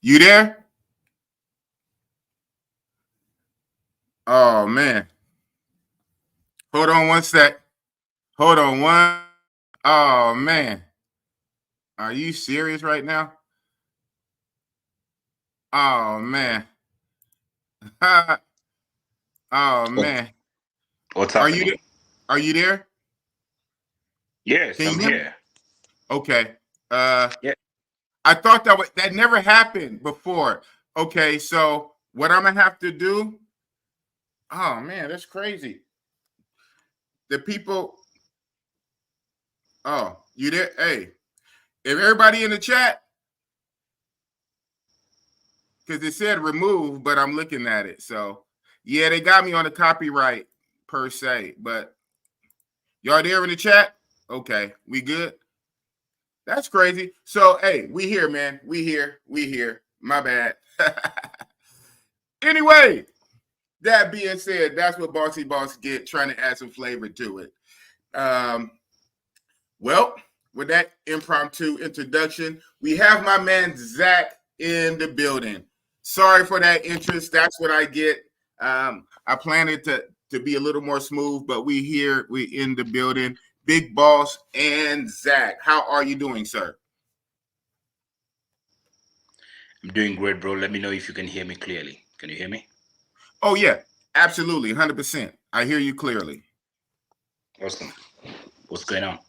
You there? Oh man. Hold on one sec. Hold on one. Oh man. Are you serious right now? Oh man. Oh Oh, man. what's Are you there? happening? Are you there? Yes, Can you I'm hear me? here. Okay. Uh Yeah. I thought that never happened before. Okay, so what I'm gonna have to do? Oh man, that's crazy. The people. Oh, you there? Hey, if everybody in the chat, because it said remove, but I'm looking at it. So yeah, they got me on the copyright per se. But y'all there in the chat? Okay, we good. That's crazy. So hey, we here, man. We here. We here. My bad. Anyway, that being said, that's what Bossy Boss get trying to add some flavor to it. Um, well, with that impromptu introduction, we have my man Zach in the building. Sorry for that interest. That's what I get. I planned it to be a little more smooth, but we here, we in the building. Big Boss and Zach. How are you doing, sir? I'm doing great, bro. Let me know if you can hear me clearly. Can you hear me? Oh yeah, absolutely, 100%. I hear you clearly. Awesome. What's going on?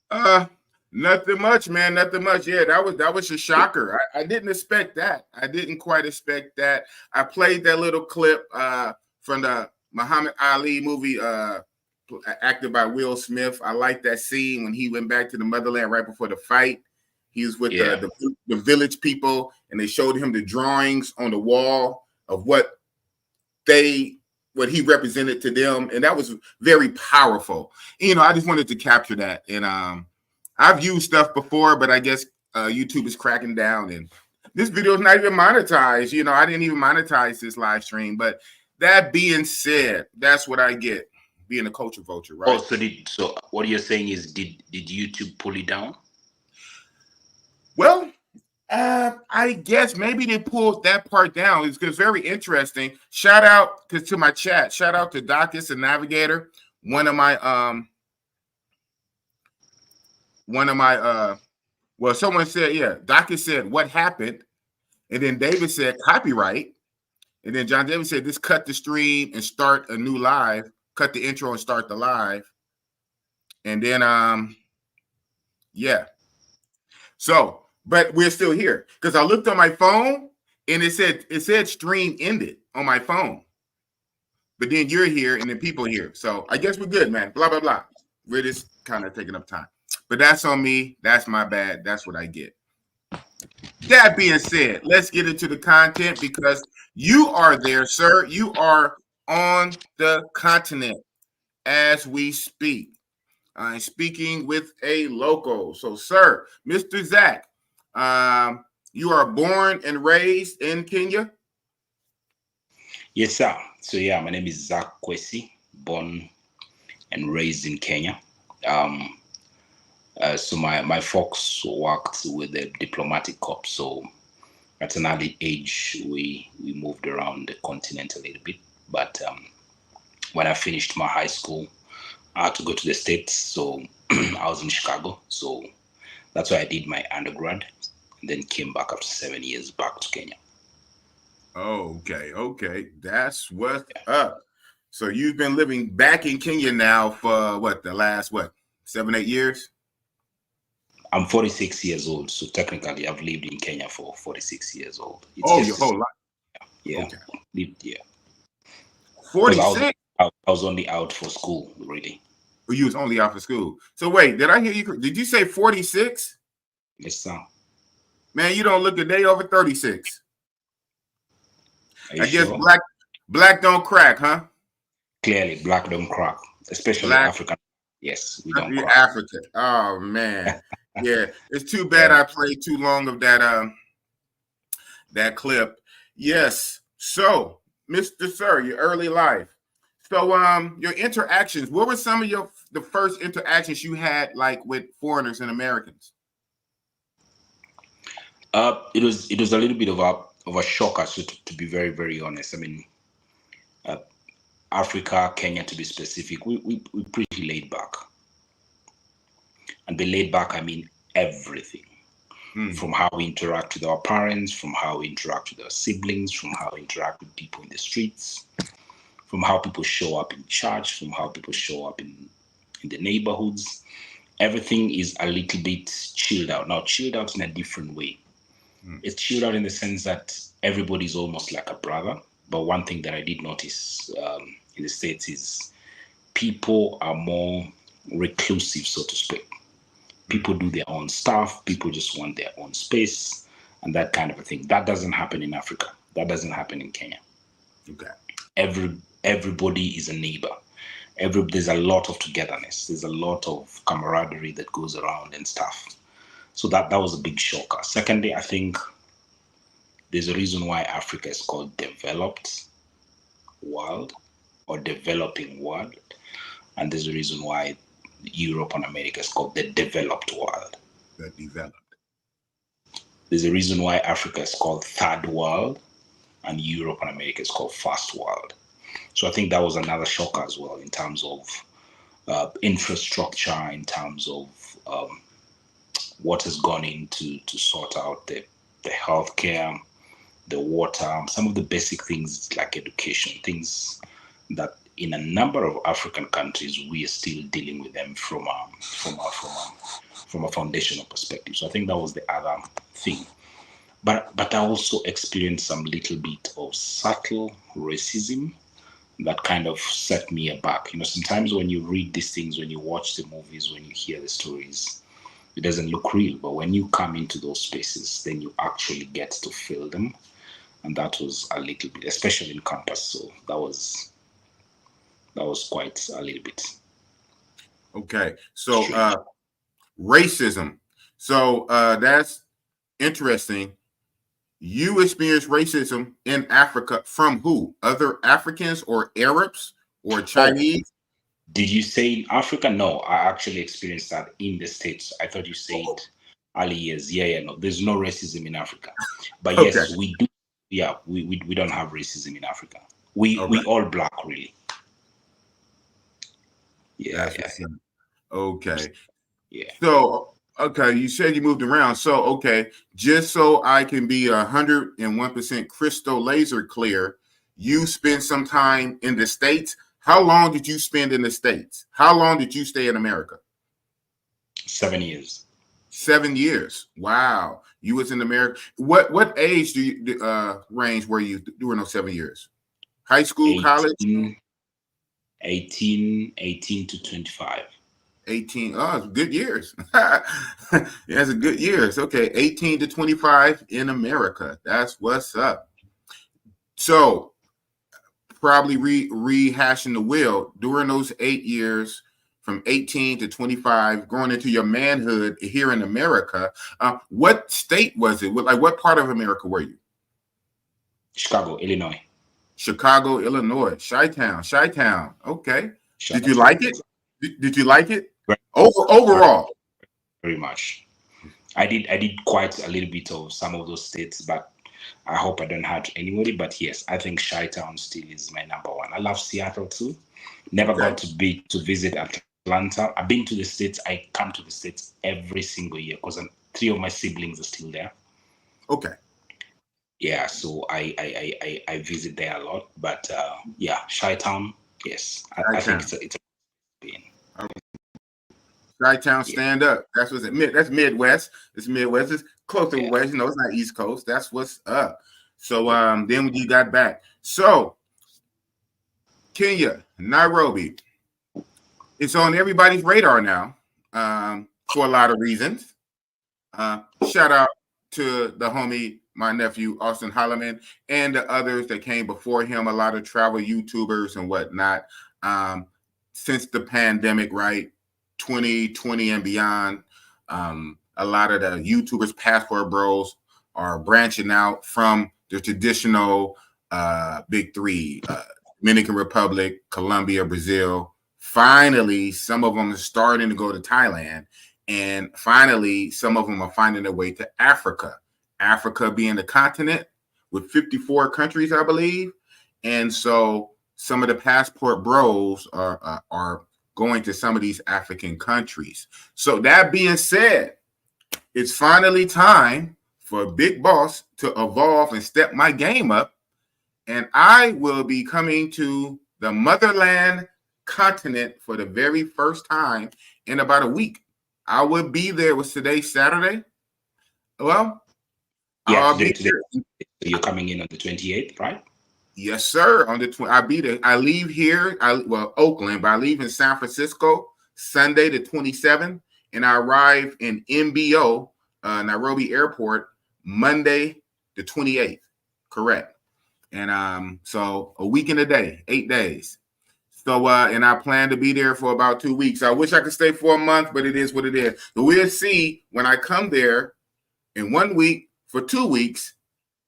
Uh, Nothing much, man. Nothing much. Yeah, that was a shocker. I didn't expect that. I didn't quite expect that. I played that little clip from the Muhammad Ali movie, acted by Will Smith. I like that scene when he went back to the motherland right before the fight. He was with Yeah. the village people, and they showed him the drawings on the wall of they what he represented to them, and that was very powerful. I just wanted to capture that, and I've used stuff before, but I guess YouTube is cracking down, and this video is not even monetized. I didn't even monetize this live stream, but that being said, that's what I get being a culture vulture, Oh, right? so what you're saying is did YouTube pull it down? Well, I guess maybe they pulled that part down. It's very interesting. Shout out to my chat. Shout out to Docus and Navigator. One of my one of my well, someone said, yeah, Docus said what happened, and then David said copyright, and then John David said just cut the stream and start a new live, cut the intro and start the live, and then yeah. So, but we're still here because I looked on my phone and it said stream ended on my phone. But then you're here and then people here. So I guess we're good, man. Blah, blah, blah. We're just kind of taking up time. But that's on me. That's my bad. That's what I get. That being said, let's get into the content because you are there, sir. You are on the continent as we speak. I'm speaking with a local. So, sir, Mr. Zach, you are born and raised in Kenya. Yes, sir. So yeah, my name is Zach Kwesi, born and raised in Kenya. Um, so my folks worked with the diplomatic corps. So at an early age, we moved around the continent a little bit. But when I finished my high school, I had to go to the States. So I was in Chicago. So that's why I did my undergrad and then came back after 7 years back to Kenya. Okay, okay. That's what's up. So you've been living back in Kenya now for what, the last what, 7, 8 years? I'm 46 years old. So technically, I've lived in Kenya for 46 years old. It's Oh, just your this, whole life. yeah, Okay. lived here. Because 46? I was only out for school, really. You was only out for school. So wait, did I hear you? Did you say 46? Yes, sir. Man, you don't look a day over 36. Are you I guess sure? black don't crack, huh? Clearly, black don't crack, especially Black African. Yes, we don't crack. Africa. Oh man. Yeah. It's too bad Yeah. I played too long of that clip. Yes. So, Mr. Sir, your early life. So, your interactions. What were some of the first interactions you had like with foreigners and Americans? It was a little bit of a shocker. So to be very very honest, I mean, Africa, Kenya to be specific, we pretty laid back, and by laid back I mean everything. From how we interact with our parents, from how we interact with our siblings, from how we interact with people in the streets, from how people show up in church, from how people show up in the neighborhoods. Everything is a little bit chilled out. Now, chilled out in a different way. It's chilled out in the sense that everybody's almost like a brother. But one thing that I did notice in the States is people are more reclusive, so to speak. People do their own stuff. People just want their own space and that kind of a thing. That doesn't happen in Africa. That doesn't happen in Kenya. Okay. Everybody is a neighbor. There's a lot of togetherness. There's a lot of camaraderie that goes around and stuff. So that was a big shocker. Secondly, I think there's a reason why Africa is called developed world or developing world, and there's a reason why Europe and America is called the developed world. The developed. There's a reason why Africa is called third world and Europe and America is called first world. So I think that was another shocker as well in terms of infrastructure, in terms of what has gone into to sort out the healthcare, the water, some of the basic things like education, things that in a number of African countries we are still dealing with them from a foundational perspective. So I think that was the other thing. But I also experienced some little bit of subtle racism that kind of set me aback. You know, sometimes when you read these things, when you watch the movies, when you hear the stories, it doesn't look real. But when you come into those spaces, then you actually get to feel them. And that was a little bit, especially in campus. So that was quite a little bit. Okay. So racism. So that's interesting. You experienced racism in Africa from who? Other Africans or Arabs or Chinese? Did you say in Africa? No, I actually experienced that in the States. I thought you said early years. Yeah, no. There's no racism in Africa. But yes, we do. Yeah, we don't have racism in Africa. We all black, really. Yeah. Okay. Yeah. So, okay, you said you moved around. So, okay, just so I can be 101% crystal laser clear, you spent some time in the States. How long did you spend in the States? How long did you stay in America? 7 years. 7 years. Wow. You was in America. What age do you range were you during those 7 years? High school, 18, college? 18 to 25. 18. Oh, good years. That's a good years. Okay, 18 to 25 in America. That's what's up. So probably rehashing the wheel during those 8 years from 18 to 25, going into your manhood here in America. What state was it? Like, what part of America were you? Chicago, Illinois. Chicago, Illinois. Chi-town. Okay. Did you like it? Did you like it? Overall? Very much. I did quite a little bit of some of those states, but I hope I don't hurt anybody. But yes, I think Chi-town still is my number one. I love Seattle too. Never got to visit Atlanta. I've been to the States. I come to the States every single year because 3 of my siblings are still there. Okay. Yeah, so I visit there a lot. But yeah, Chi-town, yes. I think it's a Chi-town, stand up. That's what's it. That's Midwest. It's Midwest. It's close to West. You know, it's not East Coast. That's what's up. So then when you got back, so Kenya, Nairobi, it's on everybody's radar now for a lot of reasons. Shout out to the homie, my nephew Austin Holloman, and the others that came before him. A lot of travel YouTubers and whatnot. Since the pandemic, right? 2020 and beyond, a lot of the YouTubers, passport bros, are branching out from the traditional big three: Dominican Republic, Colombia, Brazil. Finally, some of them are starting to go to Thailand, and finally, some of them are finding their way to Africa. Africa being the continent with 54 countries, I believe. And so some of the passport bros are going to some of these African countries. So that being said, it's finally time for Big Boss to evolve and step my game up. And I will be coming to the motherland continent for the very first time in about a week. I will be there. Was today Saturday? Well, Yeah, I'll today, be today there. you're coming in on the 28th, right? Yes, sir. On the I'll be there. I leave here. Oakland, but I leave in San Francisco Sunday the 27th, and I arrive in MBO, Nairobi Airport, Monday the 28th. Correct. And so a week and a day, 8 days. So and I plan to be there for about 2 weeks. I wish I could stay for a month, but it is what it is. But we'll see when I come there in 1 week for 2 weeks.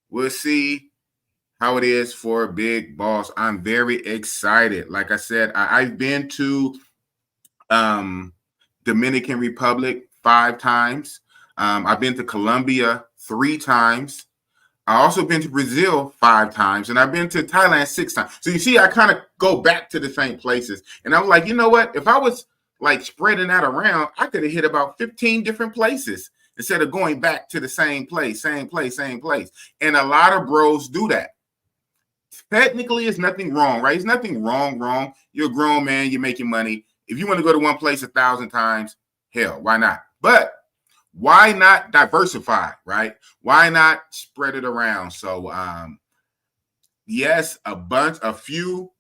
We'll see how it is for Big Boss. I'm very excited. Like I said, I've been to Dominican Republic 5 times. I've been to Colombia 3 times. I also been to Brazil 5 times, and I've been to Thailand 6 times. So you see, I kind of go back to the same places. And I'm like, you know what? If I was like spreading that around, I could have hit about 15 different places instead of going back to the same place, same place, same place. And a lot of bros do that. Technically, it's nothing wrong, right? It's nothing wrong. You're a grown man. You're making money. If you want to go to one place 1,000 times, hell, why not? But why not diversify, right? Why not spread it around? So, yes, a few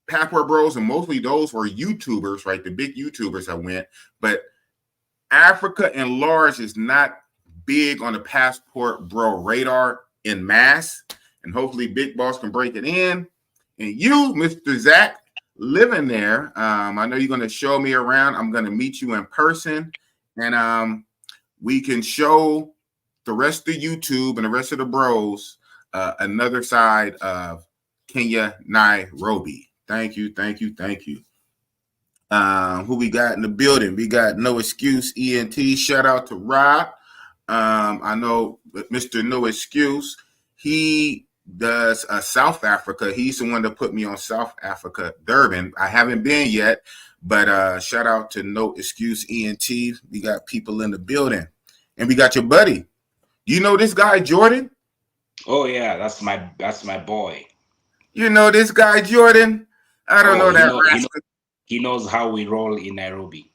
passport bros, and mostly those were YouTubers, right? The big YouTubers I went, but Africa in large is not big on the passport bro radar in mass. And hopefully Big Boss can break it in. And you, Mr. Zach, living there, I know you're going to show me around. I'm going to meet you in person. And we can show the rest of YouTube and the rest of the bros another side of Kenya, Nairobi. Thank you. Who we got in the building? We got No Excuse ENT. Shout out to Rob. I know Mr. No Excuse. He does South Africa. He's the one that put me on South Africa, Durban. I haven't been yet, but shout out to No Excuse ENT. We got people in the building, and we got your buddy. You know this guy Jordan? Oh yeah, that's my boy. You know this guy Jordan? I don't know that. He knows how we roll in Nairobi.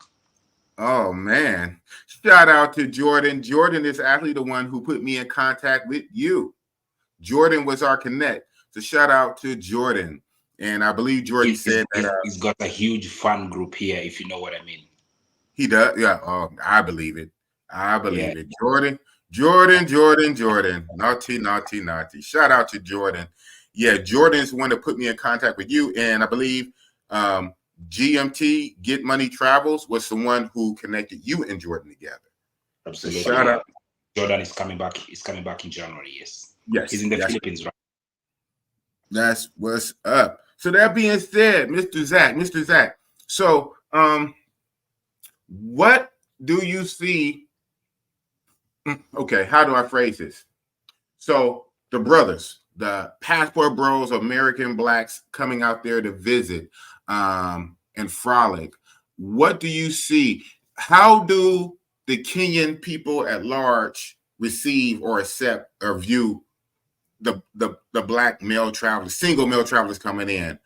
Oh man! Shout out to Jordan. Jordan is actually the one who put me in contact with you. Jordan was our connect. So shout out to Jordan. And I believe Jordan said that he's got a huge fan group here, if you know what I mean. He does. Yeah. Oh, I believe it. It. Jordan. Naughty. Shout out to Jordan. Yeah, Jordan's the one that put me in contact with you. And I believe GMT, Get Money Travels, was the one who connected you and Jordan together. Absolutely. So shout out. Jordan is coming back. He's coming back in January. Yes. He's in the Philippines, right? That's what's up. So that being said, Mr. Zach. So, what do you see? Okay, how do I phrase this? So the brothers, the passport bros, American blacks coming out there to visit and frolic. What do you see? How do the Kenyan people at large receive or accept or view the black male travelers, single male travelers coming in?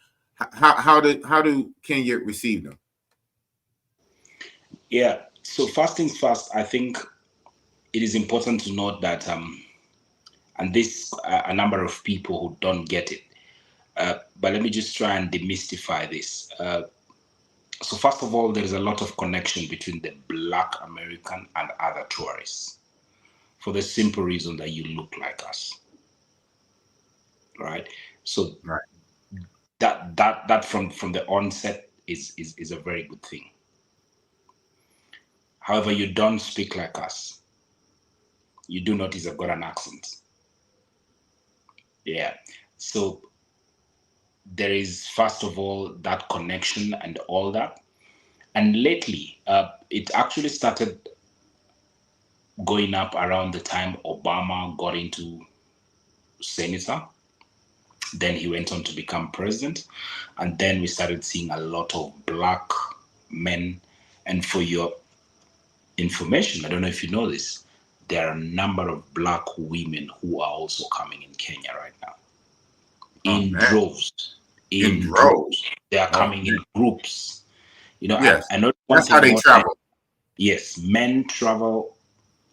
How do Kenya receive them? Yeah. So first things first, I think it is important to note that and this a number of people who don't get it, but let me just try and demystify this. So first of all, there is a lot of connection between the Black American and other tourists, for the simple reason that you look like us. Right. So right. that from the onset is a very good thing. However, you don't speak like us. You do notice I've got an accent. Yeah. So there is, first of all, that connection and all that. And lately, it actually started going up around the time Obama got into senator. Then he went on to become president. And then we started seeing a lot of black men. And for your information, I don't know if you know this, there are a number of black women who are also coming in Kenya right now. In droves. In droves. They are coming in groups. You know, yes. I know that's how they travel. Yes, men travel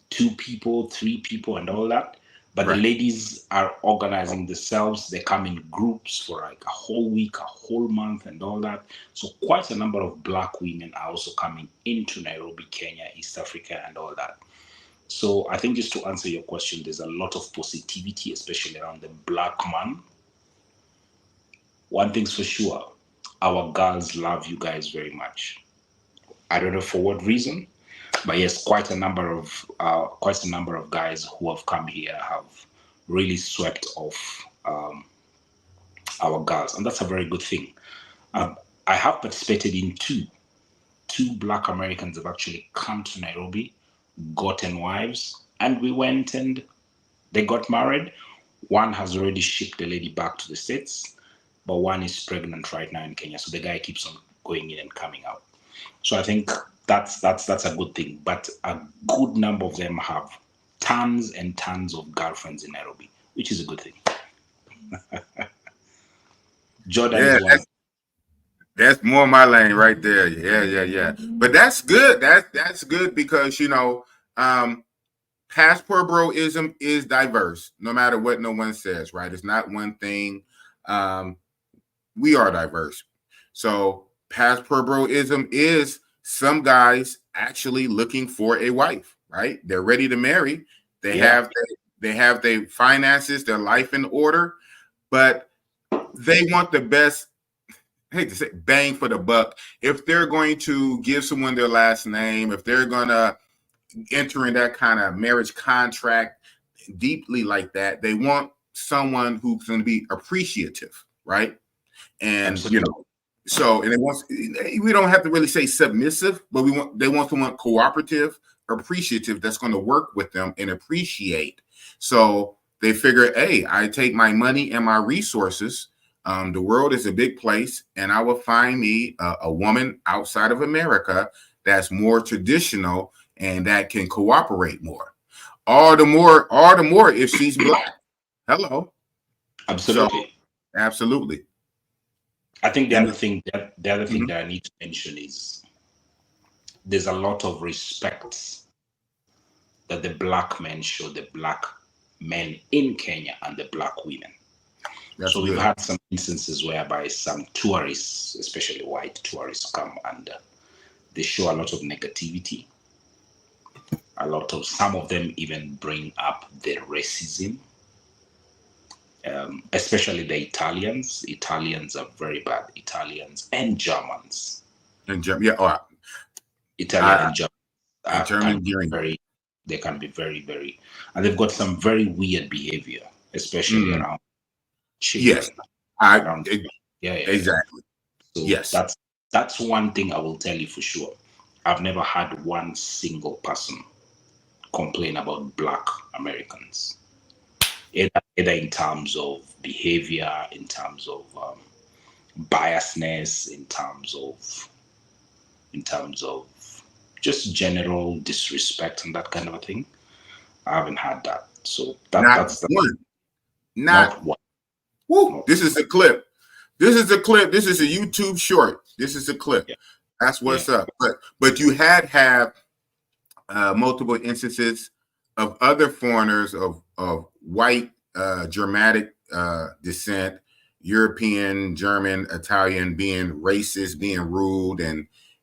2 people, 3 people, and all that. But the ladies are organizing themselves. They come in groups for like a whole week, a whole month, and all that. So quite a number of black women are also coming into Nairobi, Kenya, East Africa, and all that. So I think just to answer your question, there's a lot of positivity, especially around the black man. One thing's for sure, our girls love you guys very much. I don't know for what reason, but yes, quite a number of guys who have come here have really swept off our girls, and that's a very good thing. I have participated in two black Americans have actually come to Nairobi, gotten wives, and we went and they got married. One has already shipped the lady back to the States, but one is pregnant right now in Kenya. So the guy keeps on going in and coming out. So I think that's a good thing. But a good number of them have tons and tons of girlfriends in Nairobi, which is a good thing. Jordan is one. That's more my lane right there. Yeah. But that's good. That's good because passport broism is diverse, no matter what no one says, right? It's not one thing. We are diverse. So passport broism is some guys actually looking for a wife, right? They're ready to marry. They have their finances, their life in order, but they want the best, I hate to say, bang for the buck. If they're going to give someone their last name, if they're going to enter in that kind of marriage contract deeply like that, they want someone who's going to be appreciative, right? And Absolutely. so, and we don't have to really say submissive, but they want someone cooperative, appreciative, that's going to work with them and appreciate. So they figure, hey, I take my money and my resources. The world is a big place, and I will find me a woman outside of America that's more traditional and that can cooperate more. All the more if she's black. Hello. Absolutely. So, absolutely. I think the other thing that I need to mention is there's a lot of respect that the black men show the black men in Kenya and the black women. So we've had some instances whereby some tourists, especially white tourists, come and they show a lot of negativity. Some of them even bring up the racism. Especially the Italians. Italians are very bad. Italians and Germans. And Italian and German. They can be very, very, and they've got some very weird behavior, especially around children. Yes, exactly. So yes, that's one thing I will tell you for sure. I've never had one single person complain about black Americans. Either in terms of behavior, in terms of biasness, in terms of just general disrespect and that kind of a thing. I haven't had that. So that's one. Not one. Woo, this is a clip. This is a YouTube short. This is a clip. Yeah. That's what's up. But you have multiple instances of other foreigners of white Germanic descent, European, German, Italian, being racist, being rude,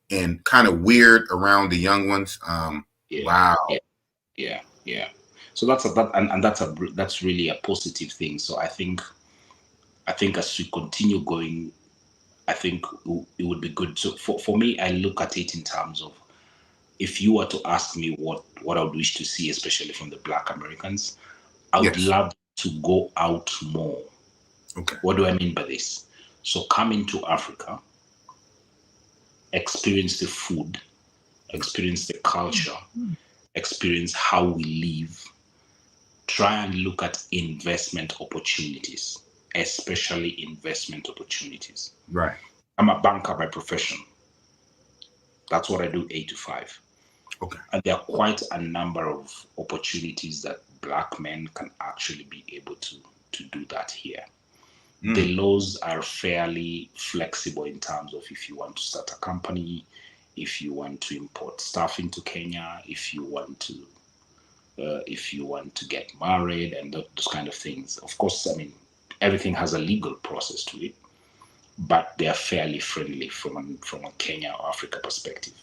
and kind of weird around the young ones. Wow. Yeah. So that's really a positive thing. So I think as we continue going, I think it would be good. So for me, I look at it in terms of, if you were to ask me what I would wish to see, especially from the black Americans, I would love to go out more. Okay. What do I mean by this? So come into Africa, experience the food, experience the culture, experience how we live, try and look at investment opportunities, especially investment opportunities. Right. I'm a banker by profession. That's what I do 8 to 5. Okay. And there are quite a number of opportunities that Black men can actually be able to do that here. The laws are fairly flexible in terms of if you want to start a company, if you want to import stuff into Kenya, if you want to get married and those kind of things. Of course, I mean, everything has a legal process to it, but they are fairly friendly from a Kenya or Africa perspective.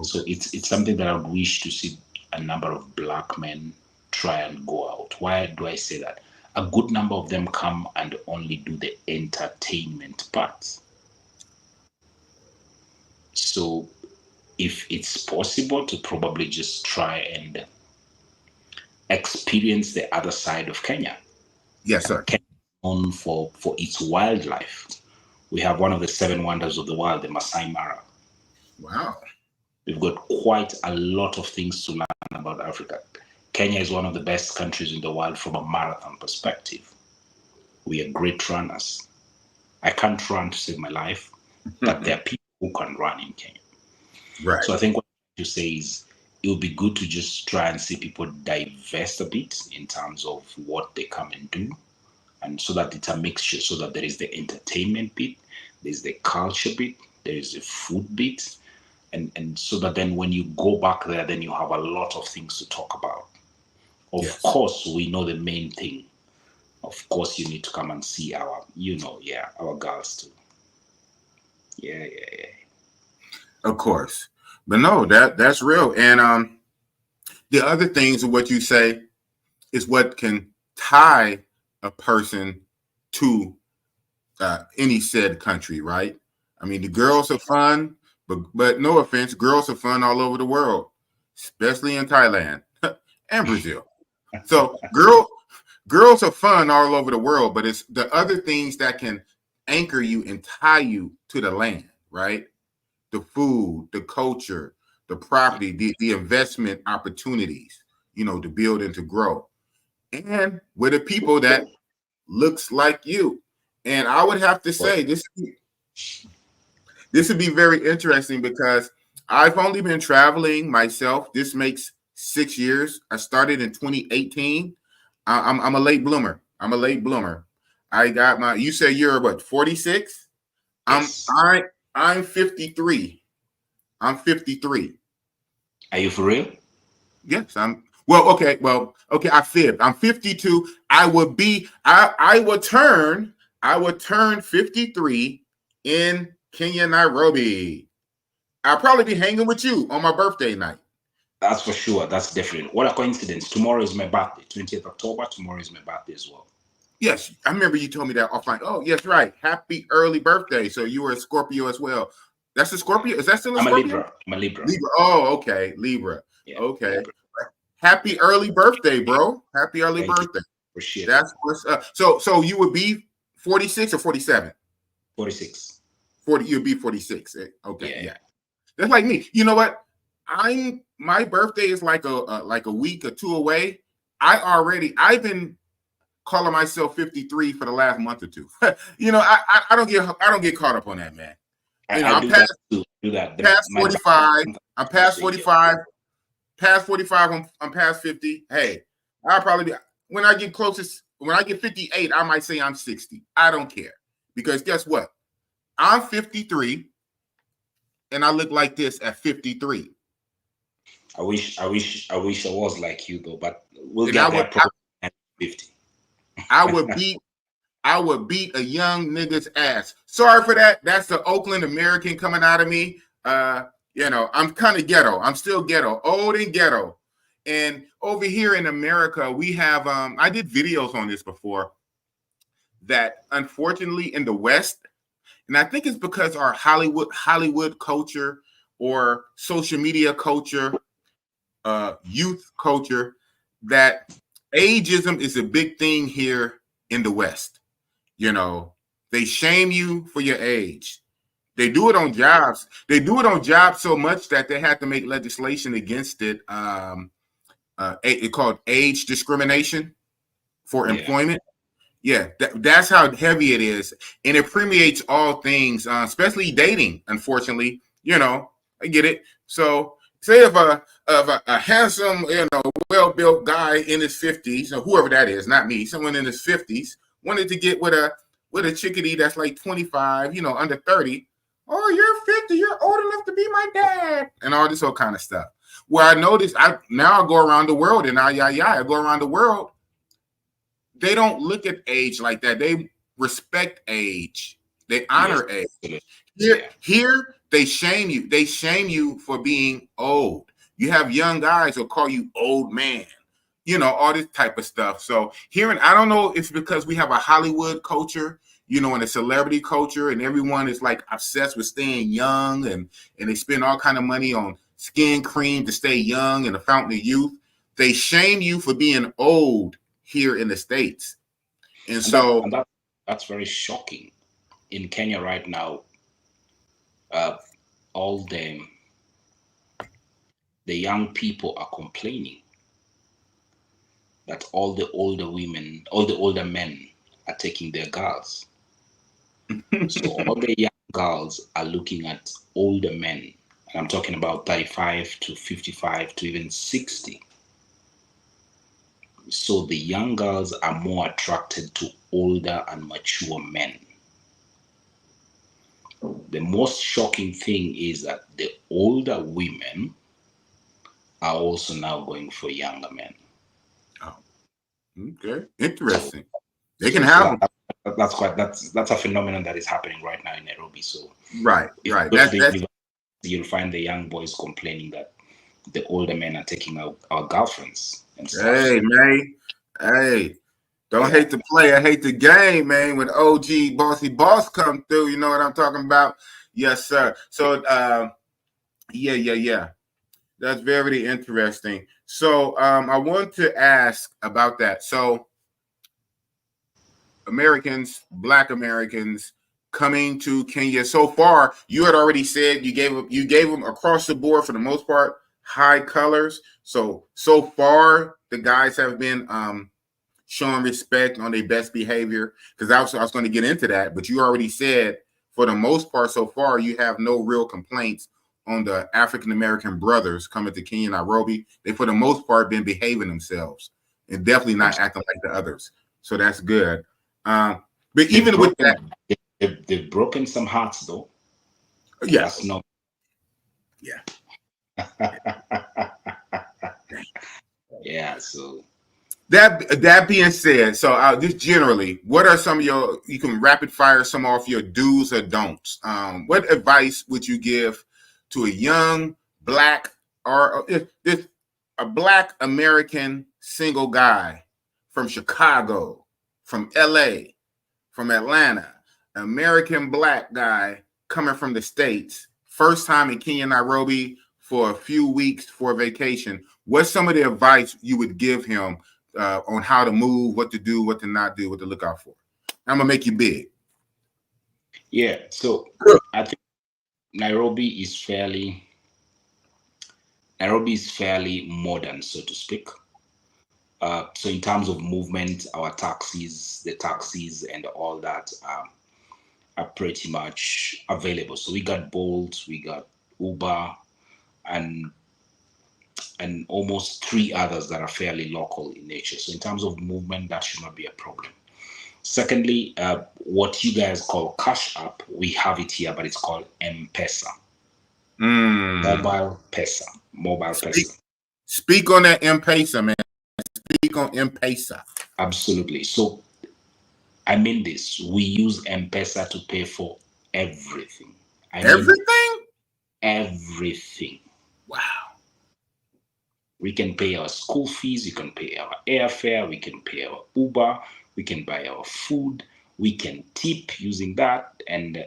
Okay. So it's something that I would wish to see a number of Black men try and go out. Why do I say that? A good number of them come and only do the entertainment part. So if it's possible to probably just try and experience the other side of Kenya. Yes, sir. Kenya is known for its wildlife. We have one of the 7 wonders of the world, the Masai Mara. Wow. We've got quite a lot of things to learn about Africa. Kenya is one of the best countries in the world from a marathon perspective. We are great runners. I can't run to save my life, but there are people who can run in Kenya. Right. So I think what you say is it would be good to just try and see people divest a bit in terms of what they come and do, and so that it's a mixture, so that there is the entertainment bit, there's the culture bit, there is the food bit, and so that then when you go back there, then you have a lot of things to talk about. Of course, we know the main thing. Of course, you need to come and see our girls too. Yeah. Of course. But no, that's real. And the other things of what you say is what can tie a person to any said country, right? I mean, the girls are fun, but no offense, girls are fun all over the world, especially in Thailand and Brazil. So girls are fun all over the world, but it's the other things that can anchor you and tie you to the land, right? The food, the culture, the property, the investment opportunities, to build and to grow. And with the people that looks like you. And I would have to say this would be very interesting because I've only been traveling myself. This makes 6 years. I started in 2018. I'm a late bloomer. I got you say you're what, 46? Yes. I'm 53. I'm 53. Are you for real? Yes, okay, I fibbed. I'm 52. I will turn 53 in Kenya, Nairobi. I'll probably be hanging with you on my birthday night. That's for sure. That's different. What a coincidence. Tomorrow is my birthday, 20th October. Tomorrow is my birthday as well. Yes, I remember you told me that offline. Oh, yes, right. Happy early birthday. So you were a Scorpio as well. That's a Scorpio? Is that still a Scorpio? I'm a Libra. Oh, okay. Libra. Yeah, okay. Libra. Happy early birthday, bro. Happy early birthday. Appreciate That's what's up. So you would be 46 or 47? 46. 40, you'd be 46. Okay, yeah. That's like me. You know what? My birthday is like a week or two away. I've been calling myself 53 for the last month or two. I don't get caught up on that, man. I'm past 45. I'm past 45. Past 45, I'm past 50. Hey, I'll probably be, when I get 58, I might say I'm 60. I don't care. Because guess what? I'm 53 and I look like this at 53. I wish I was like you though, but we'll get there probably at 50. I would beat a young nigga's ass. Sorry for that. That's the Oakland American coming out of me. I'm kind of ghetto. I'm still ghetto, old and ghetto. And over here in America, we have, I did videos on this before, that unfortunately in the West, and I think it's because our Hollywood culture or social media culture, youth culture, that ageism is a big thing here in the West. They shame you for your age. They do it on jobs. They do it on jobs so much that they had to make legislation against it. It's called age discrimination for employment. Yeah, that's how heavy it is, and it permeates all things, especially dating. Unfortunately, I get it. So, say if a handsome, well-built guy in his 50s, or whoever that is, not me, someone in his 50s, wanted to get with a chickadee that's like 25, under 30. Oh, you're 50, you're old enough to be my dad, and all this whole kind of stuff. Where I noticed, I go around the world, and I go around the world. They don't look at age like that. They respect age. They honor age. Here, they shame you. They shame you for being old. You have young guys who'll call you old man, all this type of stuff. So I don't know if it's because we have a Hollywood culture, and a celebrity culture, and everyone is like obsessed with staying young, and they spend all kind of money on skin cream to stay young and a fountain of youth. They shame you for being old here in the States. And so that's very shocking. In Kenya right now, all the young people are complaining that all the older men are taking their girls. So all the young girls are looking at older men, and I'm talking about 35 to 55 to even 60. So the young girls are more attracted to older and mature men. The most shocking thing is that the older women are also now going for younger men. Oh, okay, interesting. They can have them. That's a phenomenon that is happening right now in Nairobi. So right. You'll find the young boys complaining that the older men are taking our girlfriends and stuff. Hey, man. Hey, don't hate the play. I hate the game, man. When OG Bossy Boss come through, you know what I'm talking about? Yes, sir. So, yeah. That's very interesting. So, I want to ask about that. So, Black Americans coming to Kenya so far, you had already said you gave them across the board for the most part high colors. So far the guys have been showing respect on their best behavior, because I was going to get into that, but you already said for the most part so far you have no real complaints on the African American brothers coming to Kenya, Nairobi. They for the most part been behaving themselves and definitely not acting like the others. So that's good. But even with that, they've broken some hearts, though. Yeah. That's not. Yeah. Yeah. So that being said, so just generally, what are some of you can rapid fire some off your do's or don'ts? What advice would you give to a young Black or a Black American single guy from Chicago, from LA, from Atlanta, American Black guy coming from the States, first time in Kenya, Nairobi for a few weeks for a vacation? What's some of the advice you would give him on how to move, what to do, what to not do, what to look out for? I'm gonna make you big. Yeah, so I think Nairobi is fairly modern, so to speak. So in terms of movement, the taxis and all that are pretty much available. So we got Bolt, we got Uber, and almost 3 others that are fairly local in nature. So in terms of movement, that should not be a problem. Secondly, what you guys call Cash App, we have it here, but it's called M-Pesa. Mobile Pesa. Speak on that M-Pesa, man. Speak on M-Pesa. Absolutely. So I mean this. We use M-Pesa to pay for everything. Everything. Wow. We can pay our school fees, we can pay our airfare, we can pay our Uber, we can buy our food, we can tip using that. And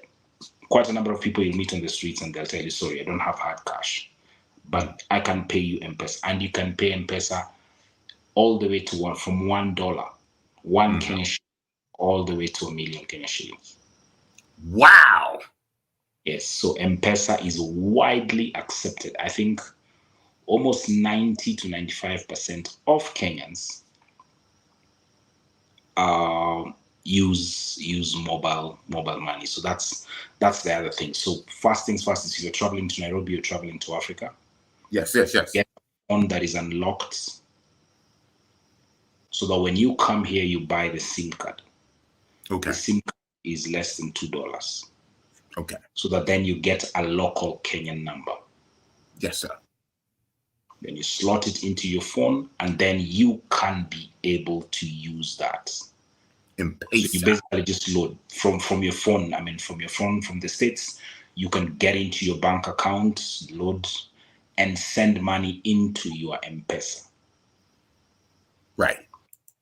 quite a number of people you meet on the streets and they'll tell you, sorry, I don't have hard cash, but I can pay you M-Pesa. And you can pay M-Pesa all the way to from $1, one Kenyan shilling, all the way to 1 million Kenyan shillings. Wow. Yes, so M-Pesa is widely accepted. I think almost 90 to 95% of Kenyans use mobile money. So that's the other thing. So first things first is if you're traveling to Nairobi, you're traveling to Africa. Yes. Get one that is unlocked, so that when you come here, you buy the SIM card. Okay. The SIM card is less than $2. Okay. So that then you get a local Kenyan number. Yes, sir. Then you slot it into your phone, and then you can be able to use that. M-Pesa. So you basically just load from your phone. I mean, from your phone from the States, you can get into your bank account, load, and send money into your M-Pesa. Right.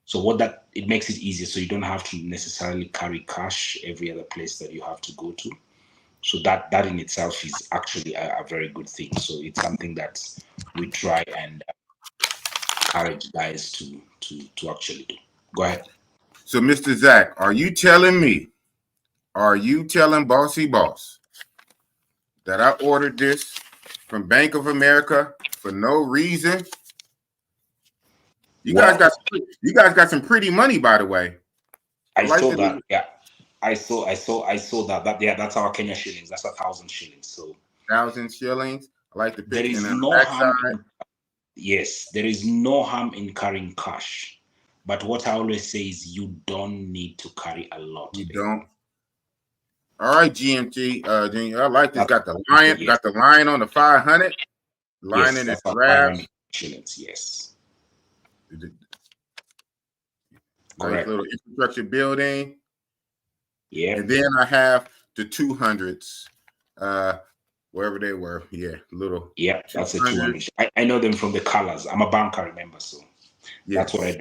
So it makes it easier. So you don't have to necessarily carry cash every other place that you have to go to. So that in itself is actually a very good thing. So it's something that we try and encourage guys to actually do. Go ahead. So, Mr. Zach, are you telling Bossy Boss that I ordered this from Bank of America for no reason? You guys got some pretty money, by the way. I saw that. Yeah, I saw that. Yeah, that's our Kenya shillings. That's 1,000 shillings. So 1,000 shillings. I like the picture. there is no harm. Yes, there is no harm in carrying cash. But what I always say is you don't need to carry a lot. You don't. All right, GMT. I like this. Got the lion. Yes. Got the lion on the 500. Lion in Yes, the grabs. Shillings. Yes. Nice little infrastructure building. Yeah. And then I have the 200s. Wherever they were. Yeah, little. Yeah, that's a 200. I know them from the colors. I'm a banker, remember, so that's what I do.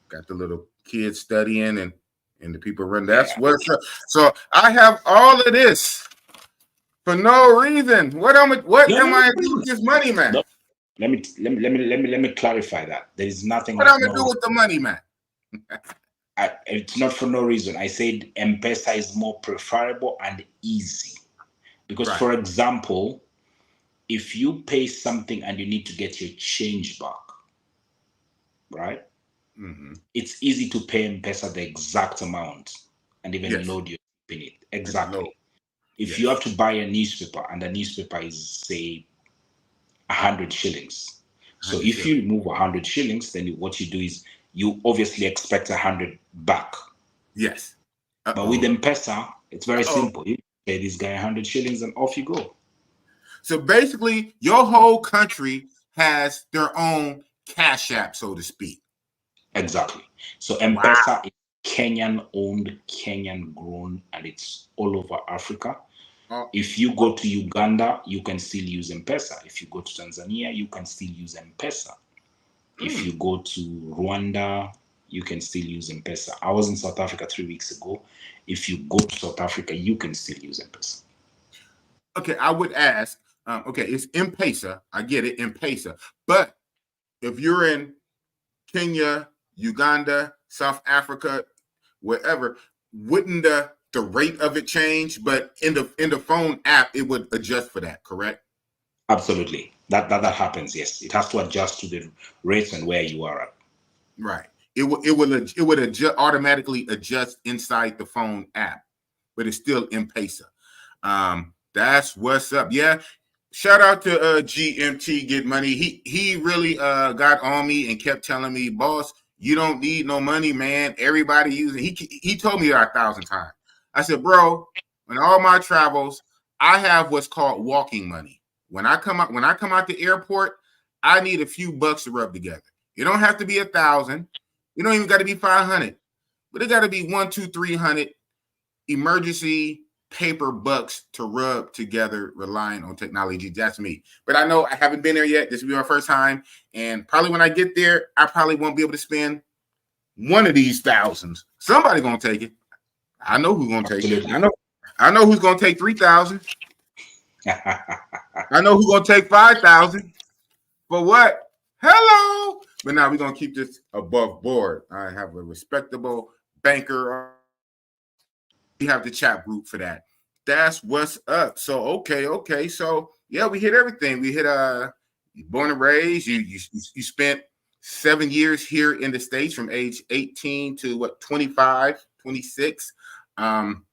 Got the little kids studying and the people run. That's what's up. So I have all of this for no reason. What am I doing with this money, man? No. Let me clarify that. There is nothing. What am I do with the money, man? It's not for no reason. I said M-Pesa is more preferable and easy. Because, for example, if you pay something and you need to get your change back, right? Mm-hmm. It's easy to pay M-Pesa the exact amount and even load your in it. Exactly. If you have to buy a newspaper and the newspaper is, say, 100 shillings. So if you remove 100 shillings, then what you do is you obviously expect 100 back. Yes. But with M-Pesa, it's very simple. You pay this guy 100 shillings and off you go. So basically, your whole country has their own cash app, so to speak. Exactly. So M-Pesa is Kenyan-owned, Kenyan-grown, and it's all over Africa. If you go to Uganda, you can still use M-Pesa. If you go to Tanzania, you can still use M-Pesa. If you go to Rwanda, you can still use M-Pesa. I was in South Africa 3 weeks ago. If you go to South Africa, you can still use M-Pesa. Okay, I would ask, it's M-Pesa. I get it, M-Pesa. But if you're in Kenya, Uganda, South Africa, wherever, wouldn't the rate of it change? But in the phone app, it would adjust for that, correct? Absolutely. That happens, yes. It has to adjust to the rates and where you are at. Right. It would automatically adjust inside the phone app, but it's still M-Pesa. That's what's up. Yeah. Shout out to GMT Get Money. He really got on me and kept telling me, boss, you don't need no money, man. Everybody using. He told me that 1,000 times. I said, bro, in all my travels, I have what's called walking money. When I come out the airport, I need a few bucks to rub together. It don't have to be 1,000. You don't even got to be 500, but it got to be 100, 200, 300 emergency paper bucks to rub together, relying on technology. That's me. But I know I haven't been there yet. This will be my first time, and probably when I get there, I probably won't be able to spend one of these thousands. Somebody gonna take it. I know who's gonna take it. I know who's gonna take 3,000. I know who's gonna take 5,000. For what? Hello. But now we're gonna keep this above board. I have a respectable banker. We have the chat group for that. That's what's up. So okay. So yeah, we hit everything. We hit born and raised. You spent 7 years here in the States from age 18 to what 25, 26. Um,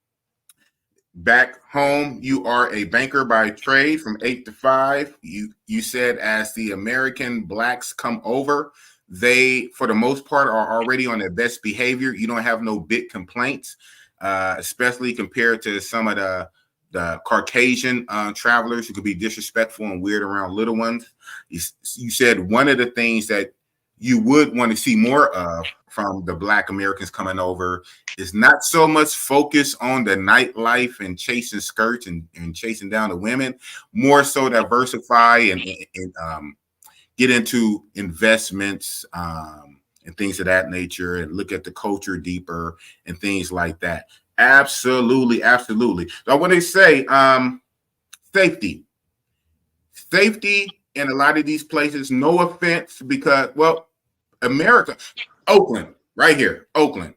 Back home, you are a banker by trade from 8 to 5. You said as the American blacks come over, they for the most part are already on their best behavior. You don't have no big complaints, especially compared to some of the Caucasian travelers who could be disrespectful and weird around little ones. You said one of the things that you would want to see more of from the Black Americans coming over is not so much focus on the nightlife and chasing skirts and chasing down the women, more so diversify and get into investments and things of that nature and look at the culture deeper and things like that. Absolutely. So when they say safety in a lot of these places, no offense, because, well, America, Oakland, right here, Oakland,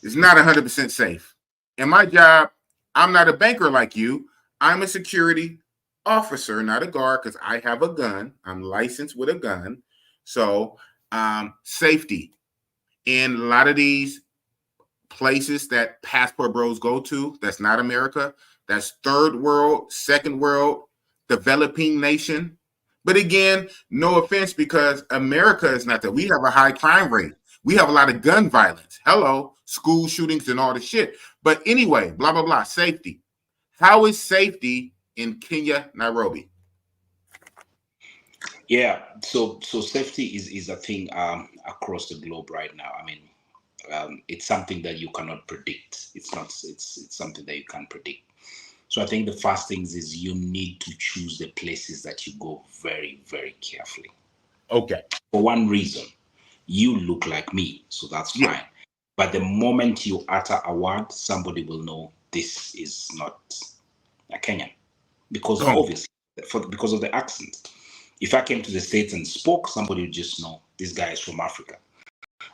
is not 100% safe. In my job, I'm not a banker like you. I'm a security officer, not a guard, because I have a gun. I'm licensed with a gun. So, safety in a lot of these places that passport bros go to, that's not America. That's third world, second world, developing nation. But again, no offense, because America is not that. We have a high crime rate. We have a lot of gun violence. Hello, school shootings and all the shit. But anyway, blah, blah, blah, safety. How is safety in Kenya, Nairobi? Yeah, so safety is a thing across the globe right now. I mean, it's something that you cannot predict. It's something that you can't predict. So I think the first things is you need to choose the places that you go very, very carefully. Okay. For one reason, you look like me, so that's fine. Yeah. But the moment you utter a word, somebody will know this is not a Kenyan, because obviously, because of the accent. If I came to the States and spoke, somebody would just know this guy is from Africa.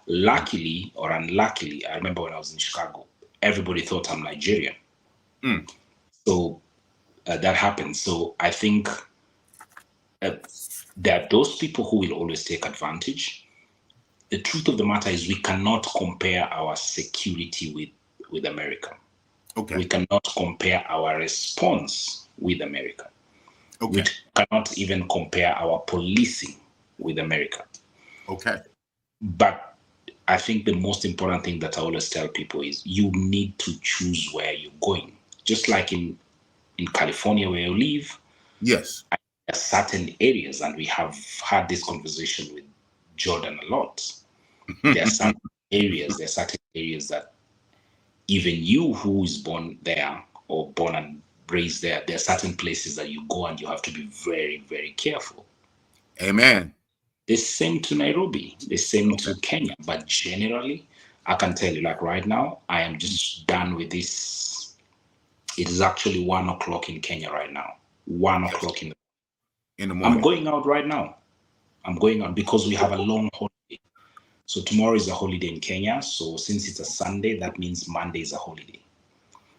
Luckily or unluckily, I remember when I was in Chicago, everybody thought I'm Nigerian. So that happened. So I think there are those people who will always take advantage. The truth of the matter is we cannot compare our security with America. Okay. We cannot compare our response with America. Okay. We cannot even compare our policing with America. Okay. But I think the most important thing that I always tell people is you need to choose where you're going. Just like in California where you live. Yes. There are certain areas, and we have had this conversation with Jordan a lot. There are certain areas that even you who is born there or born and raised there are certain places that you go and you have to be very, very careful. Amen. The same to Nairobi, the same to Kenya. But generally, I can tell you, like right now, I am just done with this. It is actually 1 o'clock in Kenya right now. 1 o'clock in the morning. I'm going out right now. I'm going out because we have a long holiday. So tomorrow is a holiday in Kenya. So since it's a Sunday, that means Monday is a holiday.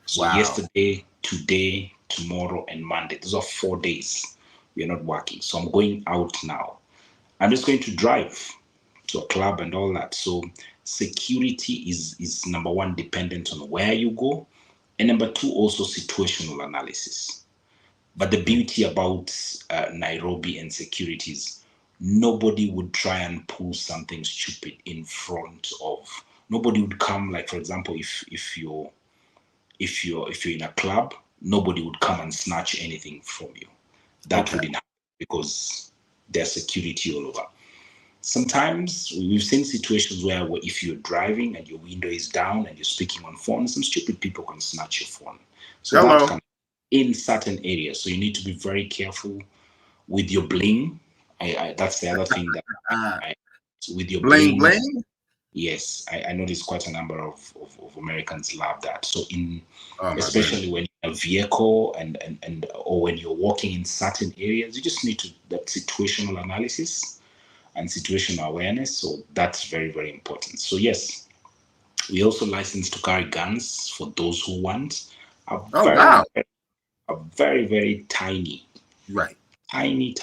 So yesterday, today, tomorrow, and Monday, those are 4 days we're not working. So I'm going out now. I'm just going to drive to a club and all that. So security is number one, dependent on where you go. And number two, also situational analysis. But the beauty about Nairobi and security is nobody would try and pull something stupid in front of. Nobody would come, like for example, if you're in a club, nobody would come and snatch anything from you. That wouldn't happen because there's security all over. Sometimes we've seen situations where if you're driving and your window is down and you're speaking on phone, some stupid people can snatch your phone. So that can in certain areas. So you need to be very careful with your bling. That's the other thing that with your bling. Yes, I noticed quite a number of Americans love that. So especially when you're in a vehicle and or when you're walking in certain areas, you just need that situational analysis and situational awareness. So that's very, very important. So yes, we also license to carry guns for those who want. are Oh wow. very, very tiny, Right. tiny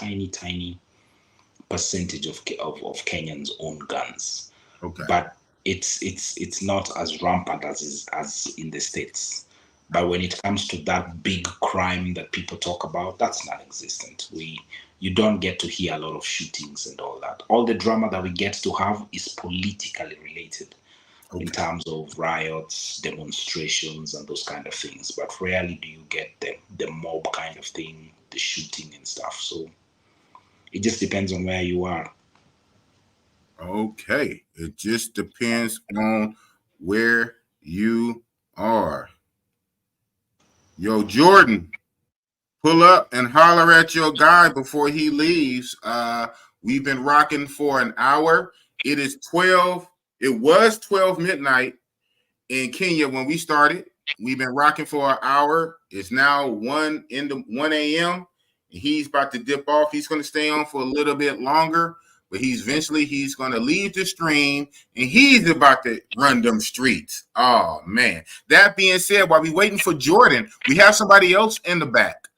percentage of Kenyans own guns. Okay. But it's not as rampant as in the States. But when it comes to that big crime that people talk about, that's non-existent. You don't get to hear a lot of shootings and all that. All the drama that we get to have is politically related in Okay. terms of riots, demonstrations, and those kind of things. But rarely do you get the mob kind of thing, the shooting and stuff. So it just depends on where you are. Okay. It just depends on where you are. Yo, Jordan, pull up and holler at your guy before he leaves. We've been rocking for an hour. It is 12. It was 12 midnight in Kenya when we started. We've been rocking for an hour. It's now 1 a.m. He's about to dip off. He's going to stay on for a little bit longer, but he's going to leave the stream and he's about to run them streets. Oh man. That being said, while we waiting for Jordan, we have somebody else in the back.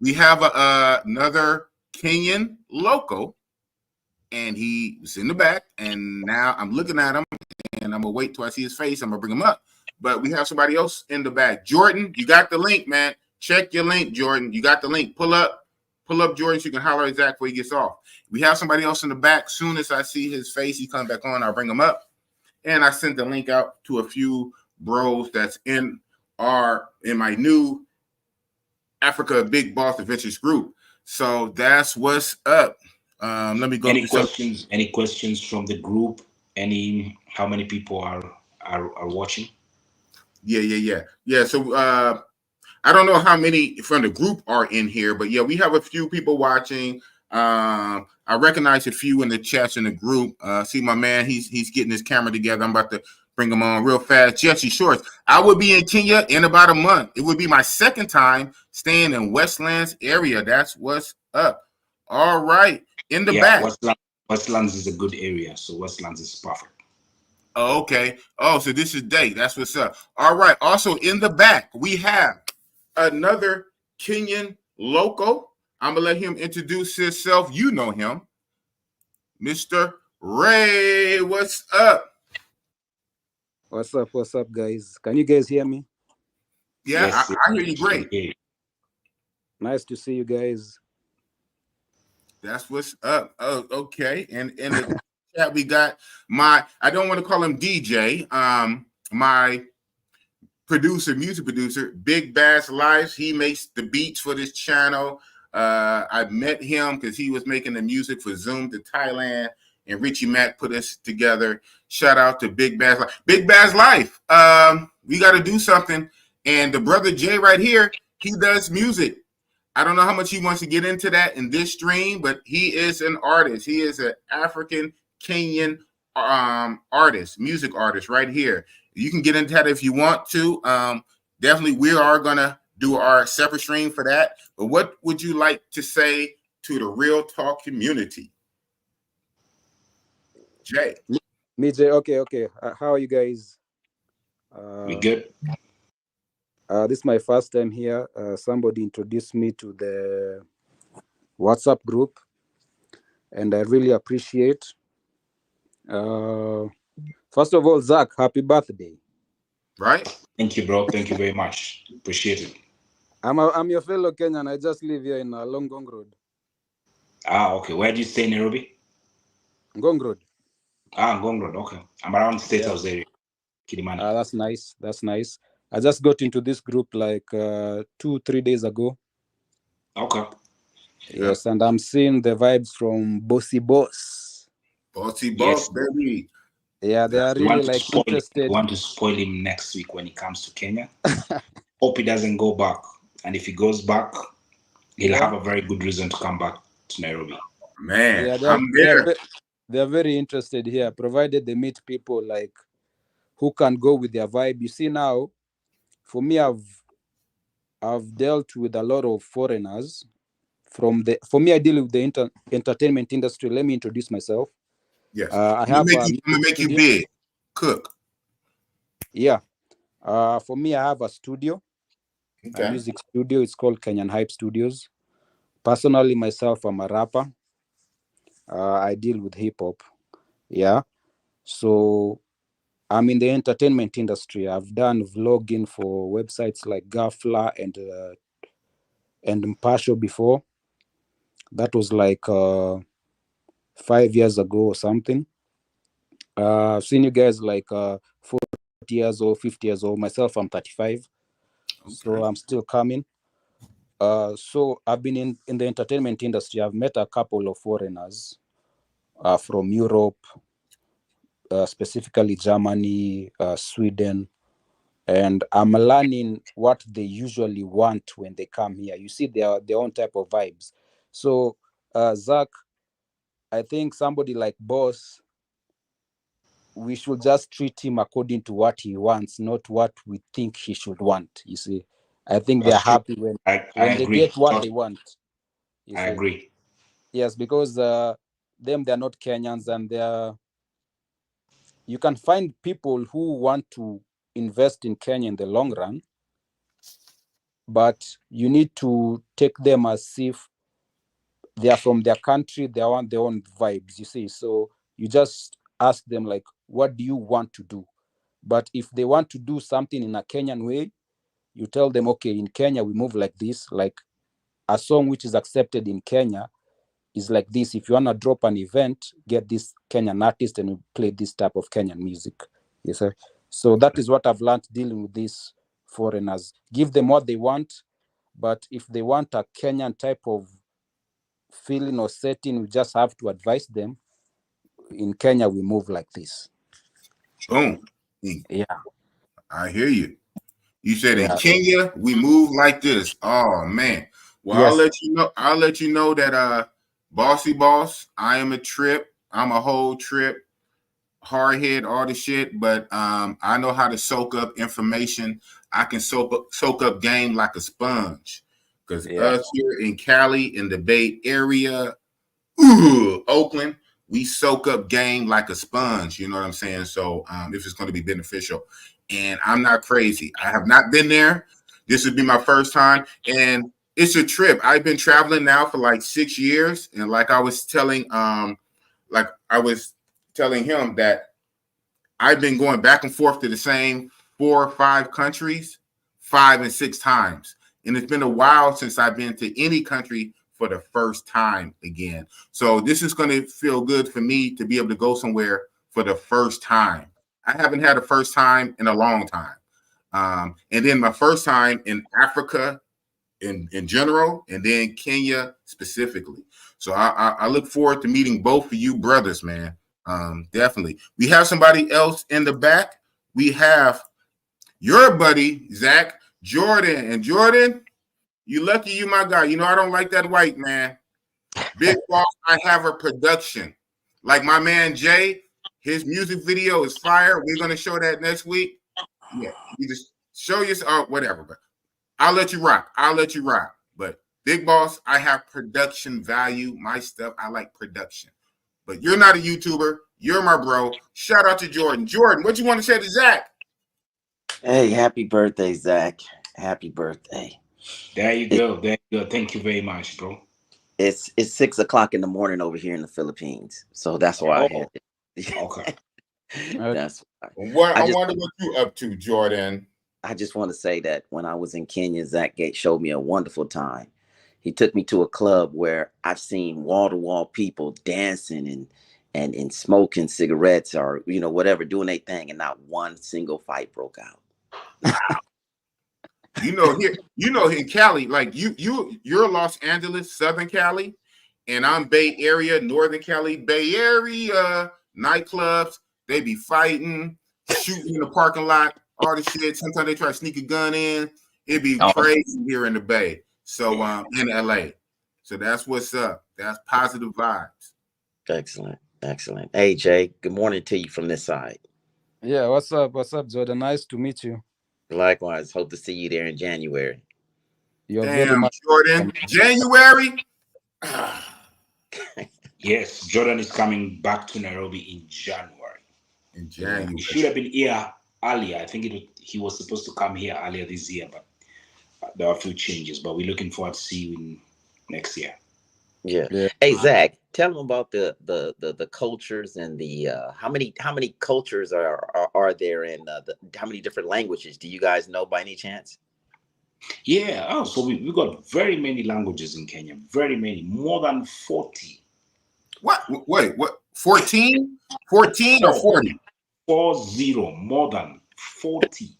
We have another Kenyan local, and he was in the back, and now I'm looking at him, and I'm going to wait till I see his face. I'm going to bring him up. But we have somebody else in the back. Jordan, you got the link, man. Check your link, Jordan. You got the link. Pull up, Jordan, so you can holler at Zach before he gets off. We have somebody else in the back. Soon as I see his face, he comes back on, I'll bring him up. And I sent the link out to a few bros that's in my new Africa Big Boss Adventures group. So that's what's up. Let me go. Any questions from the group? How many people are watching? Yeah. So I don't know how many from the group are in here, but yeah, we have a few people watching. I recognize a few in the chats in the group. See my man, he's getting his camera together. I'm about to bring him on real fast. Jesse Shorts. I will be in Kenya in about a month. It would be my second time staying in Westlands area. That's what's up. All right. In the back. Westlands is a good area, so Westlands is perfect. Oh, okay. Oh, so this is Day. That's what's up. All right. Also in the back, we have another Kenyan local. I'm gonna let him introduce himself. You know him, Mr. Ray. What's up? What's up, guys? Can you guys hear me? Yeah, yes, I hear you great. Nice to see you guys. That's what's up. Oh, okay. And in the chat, we got I don't want to call him DJ, my music producer, Big Bass Life. He makes the beats for this channel. I met him because he was making the music for Zoom to Thailand, and Richie Mack put us together. Shout out to Big Bass Life. Big Bass Life. We got to do something. And the brother Jay right here, he does music. I don't know how much he wants to get into that in this stream, but he is an artist. He is an African Kenyan artist, music artist right here. You can get into that if you want to. Definitely, we are going to do our separate stream for that. But what would you like to say to the Real Talk community? Jay. Me, Jay. Okay. How are you guys? We good. This is my first time here. Somebody introduced me to the WhatsApp group, and I really appreciate. First of all, Zach, happy birthday. Right. Thank you, bro. Thank you very much. Appreciate it. I'm your fellow Kenyan. I just live here in Ngong Road. Okay. Where do you stay in Nairobi? Ngong Road. Ngong Road. Okay. I'm around State House area. Kilimani. That's nice. I just got into this group like 2-3 days ago. Okay. Yes, and I'm seeing the vibes from Bossy Boss. Bossy Boss, baby. Yeah, they are really like interested. I want to spoil him next week when he comes to Kenya. Hope he doesn't go back. And if he goes back, he'll have a very good reason to come back to Nairobi. Man, yeah, they're very interested here, provided they meet people like who can go with their vibe. You see now, for me, I've dealt with a lot of foreigners. For me, I deal with the entertainment industry. Let me introduce myself. Yes, I'm gonna make you big. Cook. Yeah. For me, I have a studio. a Okay. music studio. It's called Kenyan Hype Studios. Personally, myself, I'm a rapper. I deal with hip hop. Yeah. So I'm in the entertainment industry. I've done vlogging for websites like Gafla and Mpasho before. That was like 5 years ago or something. I've seen you guys like 40 years old, 50 years old. Myself, I'm 35, so Okay. I'm still coming. So I've been in the entertainment industry. I've met a couple of foreigners from Europe, specifically Germany, Sweden, and I'm learning what they usually want when they come here. You see, their own type of vibes. So, Zach, I think somebody like Boss, we should just treat him according to what he wants, not what we think he should want. You see, I think they're That's true. happy I when they agree. get what they want. You I see, agree. yes, because they're not Kenyans, and you can find people who want to invest in Kenya in the long run, but you need to take them as if they are from their country, they want their own vibes, you see. So you just ask them like, what do you want to do? But if they want to do something in a Kenyan way, you tell them, okay, in Kenya we move like this. Like a song which is accepted in Kenya is like this. If you want to drop an event, get this Kenyan artist and you play this type of Kenyan music. Yes, sir. So that is what I've learned dealing with these foreigners. Give them what they want, but if they want a Kenyan type of feeling or setting, we just have to advise them. In Kenya, we move like this. Boom. Yeah. I hear you. You said in Yeah. Kenya we move like this. Oh man. Well, Yes. I'll let you know that Bossy Boss, I am a trip. I'm a whole trip. Hard head, all the shit, but I know how to soak up information. I can soak up game like a sponge. Because us here in Cali, in the Bay Area, Oakland, we soak up game like a sponge. You know what I'm saying? So if it's going to be beneficial, and I'm not crazy. I have not been there. This would be my first time, and it's a trip. I've been traveling now for like 6 years, and like I was telling him that I've been going back and forth to the same 4 or 5 countries 5 and 6 times. And it's been a while since I've been to any country for the first time again. So this is going to feel good for me to be able to go somewhere for the first time. I haven't had a first time in a long time. And then my first time in Africa in general, and then Kenya specifically. So I look forward to meeting both of you brothers, man. Definitely. We have somebody else in the back. We have your buddy, Zach Jordan. And Jordan, you lucky you my guy. You know, I don't like that white man. Big Boss, I have a production. Like my man Jay, his music video is fire. We're going to show that next week. Yeah, you just show your whatever, but I'll let you rock. But Big Boss, I have production value. My stuff, I like production. But you're not a YouTuber. You're my bro. Shout out to Jordan. Jordan, what you want to say to Zach? Hey, happy birthday, Zach. Happy birthday. There you go. There you go. Thank you very much, bro. It's 6 o'clock in the morning over here in the Philippines. So that's why I had it. Okay. That's why. I wonder what you up to, Jordan. I just want to say that when I was in Kenya, Zach Gates showed me a wonderful time. He took me to a club where I've seen wall-to-wall people dancing and smoking cigarettes or, you know, whatever, doing their thing, and not one single fight broke out. You know, in Cali, like you're Los Angeles, Southern Cali, and I'm Bay Area, Northern Cali. Bay Area nightclubs, they be fighting, shooting in the parking lot, all the shit. Sometimes they try to sneak a gun in. It'd be crazy here in the Bay. So in LA. So that's what's up. That's positive vibes. Excellent. Hey, Jay, good morning to you from this side. Yeah, what's up, Jordan? Nice to meet you. Likewise, hope to see you there in January. You're Damn, very much Jordan. January? Yes, Jordan is coming back to Nairobi in January. He should have been here earlier. I think he was supposed to come here earlier this year, but there are a few changes, but we're looking forward to see you in next year. Yeah. Yeah. Hey Zach, tell them about the cultures and the how many cultures are there in how many different languages do you guys know by any chance? Yeah. Oh, so we got very many languages in Kenya. Very many, more than 40. What? Wait, what? 14? 14 or 40? 40, more than 40.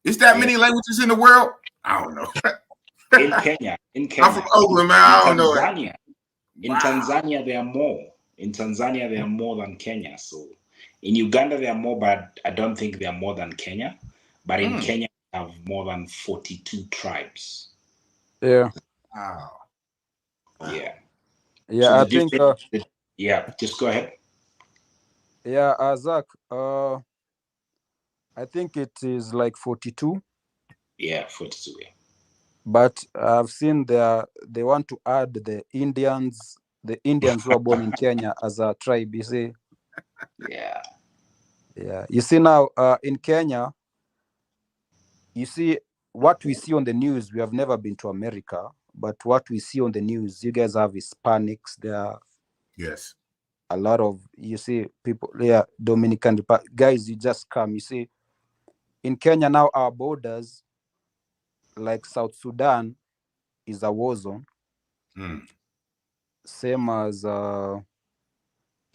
Is that Yeah. many languages in the world? I don't know. In Kenya. I'm from Oakland, man. I don't know. Tanzania. In Wow. Tanzania, there are more. In Tanzania, there are more than Kenya. So in Uganda, there are more, but I don't think there are more than Kenya. But in Kenya, we have more than 42 tribes. Yeah. Wow. Yeah. Yeah, So I the think difference, yeah, just go ahead. yeah, Zach, I think it is like 42, Yeah, 42. Yeah. but I've seen they want to add the Indians who are born in Kenya as a tribe, you see. Yeah. Yeah. You see now, in Kenya, you see what we see on the news, we have never been to America, but what we see on the news, you guys have Hispanics, there are Yes. a lot of, you see, people, yeah, Dominican guys, you just come, you see. In Kenya now, our borders, like South Sudan, is a war zone. Same as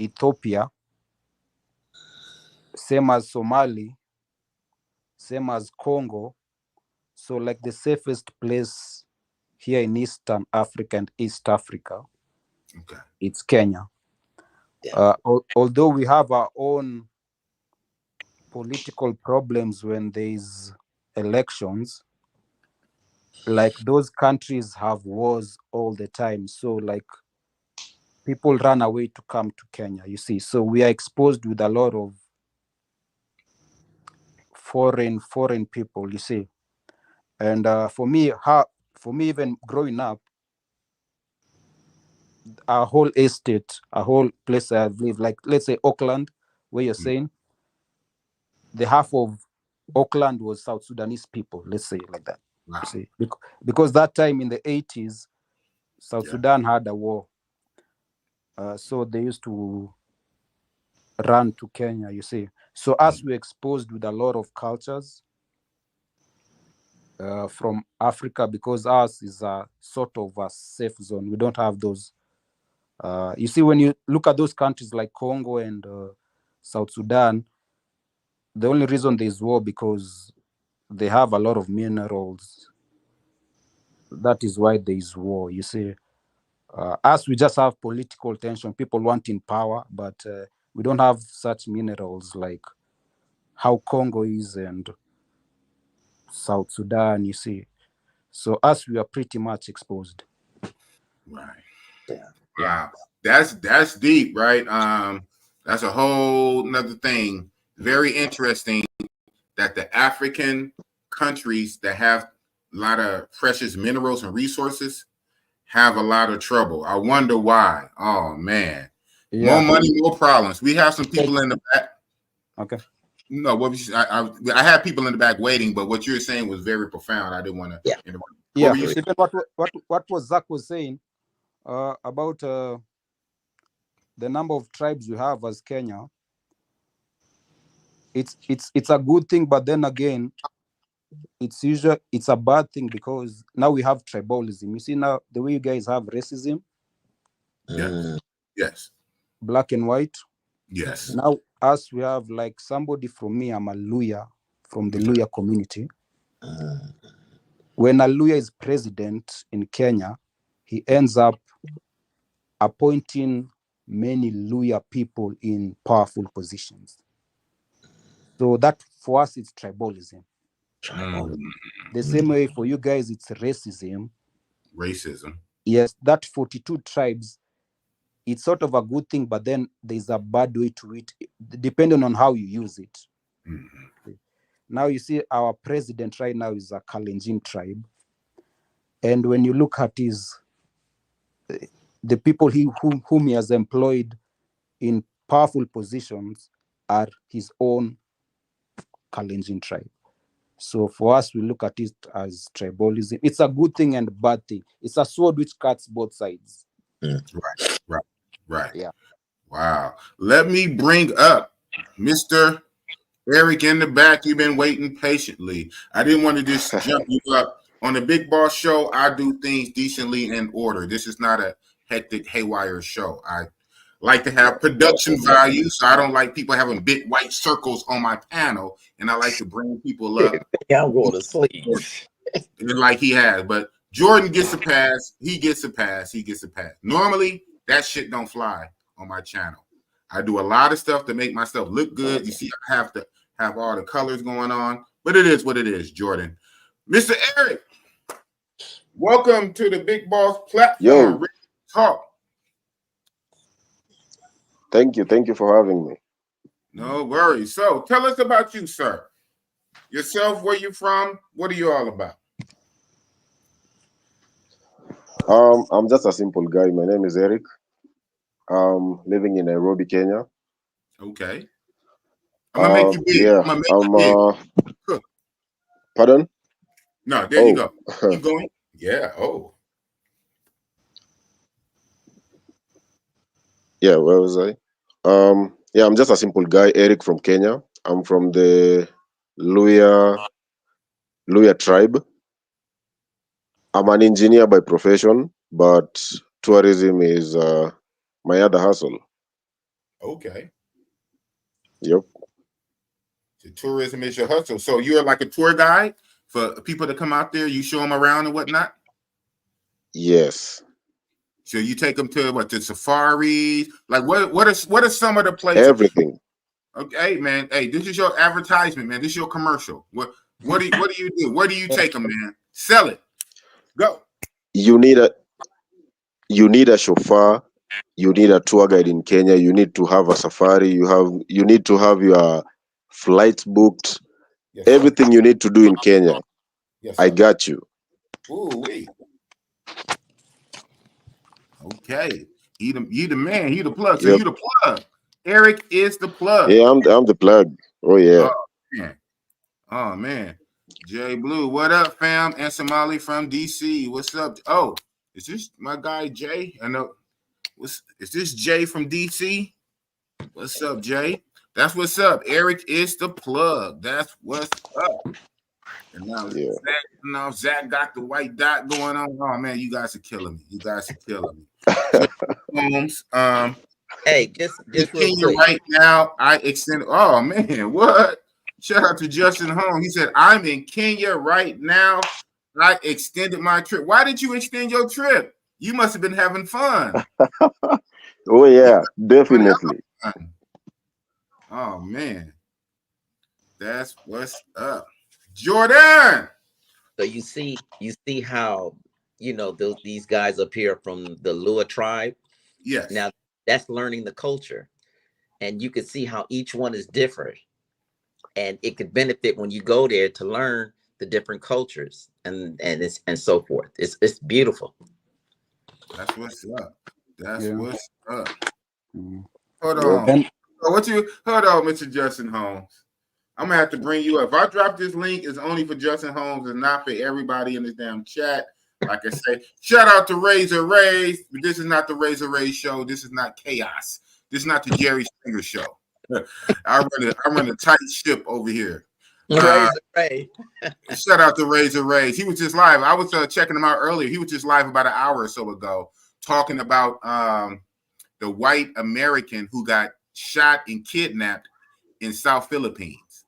Ethiopia, same as Somali, same as Congo. So like the safest place here in Eastern Africa and East Africa, Okay. it's Kenya. Yeah. Although we have our own political problems when there's elections, like those countries have wars all the time. So like people run away to come to Kenya, you see. So we are exposed with a lot of foreign people, you see. And for me even growing up, a whole estate, a whole place I've lived, like let's say Auckland, where you're saying the half of Auckland was South Sudanese people, let's say like that. Wow. You see, because that time in the 80s, South Yeah. Sudan had a war. So they used to run to Kenya, you see. So us, we're exposed with a lot of cultures from Africa, because ours is a sort of a safe zone. We don't have those. You see, when you look at those countries like Congo and South Sudan, the only reason there's war because they have a lot of minerals. That is why there's war, you see. Us, we just have political tension, people wanting power, but we don't have such minerals like how Congo is and South Sudan, you see. So us, we are pretty much exposed. Right. Yeah. Wow. That's deep, right? That's a whole nother thing. Very interesting that the African countries that have a lot of precious minerals and resources have a lot of trouble. I wonder why. Oh man. Yeah. More money, more problems. We have some people in the back. Okay. No, what I had people in the back waiting, but what you were saying was very profound. I didn't want to interrupt. Yeah. Even what was Zach was saying about the number of tribes we have as Kenya. It's a good thing, but then again, it's a bad thing because now we have tribalism. You see now the way you guys have racism. Yes. Yes. Black and white. Yes. Now us, we have like somebody from me, I'm a Luya from the Luya community. When a Luya is president in Kenya, he ends up appointing many Luya people in powerful positions. So that for us, it's tribalism. The same way for you guys, it's racism. Yes, that 42 tribes, it's sort of a good thing, but then there's a bad way to it, depending on how you use it. Now you see our president right now is a Kalenjin tribe. And when you look at the people whom he has employed in powerful positions are his own Kalenjin tribe. So for us, we look at it as tribalism. It's a good thing and a bad thing. It's a sword which cuts both sides. Right. Yeah. Wow. Let me bring up Mr. Eric in the back. You've been waiting patiently. I didn't want to just jump you up. On the Big Boss Show, I do things decently in order. This is not a hectic, haywire show. I like to have production value, so I don't like people having big white circles on my panel, and I like to bring people up. Yeah, I'm going to sleep. Like he has, but Jordan gets a pass. He gets a pass. He gets a pass. Normally, that shit don't fly on my channel. I do a lot of stuff to make myself look good. You see, I have to have all the colors going on, but it is what it is, Jordan. Mr. Eric, welcome to the Big Boss platform. Talk. Thank you for having me. No worries. So tell us about you, sir. Yourself, where you from? What are you all about? I'm just a simple guy. My name is Eric. Living in Nairobi, Kenya. Okay. I'm gonna make you big. Yeah. I'm gonna make you big. Pardon? No, there you go. Keep going. Yeah. Oh. Yeah, where was I? Yeah, I'm just a simple guy, Eric from Kenya. I'm from the Luya tribe. I'm an engineer by profession, but tourism is my other hustle. Okay. Yep. So tourism is your hustle. So you're like a tour guide for people to come out there. You show them around and whatnot. Yes. So you take them to what, the safaris? Like what are some of the places? Everything. Okay, man. Hey, this is your advertisement, man. This is your commercial. What do you do? Where do you take them, man? Sell it. Go. You need a chauffeur. You need a tour guide in Kenya. You need to have a safari. You need to have your flights booked. Yes, everything you need to do in Kenya. Yes, I got you. Ooh, wait. Okay. You the man. You the plug. So Yep. you the plug. Eric is the plug. Yeah, I'm the plug. Oh yeah. Oh man. Jay Blue, what up, fam? And Somali from DC. What's up? Oh, is this my guy Jay? I know. Is this Jay from DC? What's up, Jay? That's what's up. Eric is the plug. That's what's up. And now, Zach got the white dot going on. Oh man, you guys are killing me. You guys are killing me. Holmes, hey, just real Kenya quick. right now. I extend. Oh man, what? Shout out to Justin Holmes. He said, "I'm in Kenya right now. I extended my trip." Why did you extend your trip? You must have been having fun. Oh yeah, definitely. Oh man, that's what's up, Jordan. So you see how these guys up here from the Lua tribe. Yes. Now that's learning the culture, and you can see how each one is different, and it could benefit when you go there to learn the different cultures and so forth. It's beautiful. That's what's up. That's Yeah. what's up. Mm. Hold Yeah. on. Hold on, Mr. Justin Holmes. I'm gonna have to bring you up. If I drop this link, it's only for Justin Holmes and not for everybody in this damn chat. Like I say, shout out to Razor Rays. This is not the Razor Rays show. This is not chaos. This is not the Jerry Springer show. I run a tight ship over here. Razor Ray. Shout out to Razor Rays. He was just live. I was checking him out earlier. He was just live about an hour or so ago, talking about the white American who got shot and kidnapped in South Philippines.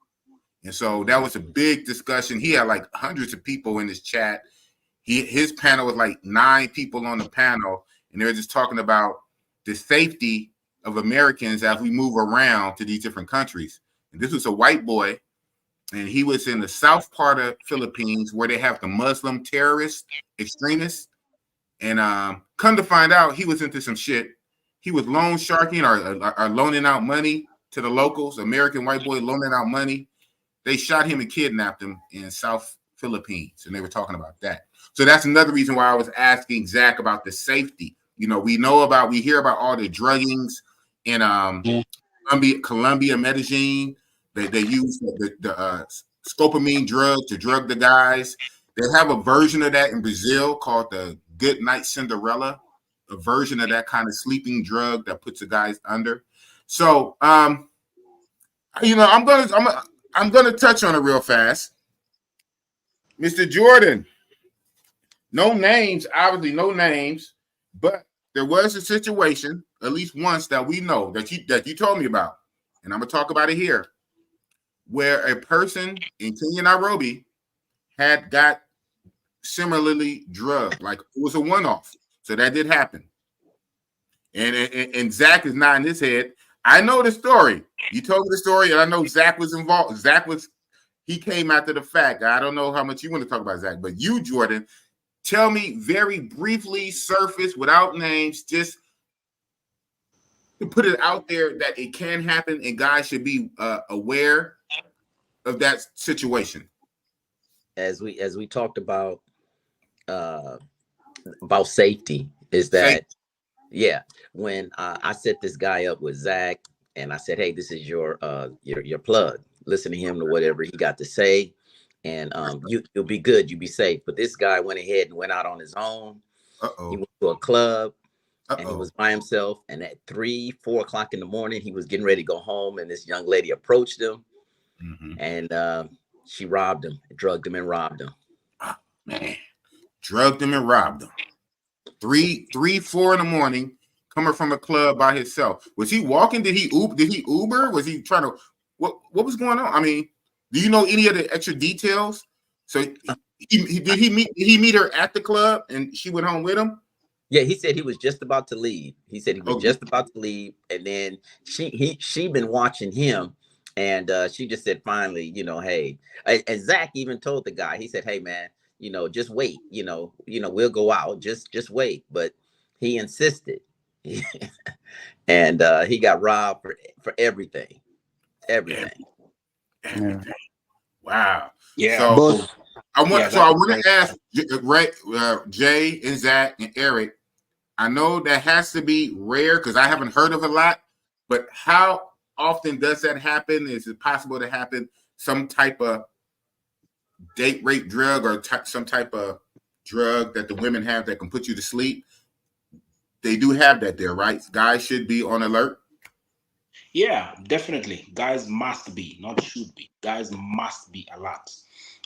And so that was a big discussion. He had like hundreds of people in his chat. His panel was like 9 people on the panel, and they were just talking about the safety of Americans as we move around to these different countries. And this was a white boy, and he was in the south part of Philippines where they have the Muslim terrorist extremists. And come to find out, he was into some shit. He was loan sharking or loaning out money to the locals, American white boy loaning out money. They shot him and kidnapped him in South Philippines, and they were talking about that. So that's another reason why I was asking Zach about the safety. You know, we hear about all the druggings in Colombia, Medellin. They use the scopamine drug to drug the guys. They have a version of that in Brazil called the Good Night Cinderella, a version of that kind of sleeping drug that puts the guys under. So, you know, I'm gonna touch on it real fast. Mr. Jordan, no names, obviously no names, but there was a situation, at least once, that we know that you told me about, and I'm gonna talk about it here, where a person in Kenya, Nairobi, had got similarly drugged. Like, it was a one-off. So that did happen. And Zach is nodding his head. I know the story. You told me the story, and I know Zach was involved. He came after the fact. I don't know how much you want to talk about Zach, but you, Jordan, tell me very briefly, surface, without names, just to put it out there that it can happen and guys should be aware of that situation. As we talked about safety, is that yeah, when I set this guy up with Zach and I said, hey, this is your plug. Listen to him to whatever he got to say, and you'll be good, you'll be safe. But this guy went ahead and went out on his own. He went to a club and he was by himself, and at 3-4 o'clock in the morning he was getting ready to go home, and this young lady approached him and she robbed him, drugged him and robbed him. Oh, man, drugged him and robbed him. 3-4 in the morning, coming from a club by himself. Was he walking? Did he Uber? Was he trying to? What was going on? I mean, do you know any of the extra details? So did he meet her at the club and she went home with him? Yeah, he said he was just about to leave. He said he was just about to leave, and then she been watching him, and she just said finally, you know, hey, and Zach even told the guy, he said, hey man, you know, just wait, you know, we'll go out, just wait. But he insisted, and he got robbed for everything. Yeah. Wow. Yeah. So I want to ask Jay and Zach and Eric. I know that has to be rare because I haven't heard of a lot, but how often does that happen? Is it possible to happen some type of date rape drug or some type of drug that the women have that can put you to sleep? They do have that there, right? Guys should be on alert. Yeah, definitely. Guys must be, not should be. Guys must be alert.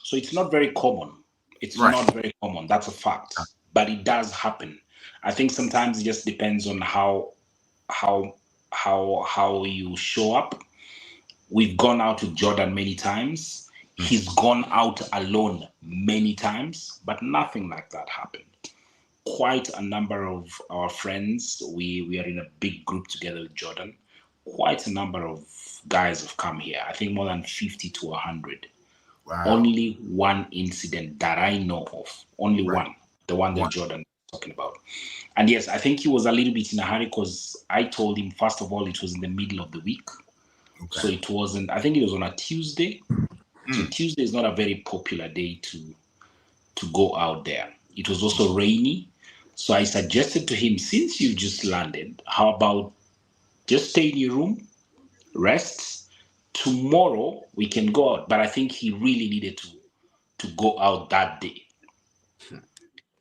So it's not very common. It's not very common. That's a fact. But it does happen. I think sometimes it just depends on how you show up. We've gone out with Jordan many times. He's gone out alone many times, but nothing like that happened. Quite a number of our friends, we are in a big group together with Jordan. Quite a number of guys have come here. I think more than 50 to 100. Wow. Only one incident that I know of. Only one. The one that Jordan was talking about. And yes, I think he was a little bit in a hurry because I told him, first of all, it was in the middle of the week. Okay. So it wasn't, I think it was on a Tuesday. So Tuesday is not a very popular day to go out there. It was also rainy. So I suggested to him, since you've just landed, how about just stay in your room, rest. Tomorrow we can go out. But I think he really needed to go out that day.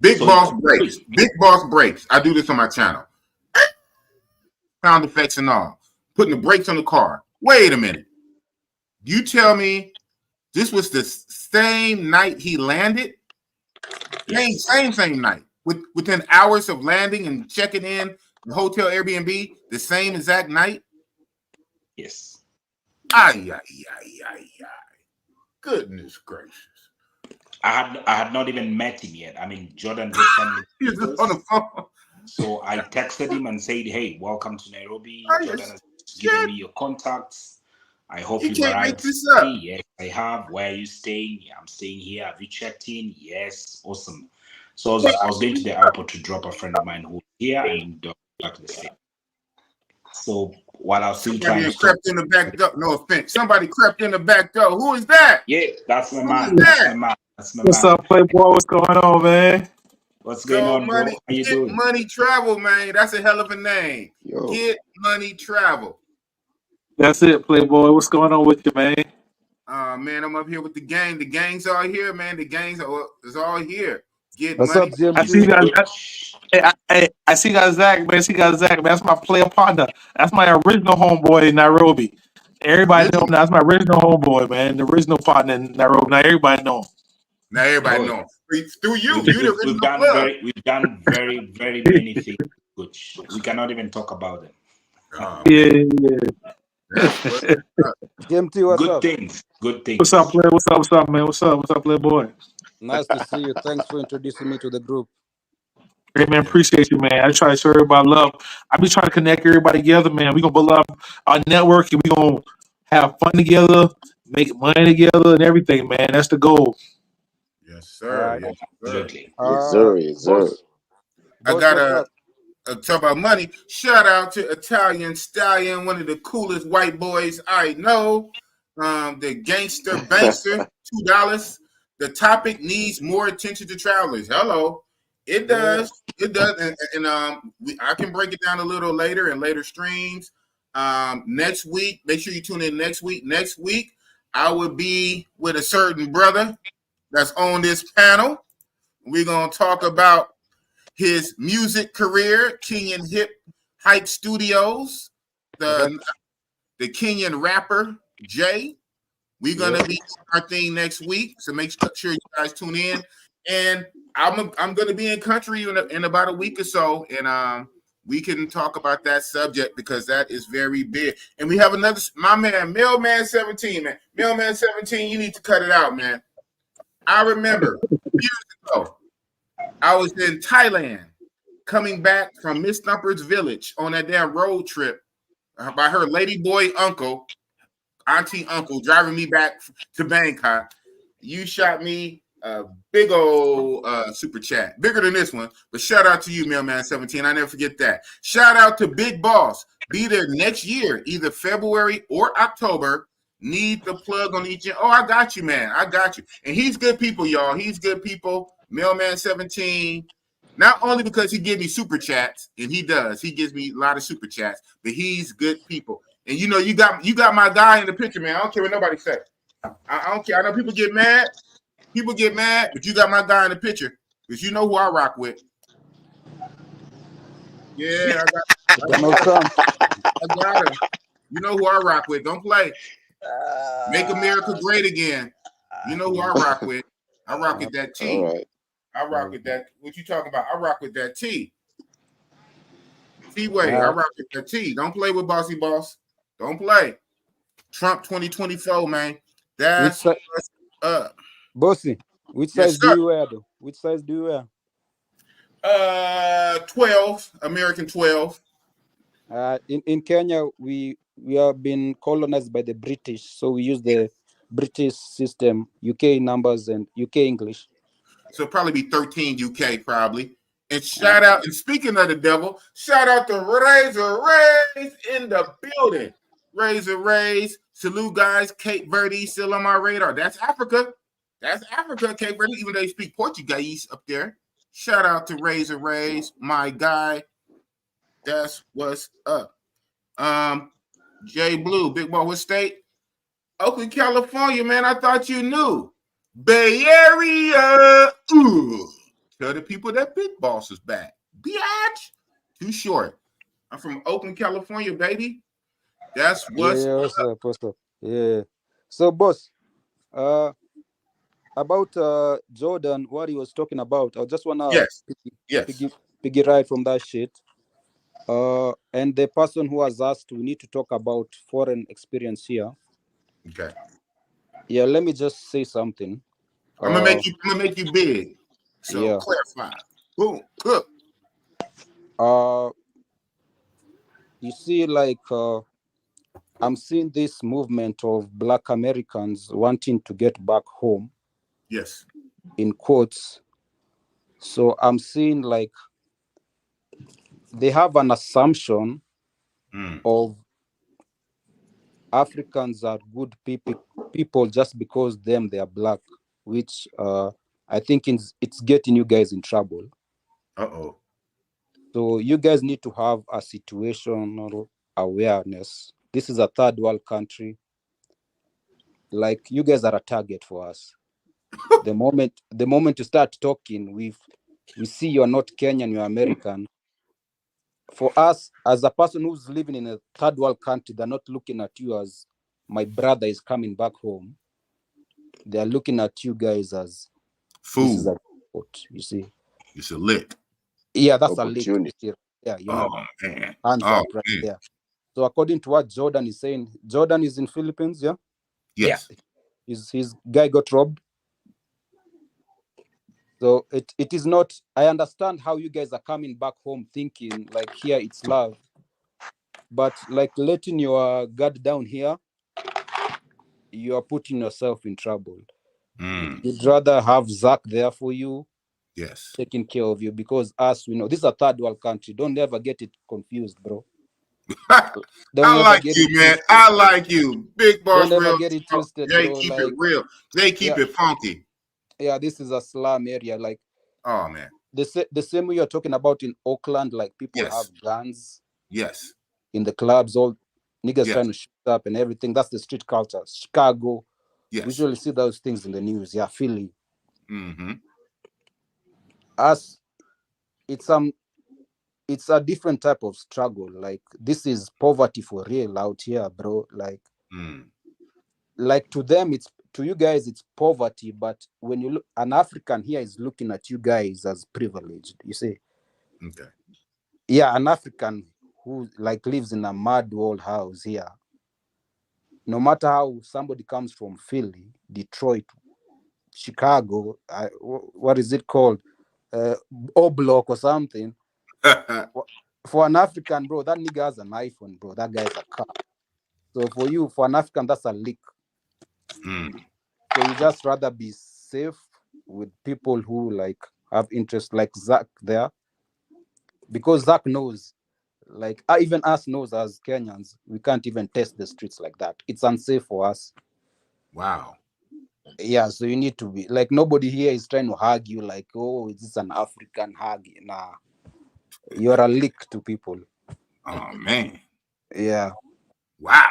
Big boss breaks. I do this on my channel. Sound effects and all. Putting the brakes on the car. Wait a minute. You tell me this was the same night he landed? Yes. Same night. Within hours of landing and checking in the hotel Airbnb, the same exact night? Yes. Ay. Goodness gracious. I had not even met him yet. I mean, Jordan just sent me pictures. On the phone. So I texted him and said, hey, welcome to Nairobi. Jordan has given me your contacts. I hope you arrived. Yes, I have. Where are you staying? Yeah, I'm staying here. Have you checked in? Yes. Awesome. So I was going to the airport to drop a friend of mine who's here and back to the state. So while I was still trying to crept in the back door. No offense. Somebody crept in the back door. Who is that? Yeah, that's my man. What's up, Playboy? What's going on, man? What's going on, bro? How you doing? Get Money Travel, man. That's a hell of a name. Get Money Travel. That's it, Playboy. What's going on with you, man? Man, I'm up here with the gang. The gang's all here, man. The gang's is all here. Get What's up, money. I see you GMT? guys. I see you guys, Zach, man. I see you guys, Zach, man. That's my player partner. That's my original homeboy in Nairobi. Everybody know him now. That's my original homeboy, man. The original partner in Nairobi. Now everybody know him. Now everybody Oh, knows. Through you. we've, You the we've original done plug. very many things, Coach. We cannot even talk about them. Oh, Yeah, man. yeah. That's what's up. GMT, what's Good up? things. Good things. What's up, player? What's up, man? What's up, playboy? Nice to see you. Thanks for introducing me to the group. Great, man. Appreciate you, man. I try to show everybody love. I be trying to connect everybody together, man. We gonna build up our network and we gonna have fun together, make money together, and everything, man. That's the goal. Yes, All sir. right. Yes, sir. Absolutely. Yes, sir. Yes, sir. Boss, I boss, got what's a up? talk about money. Shout out to Italian Stallion, one of the coolest white boys I know. The gangster bankster, $2. The topic needs more attention to travelers. Hello, it does. It does, and I can break it down a little later in later streams. Next week, make sure you tune in next week. Next week, I will be with a certain brother that's on this panel. We're gonna talk about his music career, Kenyan Hip Hype Studios, the Kenyan rapper Jay. We're gonna be doing our thing next week, so make sure you guys tune in. And I'm gonna be in country in about a week or so, and we can talk about that subject because that is very big. And we have another, my man, Mailman 17, man. Mailman 17, you need to cut it out, man. I remember years ago, I was in Thailand, coming back from Miss Thumper's village on that damn road trip by her lady boy uncle, auntie uncle, driving me back to Bangkok. You shot me a big old super chat, bigger than this one. But shout out to you, Mailman 17. I never forget that. Shout out to Big Boss. Be there next year, either February or October. Need the plug on each. Oh, I got you, man. I got you. And he's good people, y'all. He's good people. Mailman 17. Not only because he gives me super chats, and he does. He gives me a lot of super chats, but he's good people. And you know, you got my guy in the picture, man. I don't care what nobody say. I don't care. I know people get mad. People get mad, but you got my guy in the picture because you know who I rock with. Yeah, Donald Trump. I got him. You know who I rock with. Don't play. Make America great again. You know who I rock with. I rock with that T. All right. I rock with that. What you talking about? I rock with that T. T-Way. I rock with that T. Don't play with Bossy Boss. Don't play. Trump 2024, man. That's what's up. Bossy, which size do you wear though? Which size do you wear? 12, American 12. In Kenya, we have been colonized by the British, so we use the British system, UK numbers and UK English. So probably be 13 UK probably. And shout out, and speaking of the devil, shout out to Razor Rays in the building. Razor Rays, salute guys. Cape Verde still on my radar. That's Africa. That's Africa, Cape Verde, even though they speak Portuguese up there. Shout out to Razor Rays, my guy. That's what's up. Jay Blue, Big Boy, what state? Oakland, California, man. I thought you knew. Bay Area. Ooh. Tell the people that Big Boss is back. Biatch. Too short. I'm from Oakland, California, baby. That's what's up. What's up? Yeah. So, boss, about Jordan, what he was talking about, I just wanna piggy right from that shit. And the person who has asked, we need to talk about foreign experience here. Okay. Yeah, let me just say something. I'm gonna make you big. So clarify. Boom. Cook. You see, like I'm seeing this movement of Black Americans wanting to get back home. Yes. In quotes. So I'm seeing like they have an assumption of Africans are good people just because they are black, which I think it's getting you guys in trouble. Uh-oh. So you guys need to have a situational awareness. This is a third world country. like you guys are a target for us. The moment you start talking, we see you're not Kenyan, you're American. For us, as a person who's living in a third world country, they're not looking at you as my brother is coming back home. They're looking at you guys as this is Food. a sport, you see. It's a lick. Yeah, that's a lick. Opportunity. You see. Yeah, you Oh know, man. hands Oh up right man. there. So according to what Jordan is saying, Jordan is in Philippines, yeah? Yes. His guy got robbed. So it is not, I understand how you guys are coming back home thinking like here it's love, but like letting your guard down here, you are putting yourself in trouble. You'd rather have Zach there for you, Yes. taking care of you, because us, we know this is a third world country. Don't ever get it confused, bro. Don't I ever like get you, it man. twisted. I like you. Big boss, Don't ever real. get it twisted, Jay, bro. keep Like, it real. Jay, keep Yeah. it funky. yeah, this is a slum area. Like Oh man. the same way you're talking about in Oakland, like people Yes. have guns Yes. in the clubs, all niggas Yes. trying to shoot up and everything. That's the street culture. Chicago, we Yes. usually see those things in the news. Yeah, Philly. Mm-hmm. Us, it's a different type of struggle. Like this is poverty for real out here, bro. Like to them, to you guys, it's poverty. But when you look, an African here is looking at you guys as privileged. You see, Okay. yeah, an African who like lives in a mud wall house here. No matter how somebody comes from Philly, Detroit, Chicago, what is it called? O-Block or something. For an African, bro, that nigga has an iPhone, bro. That guy's a car. So for you, for an African, that's a lick. So you just rather be safe with people who like have interest, like Zach there, because Zach knows, like even us knows as Kenyans, we can't even test the streets like that. It's unsafe for us. Wow. Yeah, so you need to be like, nobody here is trying to hug you like, oh, is this an African hug? Nah, you're a lick to people. Oh man. Yeah. Wow.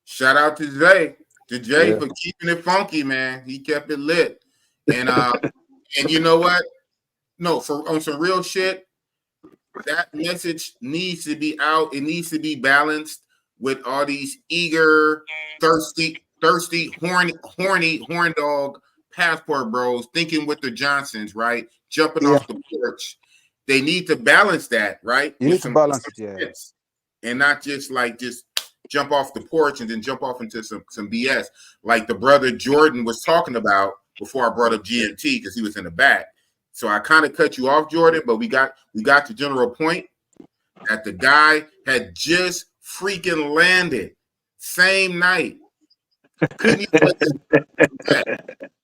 Shout out to Jay. Yeah. For keeping it funky, man. He kept it lit. And and you know what? No, on some real shit, that message needs to be out. It needs to be balanced with all these eager, thirsty, horn dog passport bros thinking with the Johnsons, right? Jumping off the porch. They need to balance that, right? You need to balance it, yeah. And not just jump off the porch and then jump off into some BS. Like the brother Jordan was talking about before I brought up GMT because he was in the back. So I kind of cut you off, Jordan, but we got the general point that the guy had just freaking landed same night. Couldn't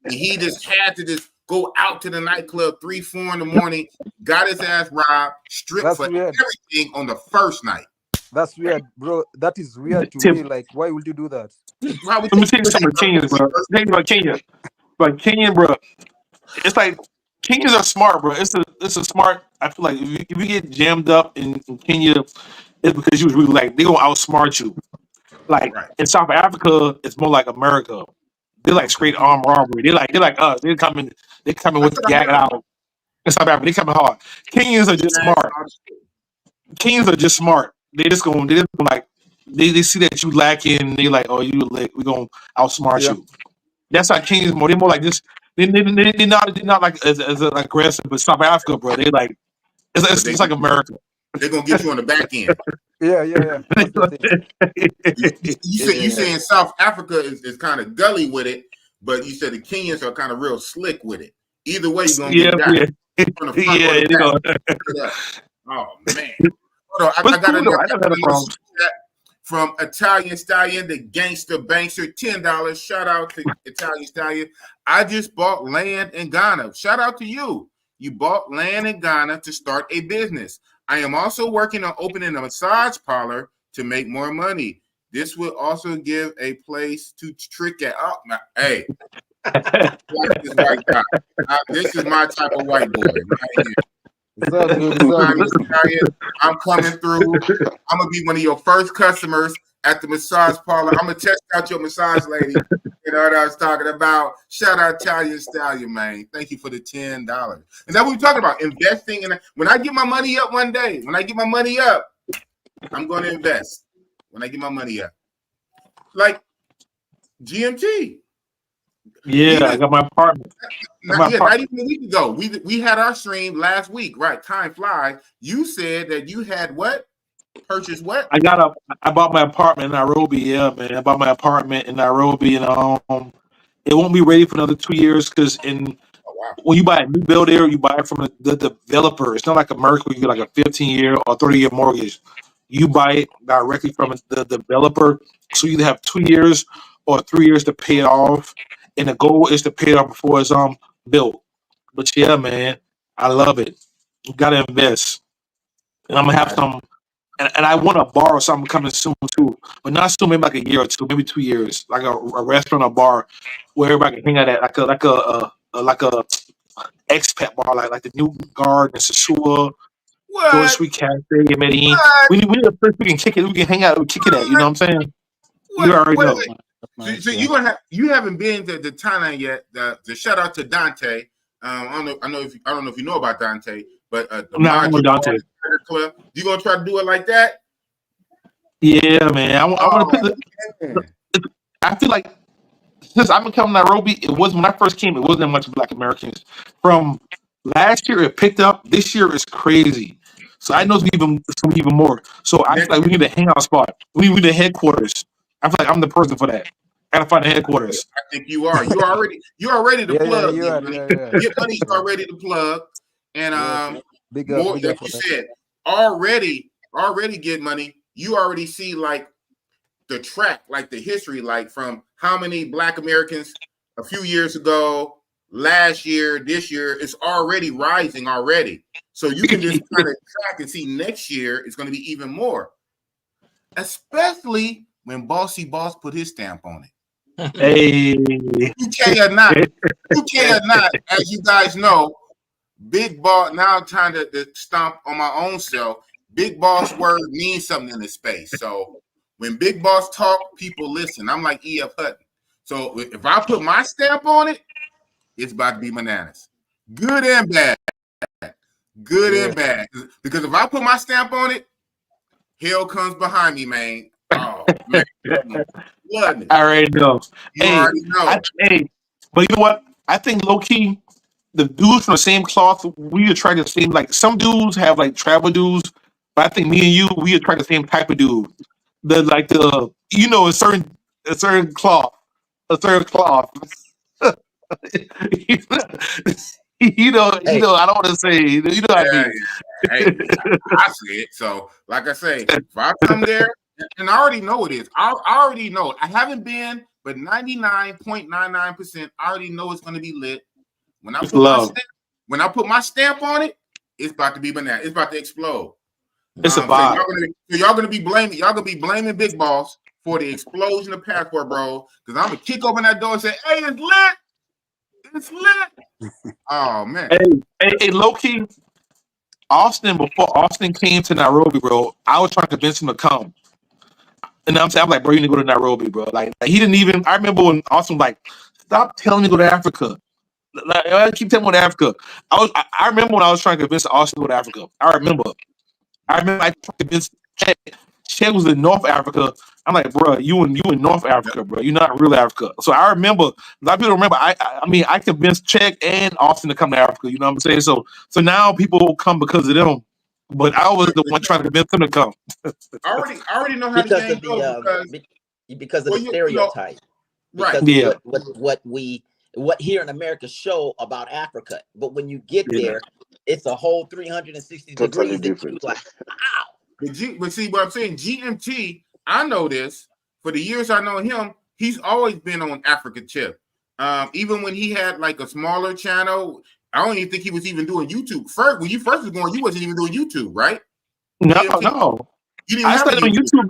he just had to just go out to the nightclub 3-4 in the morning, got his ass robbed, stripped for everything on the first night. That's weird, bro. That is weird to me. Like, why would you do that? Let me tell you something about Kenyans, bro. Think about Kenya. But Kenyan, bro, it's like Kenyans are smart, bro. It's a smart. I feel like if you get jammed up in Kenya, it's because you was really like they gonna outsmart you. Like in South Africa, it's more like America. They're like straight armed robbery. They're like us. They're coming with the gag out. In South Africa, they coming hard. Kenyans are just smart. Kenyans are just smart. They just like they see that you lacking. They like, oh, you like we gonna outsmart you. That's how Kenyans more. They're more like this. They're not like as aggressive. But South Africa, bro, they like it's like America. They're gonna get you on the back end. Yeah. You saying South Africa is kind of gully with it, but you said the Kenyans are kind of real slick with it. Either way, you're gonna get got. Oh man. Hold on, I got another from Italian Stallion, the Gangster Bankster, $10. Shout out to Italian Stallion. I just bought land in Ghana. Shout out to you. You bought land in Ghana to start a business. I am also working on opening a massage parlor to make more money. This will also give a place to trick at. Oh, hey, this white guy. This is my type of white boy. Right here. I'm coming through. I'm gonna be one of your first customers at the massage parlor. I'm gonna test out your massage lady. You know what I was talking about? Shout out Italian Stallion, man. Thank you for the $10. And that's what we're talking about. Investing in when I get my money up one day, I'm gonna invest. When I get my money up. Like GMT. Yeah, I got my apartment. Not even a week ago. We had our stream last week, right? Time flies. You said that you had what? Purchased what? I bought my apartment in Nairobi. Yeah, man. I bought my apartment in Nairobi, and it won't be ready for another 2 years because when you buy a new build there, you buy it from the developer. It's not like America where you get like a 15-year or 30-year mortgage. You buy it directly from the developer, so you either have 2 years or 3 years to pay it off, and the goal is to pay it off before it's built. But yeah, man, I love it. You gotta invest, and I'm gonna have some. And I want to borrow something coming soon too, but not soon. Maybe like a year or two, maybe 2 years, like a restaurant or bar where everybody can hang out at, like a expat bar, like the New Garden, Sashua, George Street Cafe in Medellin. We need a place we can kick it. We can hang out. We kick it at. You know what I'm saying? You already know. So you haven't been to Thailand yet. The shout out to Dante. I don't know if you know about Dante, but I know Dante. Club. You gonna try to do it like that? Yeah, man. I want to put I feel like since I've been coming to Nairobi, it was when I first came, it wasn't much Black Americans. From last year, it picked up. This year is crazy. So I know it's even more. So I feel like we need a hangout spot. We need the headquarters. I feel like I'm the person for that. I gotta find the headquarters. I think you are. You're already to plug. Your money's already to plug. And big like you said, already get money. You already see like the track, like the history, like from how many Black Americans a few years ago, last year, this year, it's already rising already. So you can just kind of track and see next year it's going to be even more. Especially when Bossy Boss put his stamp on it. Hey, UK or not, as you guys know, Big Boss. Now I'm trying to stomp on my own self. Big Boss word means something in the space. So when Big Boss talk, people listen. I'm like E.F. Hutton. So if I put my stamp on it, it's about to be bananas. Good and bad. Good and bad. Because if I put my stamp on it, hell comes behind me, man. Oh, man. I already know. You already know. But you know what? I think low key, the dudes from the same cloth, we attract the same. Like some dudes have like travel dudes, but I think me and you, we attract the same type of dude. A certain cloth. I don't want to say. You know what I mean? Hey, I see it. So, like I say, if I come there, and I already know it is. I already know it. I haven't been, but 99.99%, I already know it's going to be lit. When I put my stamp on it, it's about to be banana. It's about to explode. It's a vibe. So y'all gonna be blaming Big Boss for the explosion of Passport Bro, because I'm gonna kick open that door and say, "Hey, it's lit! It's lit!" Oh man. Hey, low key, before Austin came to Nairobi, bro, I was trying to convince him to come. And I'm like, bro, you need to go to Nairobi, bro. Like he didn't even. I remember when Austin was like, stop telling me to go to Africa. Like, I keep telling me to go to Africa. I remember when I was trying to convince Austin to go to Africa. I remember I tried to convince Czech. Czech was in North Africa. I'm like, bro, you in North Africa, bro. You're not real Africa. So I remember. A lot of people remember. I convinced Czech and Austin to come to Africa. You know what I'm saying? So now people will come because of them. But I was the one trying to convince them to come. I already know how the game goes because of the stereotype. Right. Because what here in America show about Africa, but when you get there, it's a whole 360 Totally degrees. different. Like, wow. But see what I'm saying? GMT, I know this. For the years I know him, he's always been on Africa tip. Even when he had like a smaller channel, I don't even think he was even doing YouTube. When you first was going, you wasn't even doing YouTube, right? No. You didn't I have started on YouTube.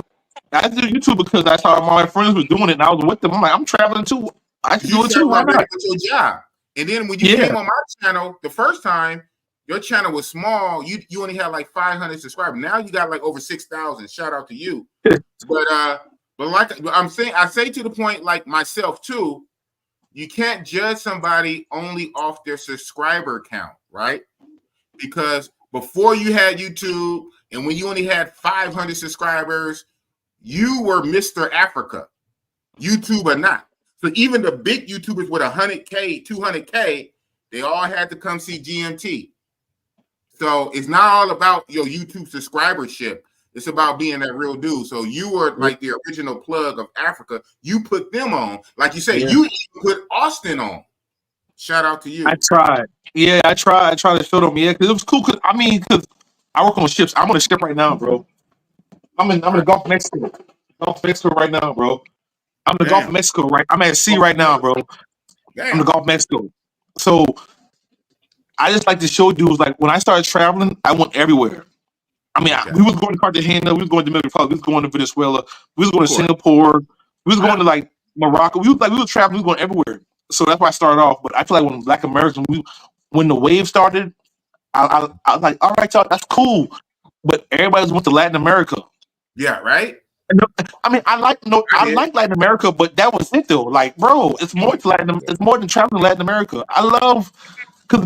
I did YouTube because I saw my friends were doing it, and I was with them. I'm like, I'm traveling too. I should do it too. Why not? With your job. And then when you came on my channel the first time, your channel was small. You only had like 500 subscribers. Now you got like over 6,000. Shout out to you. But But like I'm saying, I say to the point, like myself too, you can't judge somebody only off their subscriber count, right? Because before you had YouTube, and when you only had 500 subscribers, you were Mr. Africa, YouTube or not. So even the big YouTubers with 100K, 200K, they all had to come see GMT. So it's not all about your YouTube subscribership. It's about being that real dude. So you were like the original plug of Africa. You put them on. Like you say, you put Austin on. Shout out to you. I tried. Yeah, I tried. I tried to show them. Yeah, because it was cool. Because I work on ships. I'm on a ship right now, bro. I'm in the Gulf of Mexico. Gulf of Mexico right now, bro. I'm in the Gulf of Mexico, right? I'm at sea right now, bro. I'm in the Gulf of Mexico. So I just like to show dudes, like, when I started traveling, I went everywhere. I mean, we was going to Cartagena, we was going to Dominican Republic, we was going to Venezuela, we was going to Singapore, we was going to like Morocco. We were traveling, we was going everywhere. So that's why I started off. But I feel like when Black Americans, when the wave started, I was like, all right, y'all, that's cool. But everybody went to Latin America. Yeah, right. I mean, I like Latin America, but that was it though. Like, bro, it's more than traveling to Latin America. I love, because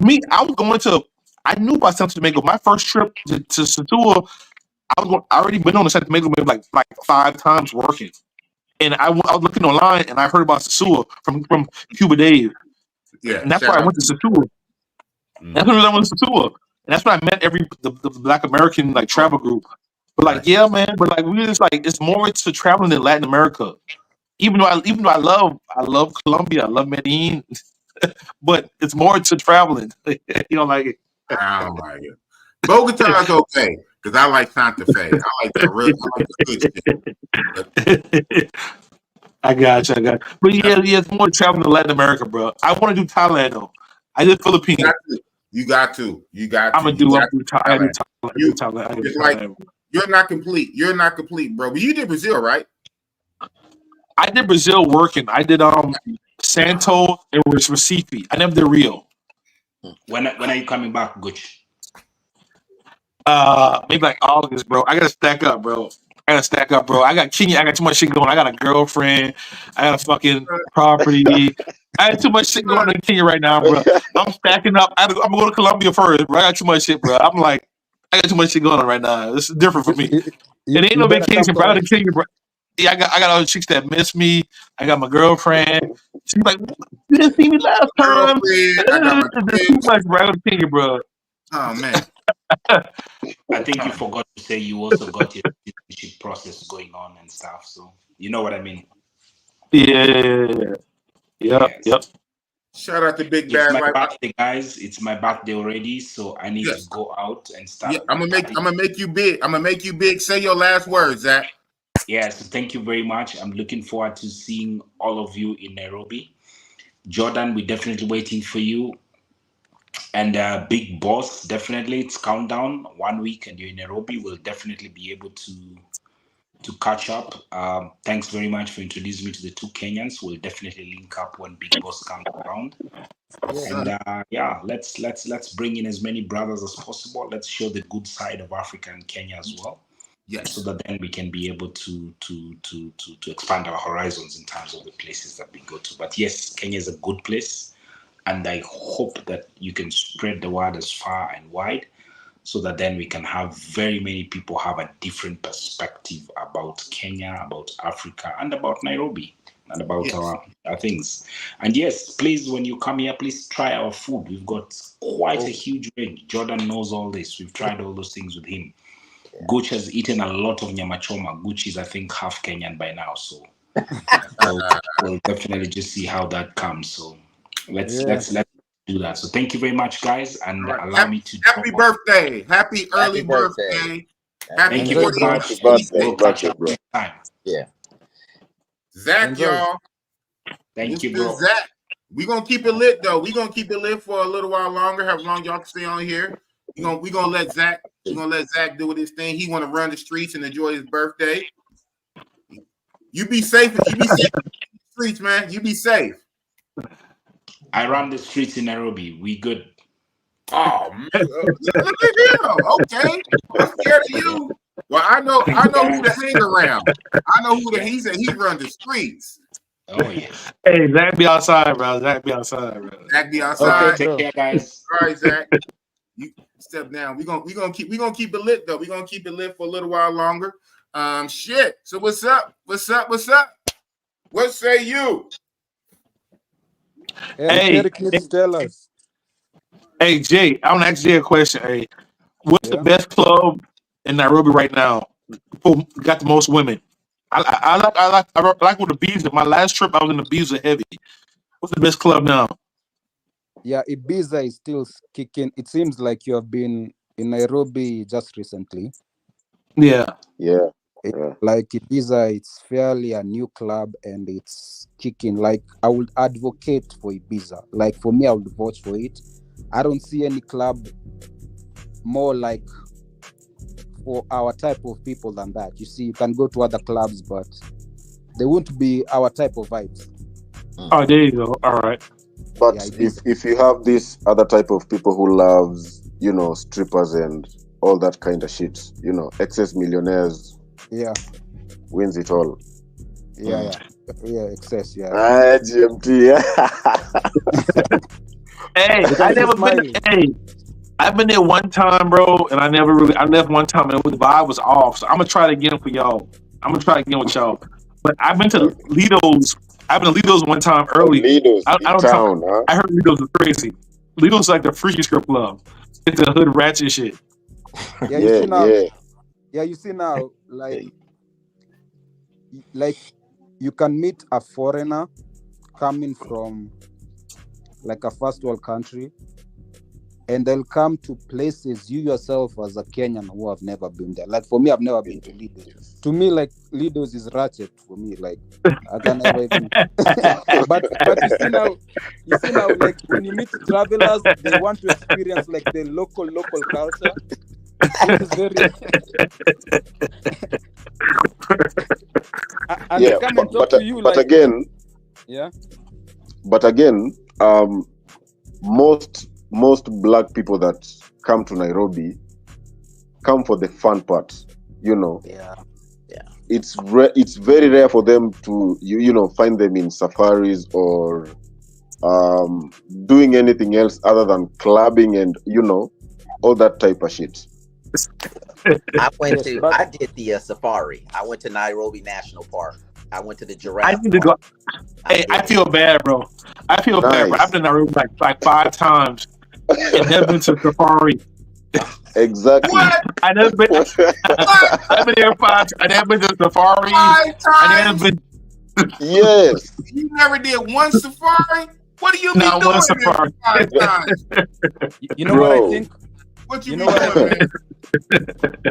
I knew about Santo Domingo. My first trip to Santua, I already been on the Santo Domingo maybe like 5 times working, and I was looking online and I heard about Sosua from Cuba Dave. Yeah, and that's why I went to Sosua. That's when I went to Sosua, and that's when I met the Black American like travel group. But like, yeah, man. But like, we just like, it's more to traveling than Latin America. Even though I love Colombia, I love Medellin, but it's more to traveling. You know, like. Oh my God, Bogota's okay because I like Santa Fe. I like the good shit. I got you. But yeah, it's more traveling to Latin America, bro. I want to do Thailand though. I did Philippines. You got to. I'm gonna do Thailand. It's like you're not complete. You're not complete, bro. But you did Brazil, right? I did Brazil working. I did Santo and Recife. I never did Rio. When are you coming back, Gooch? Maybe like August, bro. I gotta stack up, bro. I got Kenya. I got too much shit going. I got a girlfriend. I got a fucking property. I got too much shit going in Kenya right now, bro. I'm stacking up. I'm gonna go to Colombia first, bro. I got too much shit, bro. I got too much shit going on right now. This is different for me. It ain't no vacation, bro. In Kenya, bro. Yeah, I got all the chicks that miss me. I got my girlfriend. She's like, you didn't see me last time. There's too much, bro. I got to Kenya, bro. Oh man. I think you forgot to say you also got your citizenship process going on and stuff. So you know what I mean? Yeah. Yep. Shout out to Big It's Bad. my birthday, guys. It's my birthday already, so I need to go out and start. Yeah, I'm gonna make you big. I'm gonna make you big. Say your last words, Zach. Yeah, so thank you very much. I'm looking forward to seeing all of you in Nairobi. Jordan, we're definitely waiting for you. And Big Boss, definitely, it's countdown 1 week and you're in Nairobi. We'll definitely be able to catch up. Thanks very much for introducing me to the 2 Kenyans. We'll definitely link up when Big Boss comes around. And let's bring in as many brothers as possible. Let's show the good side of Africa and Kenya as well. Yes. So that then we can be able to expand our horizons in terms of the places that we go to. But yes, Kenya is a good place, and I hope that you can spread the word as far and wide, so that then we can have very many people have a different perspective about Kenya, about Africa, and about Nairobi, and about our things. And yes, please, when you come here, please try our food. We've got quite a huge range. Jordan knows all this. We've tried all those things with him. Gooch has eaten a lot of nyama choma. Gooch is, I think, half Kenyan by now, so we'll definitely just see how that comes. So let's do that. So thank you very much, guys, and allow me to happy birthday, happy early birthday. Thank you very much. We'll catch up, bro. Yeah, Zach, y'all. Thank you, bro. Zach, we gonna keep it lit though. We gonna keep it lit for a little while longer. How long y'all can stay on here? We gonna let Zach. We're gonna let Zach do his thing. He want to run the streets and enjoy his birthday. You be safe. You be safe in the streets, man. You be safe. I run the streets in Nairobi. We good. Oh man, look at him. Okay, I'm scared of you. Well, I know who to hang around. I know who he said he run the streets. Oh yes. Hey, Zach be outside, bro. Zach be outside, bro. Zach be All outside. right, take care, guys. All right, Zach. You step down. We're gonna keep it lit though. We're gonna keep it lit for a little while longer. Shit. So what's up? What's up? What say you? Eric needs to tell us. Hey, Jay, I want to ask you a question. Hey, what's the Yeah. best club in Nairobi right now? Who got the most women? I like with the Ibiza. My last trip, I was in Ibiza heavy. What's the best club now? Yeah, Ibiza is still kicking. It seems like you have been in Nairobi just recently. Yeah. Yeah. Like Ibiza, it's fairly a new club and it's kicking. Like I would advocate for Ibiza. Like for me, I would vote for it. I don't see any club more like for our type of people than that. You see, you can go to other clubs, but they won't be our type of vibes. Oh, there you go. All right. But Yeah, it is. if you have this other type of people who loves, strippers and all that kind of shit, excess millionaires Yeah, wins it all. yeah, excess, yeah. GMT, yeah. Hey, Because I it's never been. smiling. Hey, I've been there one time, bro, and I left one time and the vibe was off. So I'm gonna try it again for y'all. I'm gonna try it again with y'all. But I've been to Lido's. I've been to Lido's one time early. Lido's I in don't town, huh? I heard Lido's is crazy. Lido's like the freaky strip club. It's the hood ratchet shit. Yeah, you see now. Yeah. Yeah, you see now, like you can meet a foreigner coming from like a first world country, and they'll come to places you yourself as a Kenyan who have never been there. Like for me, I've never been to Lido's. To me, like Lido's is ratchet for me. Like I can never even. but you see now, like when you meet travelers, they want to experience like the local culture. Which is very and they come and talk to you but like again, yeah. But again, most black people that come to Nairobi come for the fun part, Yeah. It's very rare for them to find them in safaris or doing anything else other than clubbing and all that type of shit. I did the safari. I went to Nairobi National Park. I went to the giraffe. I need to go. Hey, I feel bad, bro. I feel bad, bro. I've been to Nairobi like 5 times and never been to safari. Exactly. What? I never been. I've been there 5 times. I never been to safari. 5 I never times? been. Yes. You never did one safari? What do you be Not doing one safari. there 5 times? You know what I Bro. think? What you You be know what I doing, man?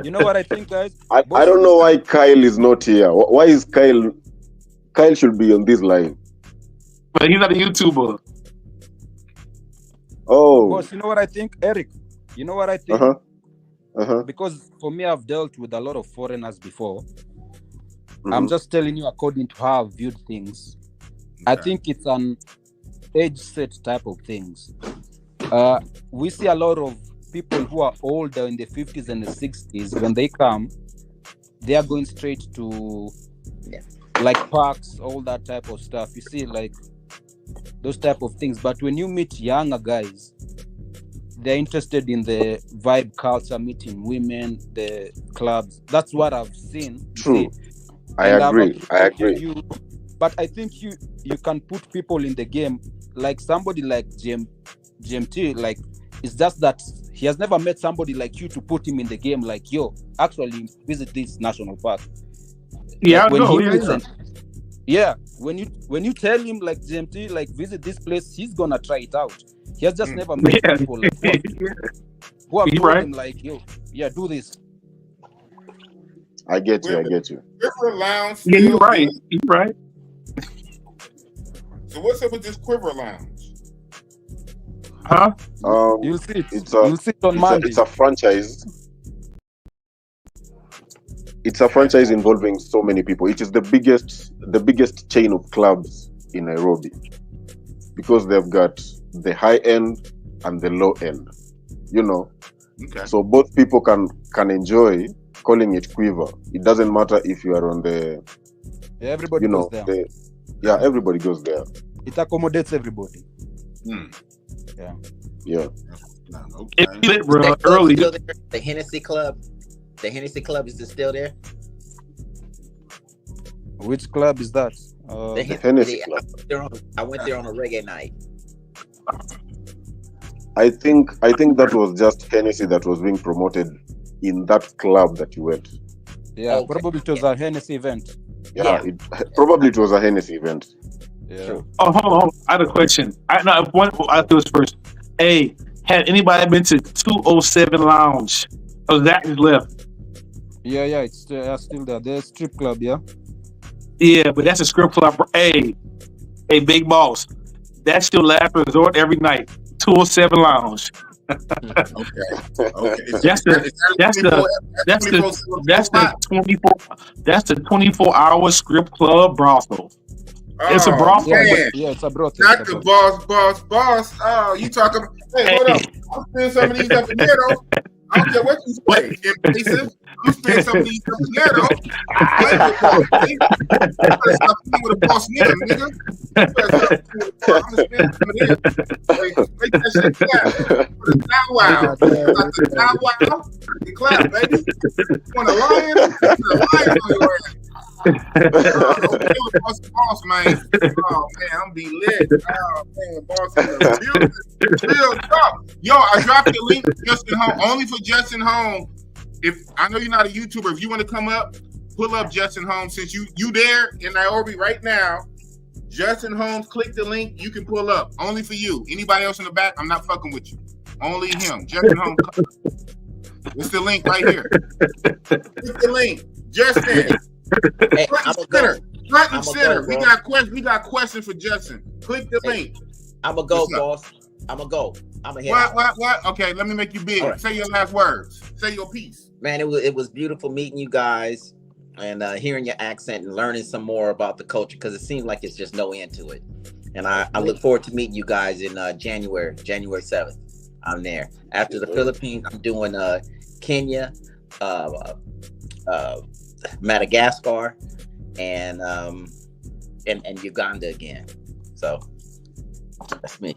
You know what I think, guys? I don't know why Kyle is not here. Why is Kyle? Kyle should be on this line. But he's not a YouTuber. Oh. Boss, you know what I think, Eric? You know what I think? Because for me, I've dealt with a lot of foreigners before. I'm just telling you according to how I've viewed things. I think it's an age set type of things. We see a lot of people who are older in the 50s and the 60s. When they come, they are going straight to like parks, all that type of stuff. You see, like those type of things. But when you meet younger guys, they're interested in the vibe culture, meeting women, the clubs. That's what I've seen. True. See? I And agree. I've I appreciated agree. you, but I think you can put people in the game, like somebody like GMT. Like it's just that he has never met somebody like you to put him in the game. Like, yo, actually visit this national park. Yeah, Like, I know. Yeah, when you tell him like GMT, like visit this place, he's gonna try it out. He has just never met people like who have You told right. him like, yo, yeah, do this. I get you. I get you. Quiver Lounge. Yeah, you're still right. good? You're right. So what's up with this Quiver Lounge? Huh? You'll see it. It's You'll see it on Monday. it's a franchise. It's a franchise involving so many people. It is the biggest chain of clubs in Nairobi because they've got the high end and the low end. Okay. So both people can enjoy calling it quiver. It doesn't matter if you are on the, Yeah, everybody you know, goes there. everybody goes there. It accommodates everybody. Yeah. Okay. It lit, Is bro. that club Early. still there? The Hennessy Club. The Hennessy Club, is it still there? Which club is that? The Hennessy Club. I went there on a reggae night. I think that was just Hennessy that was being promoted in that club that you went. Yeah, Okay. probably it was a Hennessy event. Yeah. Probably it was a Hennessy event. Yeah. True. Oh, hold on. I have a question. I'll do this first. Hey, had anybody been to 207 Lounge? Oh, that is left. Yeah, it's still there. There's strip club, yeah. Yeah, but that's a strip club. Hey, big boss. That's still Last Resort every night. 207 Lounge. Okay. That's the 24-hour strip club brothel. It's a brothel. Yeah, it's a brothel. Not the boss. Oh, you talking? Hey, hold up. I'll spend some of these up in there, though. I don't care what you say. Invasive. I'm spending some of these up in there, though. You better stop playing with a boss nigga. You better stop playing with a boss. I'm spending some of this. Make that shit clap. Put a wow. Got the wow. The clap, baby. You want a lion? Put a lion on your ass. Boss, man. Oh man, I'm be lit. Oh man, boss in the building. Real talk. Yo, I dropped the link to Justin Home only for Justin Home. If I know you're not a YouTuber, if you want to come up, pull up Justin Home. Since you there in Nairobi right now, Justin Holmes, click the link. You can pull up only for you. Anybody else in the back, I'm not fucking with you. Only him. Justin Holmes. It's the link right here. Click the link. Justin. Hey, Front and center. We got questions for Justin. Click the link. I'm gonna go, boss. I'm gonna go. I'm gonna head out. What? Okay, let me make you big. Right. Say your last words. Say your piece. Man, it was beautiful meeting you guys and hearing your accent and learning some more about the culture, because it seems like it's just no end to it. And I look forward to meeting you guys in January 7th. I'm there. After the Philippines, I'm doing Kenya, Madagascar, and Uganda again. So that's me.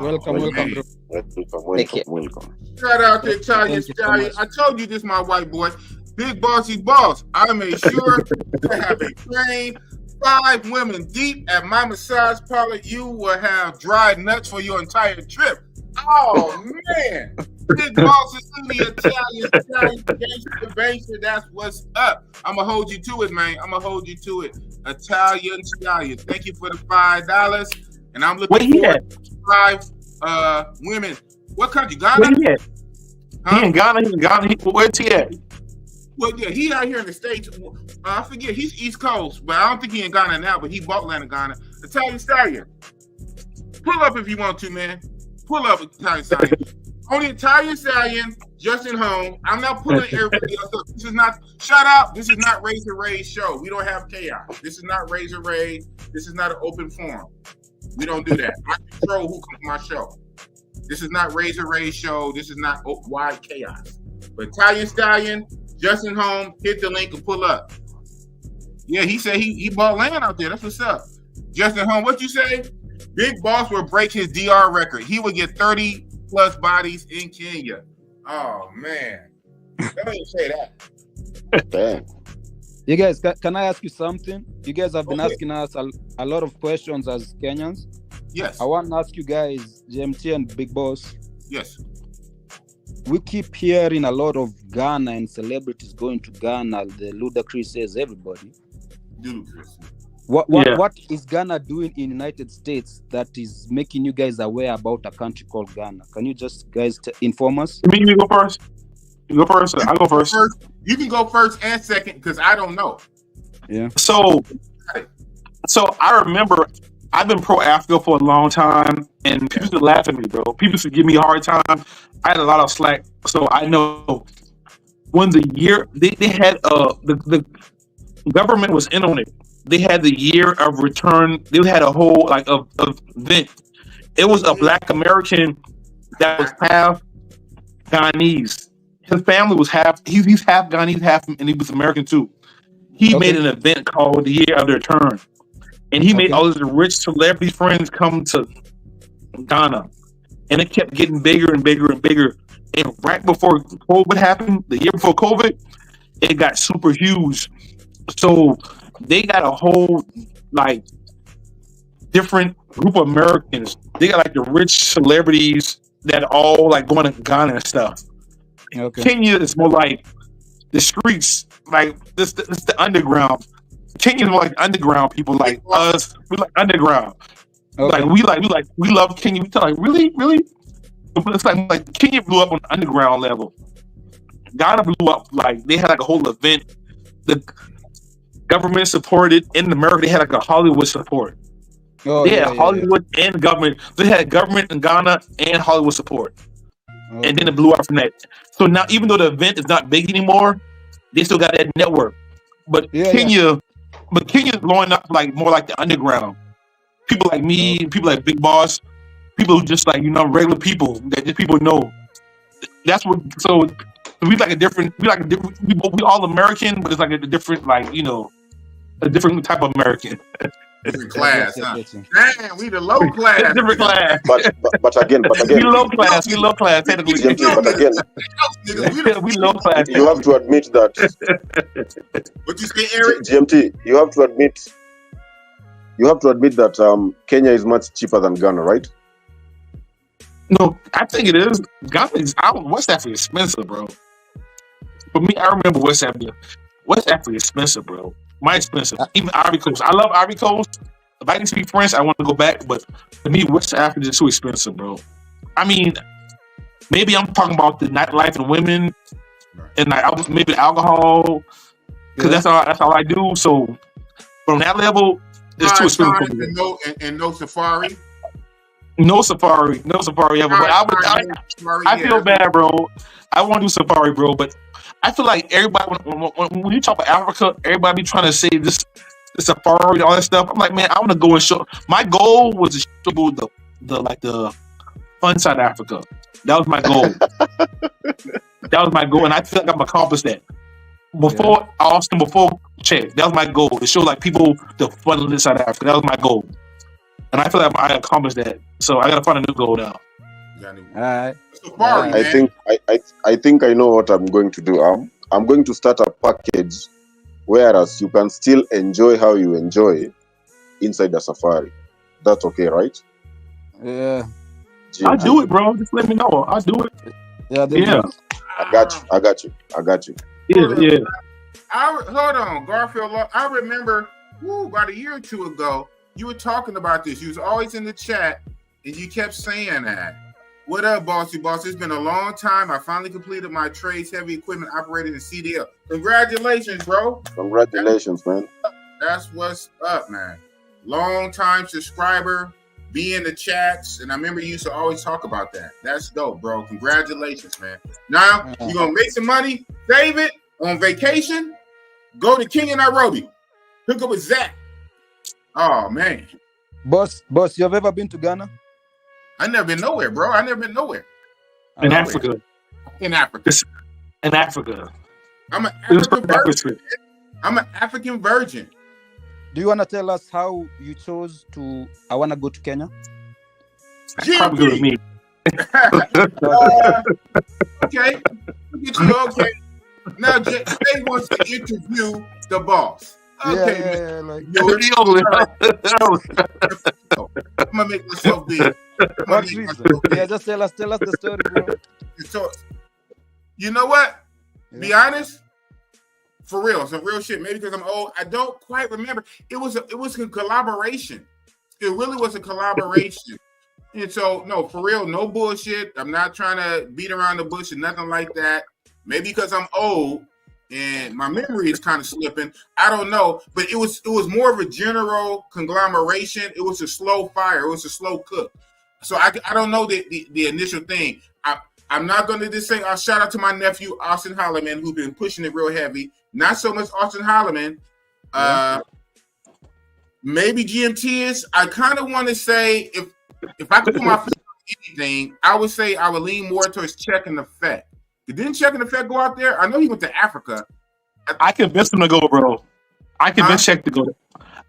Welcome, bro. Welcome. Shout out to Italian Stallion. I told you this, my white boy. Big bossy boss. I made sure to have a train 5 women deep at my massage parlor. You will have dried nuts for your entire trip. Oh man. Big boss is in the Italian Stallion. Gangster, that's what's up. I'm gonna hold you to it, man. I'm gonna hold you to it. Italian Stallion. Thank you for the $5. And I'm looking for 5 women. What country? Ghana? Where he at? Huh? He in Ghana. Where's he at? Well, yeah, he out here in the States. I forget, he's East Coast, but I don't think he in Ghana now, but he bought land in Ghana. Italian Stallion. Pull up if you want to, man. Pull up, Italian Stallion. On the Italian Stallion, Justin Home. I'm not pulling everybody else up. This is not, shout out, this is not Razor Ray's show. We don't have chaos. This is not Razor Ray. This is not an open forum. We don't do that. I control who comes to my show. This is not Razor Ray's show. This is not wide chaos. But Italian Stallion, Justin Home, hit the link and pull up. Yeah, he said he bought land out there. That's what's up. Justin Home, what you say? Big Boss will break his DR record. He would get 30 plus bodies in Kenya. Oh man. Don't even say that. Damn. You guys, can I ask you something? You guys have been asking us a lot of questions as Kenyans. Yes. I want to ask you guys, GMT and Big Boss. Yes. We keep hearing a lot of Ghana and celebrities going to Ghana. The Ludacris says everybody. Ludacris. What is Ghana doing in United States that is making you guys aware about a country called Ghana? Can you just guys inform us? You go first. You go first. I go first. You can go first and second because I don't know. Yeah. So I remember I've been pro Africa for a long time, and people used to laugh at me, bro. People used to give me a hard time. I had a lot of slack, so I know when the year they had the government was in on it. They had the year of return. They had a whole event. It was a Black American that was half Ghanese, his family was he's half Ghanaian, half, and he was American too. He made an event called the Year of Their Turn, and he made all of the rich celebrity friends come to Ghana, and it kept getting bigger and bigger and bigger. And right before COVID happened, the year before COVID, it got super huge. So they got a whole like different group of Americans. They got like the rich celebrities that all like going to Ghana and stuff. Kenya is more like the streets, like this the underground. Kenya is more like underground people, like us. We like underground. Like we love Kenya. We tell like really. But it's like Kenya blew up on the underground level. Ghana blew up like they had like a whole event. The government supported in America. They had like a Hollywood support. Hollywood and government. They had government in Ghana and Hollywood support. And then it blew out from that. So now, even though the event is not big anymore, they still got that network. But Kenya's blowing up like more like the underground. People like me, people like Big Boss, people who just like regular people that just people know. That's what. So we all American, but it's like a different a different type of American. Different class, huh? Man, we the low class. Different class. But again, we low class. We low class. Technically, but again, we low class. You have to admit that. What you say, Eric? GMT, you have to admit that Kenya is much cheaper than Ghana, right? No, I think it is. Ghana is West Africa is expensive, bro. For me, I remember West Africa. West Africa is expensive, bro. My expensive. Even Ivory Coast. I love Ivory Coast. If I can speak French, I want to go back. But to me, West Africa is too expensive, bro. I mean, maybe I'm talking about the nightlife and women, and like maybe alcohol, because that's all I do. So from that level, it's too expensive for me. And no safari. No safari ever. But I feel bad, bro. I want to do safari, bro, but I feel like everybody, when you talk about Africa, everybody be trying to say this safari and all that stuff. I'm like, man, I want to go and show. My goal was to show people the fun side of Africa. That was my goal. And I feel like I've accomplished that. Before Czech, that was my goal to show like people the fun side of Africa. That was my goal, and I feel like I accomplished that. So I gotta find a new goal now. Alright. I think I know what I'm going to do. I'm going to start a package whereas you can still enjoy how you enjoy inside the safari. That's okay, right? Yeah. I'll do it, bro. Just let me know. I'll do it. Yeah. I got you. Yeah. Hold on, Garfield. I remember about a year or two ago, you were talking about this. You was always in the chat, and you kept saying that. What up, bossy boss? It's been a long time. I finally completed my trades heavy equipment operating in CDL. Congratulations, bro. Congratulations, man. That's what's up, man. Long time subscriber, be in the chats, and I remember you used to always talk about that. That's dope, bro. Congratulations, man. Now you're gonna make some money, save it on vacation, go to Kenya, Nairobi, hook up with Zach. Oh man. Boss, you have ever been to Ghana? I never been nowhere, bro. I never been nowhere. In Africa. In Africa. I'm an African virgin. I'm an African virgin. Do you want to tell us how you chose to? I want to go to Kenya. Probably good with me. Okay. Get you okay. Now Jay wants to interview the boss. Okay, like I'm gonna make myself big. Just tell us the story, bro. So, you know what? Be honest, for real, some real shit. Maybe because I'm old, I don't quite remember. It was a collaboration. It really was a collaboration. And so, no, for real, no bullshit. I'm not trying to beat around the bush and nothing like that. Maybe because I'm old and my memory is kind of slipping. I don't know, but it was more of a general conglomeration. It was a slow fire. It was a slow cook. So I don't know the initial thing. I'm not going to just say, I'll shout out to my nephew, Austin Holloman, who's been pushing it real heavy. Not so much Austin Holloman. Maybe GMT is. I kind of want to say, if I could put my foot on anything, I would say I would lean more towards Check and Effect. Didn't Check and Effect go out there? I know he went to Africa. I convinced him to go, bro. I convinced Check to go.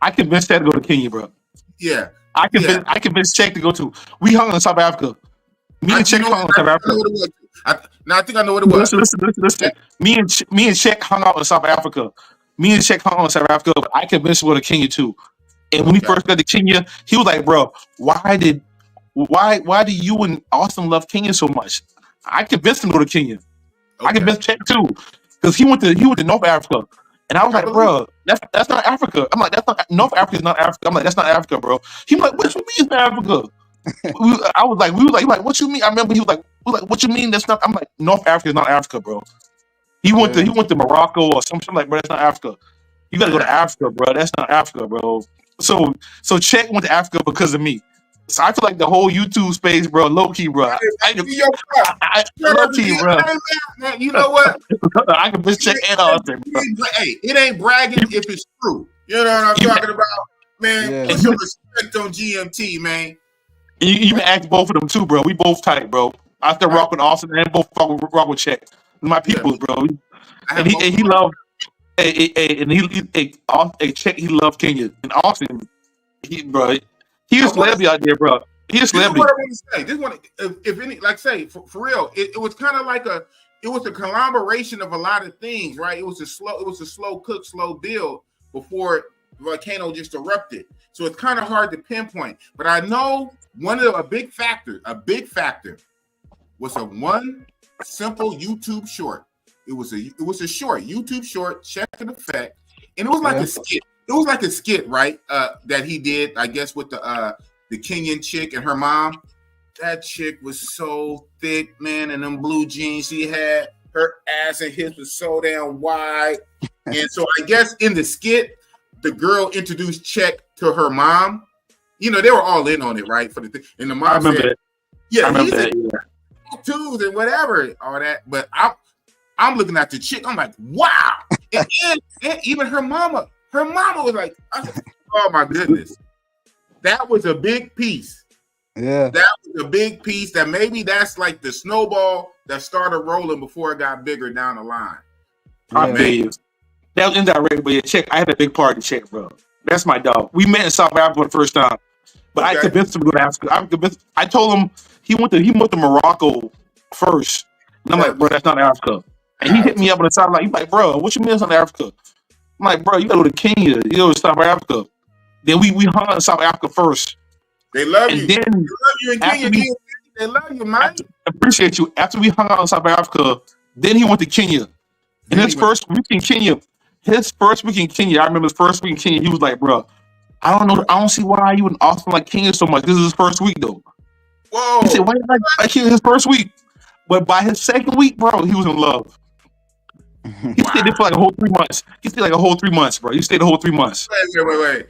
I convinced Check to go to Kenya, bro. Yeah. I convinced Check to go to. We hung in South Africa. Me and Check hung in South Africa. I think I know what it was. Listen. Me and Check hung out in South Africa. Me and Check hung out in South Africa, but I convinced him to go to Kenya too. And when he first got to Kenya, he was like, "Bro, why do you and Austin love Kenya so much?" I convinced him to go to Kenya. Okay. I convinced Check too, because he went to North Africa, and I was like, "Bro, that's not Africa." I'm like, "That's not North Africa. Is not Africa." I'm like, "That's not Africa, bro." He was like, "What you mean it's not Africa?" I was like, "We was like, what you mean?" I remember he was like, "What you mean that's not?" I'm like, "North Africa is not Africa, bro." He went to Morocco or something like, "Bro, that's not Africa. You gotta go to Africa, bro. That's not Africa, bro." So Check went to Africa because of me. So I feel like the whole YouTube space, bro, low key, bro. Low key, bro. Man, you know what? I can miss Check and Austin, bro. Hey, it ain't bragging if it's true. You know what I'm talking about, man? Put some respect on GMT, man. You can ask both of them too, bro. We both tight, bro. I still rock with Austin and both rock with Check. My people, bro. And he loved. Check. He loved Kenya and Austin. He a celebrity out there, bro. He a celebrity. This is what I want to say. If any, like, say for real, it was kind of like a conglomeration of a lot of things, right? It was a slow cook, slow build before Volcano just erupted. So it's kind of hard to pinpoint. But I know a big factor was one simple YouTube short. It was a short YouTube short, Check and Effect, and it was like a skit. It was like a skit, right? That he did, I guess, with the Kenyan chick and her mom. That chick was so thick, man, and them blue jeans she had, her ass and hips was so damn wide. And so I guess in the skit, the girl introduced Check to her mom. You know, they were all in on it, right? For the thing. And the mom said, tattoos and whatever, all that. But I'm looking at the chick. I'm like, wow. And even her mama was like, oh my goodness. That was a big piece. Yeah. That was a big piece that maybe that's like the snowball that started rolling before it got bigger down the line. I tell you. That was indirect, but Check, I had a big part in Check, bro. That's my dog. We met in South Africa the first time. But I convinced him to go to Africa. I told him he went to Morocco first. And I'm like, bro, that's not Africa. And he hit me up on the side like, he's like, bro, what you mean it's not Africa? I'm like, bro, you gotta go to Kenya, you go to South Africa. Then we hung in South Africa first. They love you. Then they love you in Kenya. They love you, man. Appreciate you. After we hung out in South Africa, then he went to Kenya. And his first week in Kenya, I remember his first week in Kenya, he was like, bro, I don't see why you and Austin like Kenya so much. This is his first week though. Whoa. He said, why you like Kenya his first week? But by his second week, bro, he was in love. He stayed there for like a whole 3 months. He stayed like a whole 3 months, bro. He stayed a whole 3 months. Wait.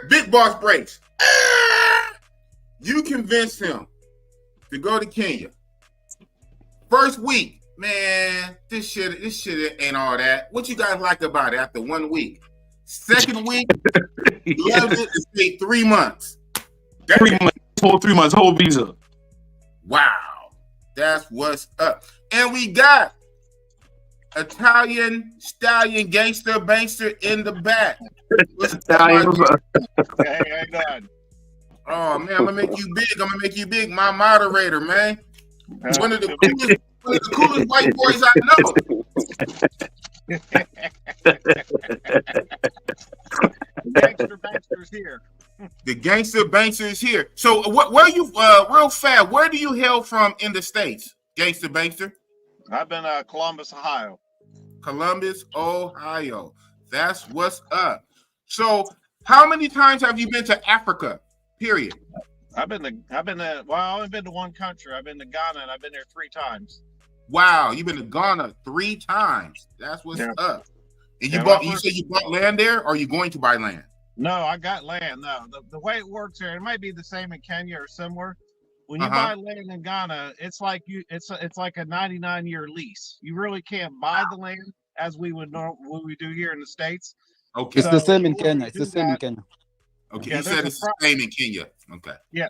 Big boss breaks. You convinced him to go to Kenya. First week, man, this shit ain't all that. What you guys like about it after 1 week? Second week, loved it. It stayed 3 months. 3 months, whole 3 months, whole visa. Wow, that's what's up. And we got Italian Stallion Gangster Bankster in the back. Hey, hang on. Oh man, I'm gonna make you big. My moderator, man. One of the coolest white boys I know. The Gangster Bankster's here. The Gangster Bankster is here. So where you real fast, where do you hail from in the States, Gangster Bankster? I've been Columbus, Ohio. Columbus, Ohio. That's what's up. So how many times have you been to Africa? Period. I've only been to one country. I've been to Ghana and I've been there 3 times. Wow, you've been to Ghana 3 times. That's what's up. And you said you bought land there, or are you going to buy land? No, I got land. No, the way it works here, it might be the same in Kenya or similar. When you buy land in Ghana, it's like it's like a 99-year lease. You really can't buy the land as we do here in the States. Okay, it's the same in Kenya. It's the same in Kenya. Okay, you said it's the same in Kenya. Okay. Yeah.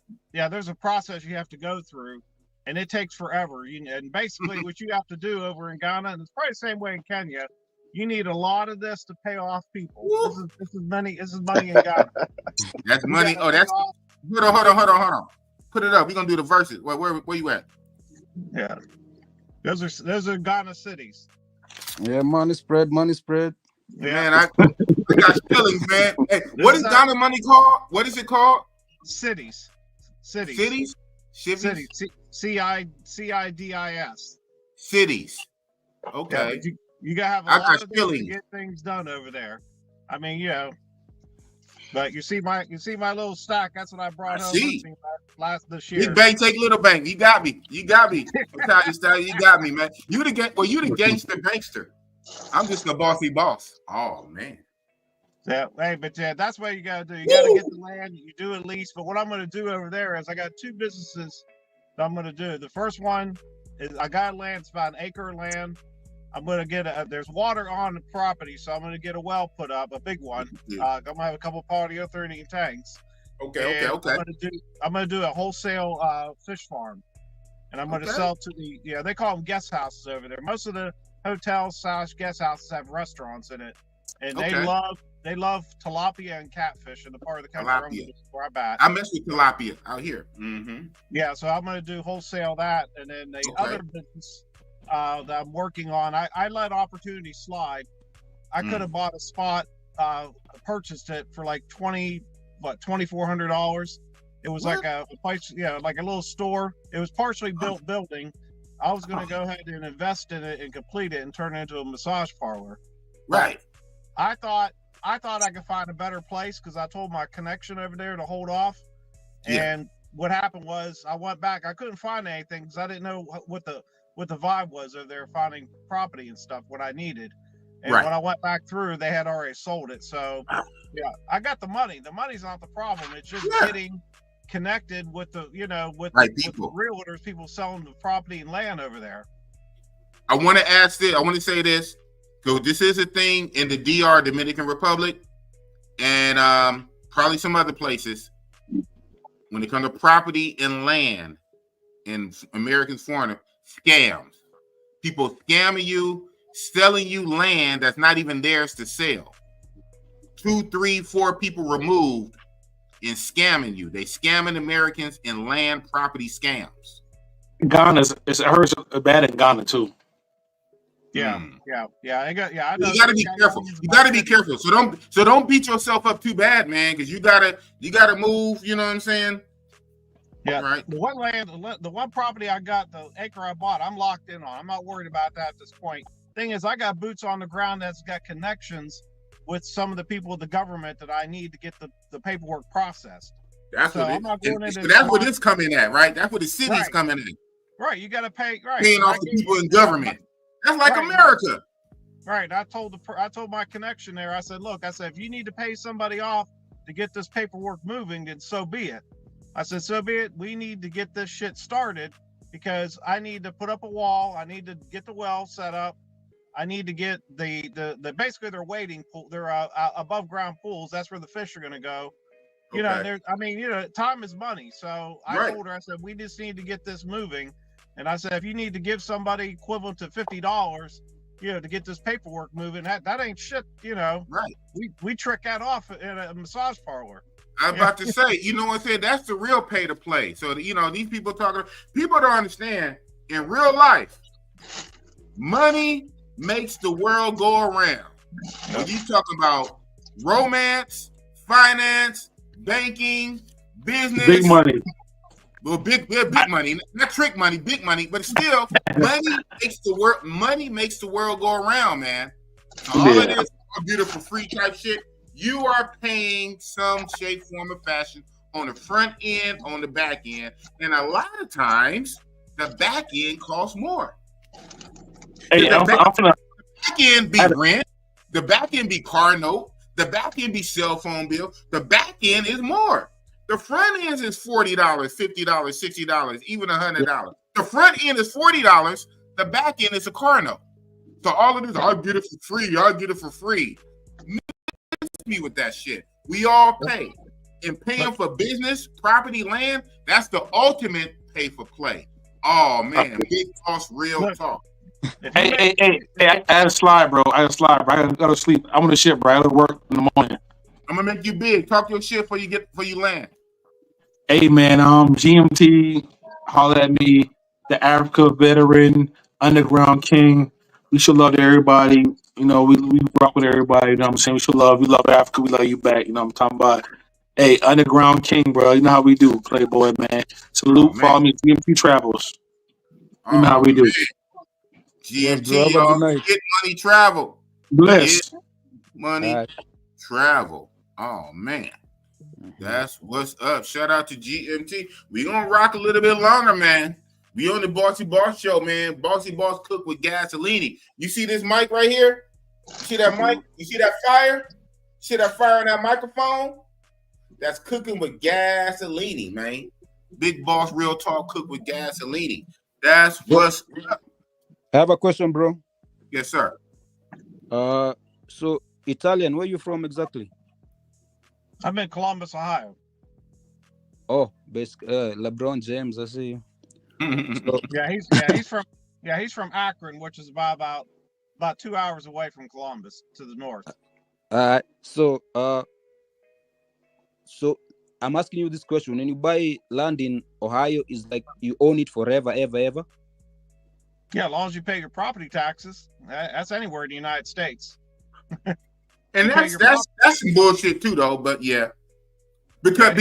There's a process you have to go through and it takes forever. And basically, what you have to do over in Ghana, and it's probably the same way in Kenya, you need a lot of this to pay off people. This is money. This is money in Ghana. That's money. Oh, that's hold on. Put it up. We're gonna do the verses. Where you at? Yeah, those are Ghana cities. Yeah, money spread. Yeah. Man, I got feelings, man. Hey, what is Ghana money called? What is it called? Cities. Cities. CIDIS. Cities. Okay. Yeah, you gotta have a lot of things to get things done over there. I mean, you know. But you see my little stack. That's what I brought home with me this year. Big bank, take little bank. You got me. I'm telling you, you got me, man. You the gangster bankster. I'm just the bossy boss. Oh man. Yeah, hey, but yeah, that's what you gotta do. You gotta get the land. You do a lease. But what I'm gonna do over there is I got 2 businesses that I'm gonna do. The first one is I got land. It's about an acre of land. I'm gonna get there's water on the property, so I'm gonna get a well put up, a big one. I'm gonna have a couple polyethylene tanks. Okay. I'm gonna do a wholesale fish farm, and I'm gonna sell to they call them guest houses over there. Most of the hotels / guest houses have restaurants in it, and they love tilapia and catfish in the part of the country where I'm at. I mess with tilapia out here. Mm-hmm. Yeah, so I'm gonna do wholesale that, and then the other business that I'm working on, I let opportunity slide. I could have bought a spot, purchased it for like $2,400. It was like a place, like a little store. It was partially built building. I was going to go ahead and invest in it and complete it and turn it into a massage parlor. Right. I thought I could find a better place because I told my connection over there to hold off. And what happened was I went back. I couldn't find anything because I didn't know what the vibe was over there, finding property and stuff, what I needed. And when I went back through, they had already sold it. So I got the money. The money's not the problem. It's just getting connected with the, with the realtors, people selling the property and land over there. I want to ask this. I want to say this. So this is a thing in the DR, Dominican Republic, and probably some other places. When it comes to property and land in American foreign scams, people scamming you, selling you land that's not even theirs to sell. 2, 3, 4 people removed and scamming you. They scamming Americans in land property scams. Ghana's it's bad in Ghana too. I know. You gotta be careful. You gotta be careful. So don't beat yourself up too bad, man, because you gotta move. You know what I'm saying? Yeah. Right. The one property I got, the acre I bought, I'm locked in on. I'm not worried about that at this point. Thing is, I got boots on the ground that's got connections with some of the people of the government that I need to get the paperwork processed. That's where this coming at, right? That's where the city's coming in. Right. You got to pay. Right. Paying off the people in government. That's like America. Right. I told my connection there. I said, look, if you need to pay somebody off to get this paperwork moving, then so be it. I said, so be it. We need to get this shit started because I need to put up a wall. I need to get the well set up. I need to get the basically their wading pool. They're above ground pools. That's where the fish are going to go. Time is money. So I told her, I said, we just need to get this moving. And I said, if you need to give somebody equivalent to $50, to get this paperwork moving, that ain't shit. Right. We trick that off in a massage parlor. I was about to say, you know what I'm saying? That's the real pay to play. So, these people people don't understand in real life, money makes the world go around. When you talk about romance, finance, banking, business. Big money. Well, big money, not trick money, big money, but still, money makes the world go around, man. So all of this beautiful free type shit, you are paying some shape, form, or fashion on the front end, on the back end, and a lot of times the back end costs more. Hey, the back end be rent, the back end be car note, the back end be cell phone bill, the back end is more. The front end is $40, $50, $60, even $100. The front end is $40. The back end is a car note. So all of this, I'll get it for free. I'll get it for free. Miss me with that shit. We all pay. And paying for business, property, land, that's the ultimate pay for play. Oh man, Big Boss Real Look, Talk. Hey, I had a slide, bro. I gotta sleep. I'm on the ship, bro. I gotta work in the morning. I'm gonna make you big. Talk your shit before you land. Hey man, GMT, holler at me, the Africa veteran, underground king. We should love everybody. You know, we rock with everybody. You know what I'm saying? We love Africa, we love you back. You know what I'm talking about? Hey, underground king, bro. You know how we do, Playboy, man. Oh Salute, man. follow me, GMT Travels. You know how Oh we do. man. Yes, bro. GMT, Have a good y'all. night. Get money, travel. Get Bless. money, All right. travel. Oh man. That's what's up. Shout out to GMT. We gonna rock a little bit longer, man. We on the Bossy Boss show, man. Bossy Boss cook with gasoline. You see this mic right here? You see that mic? You see that fire? See that fire in that microphone? That's cooking with gasoline, man. Big Boss Real Talk cook with gasoline. That's what's up. I have a question, bro. Yes, sir. So Italian, where you from exactly? I'm in Columbus, Ohio. Oh, LeBron James. I see you. So, He's from Akron, which is about 2 hours away from Columbus to the north. so I'm asking you this question: when you buy land in Ohio, is like you own it forever, ever? Yeah, as long as you pay your property taxes. That's anywhere in the United States. And that's some bullshit too, though. But yeah, because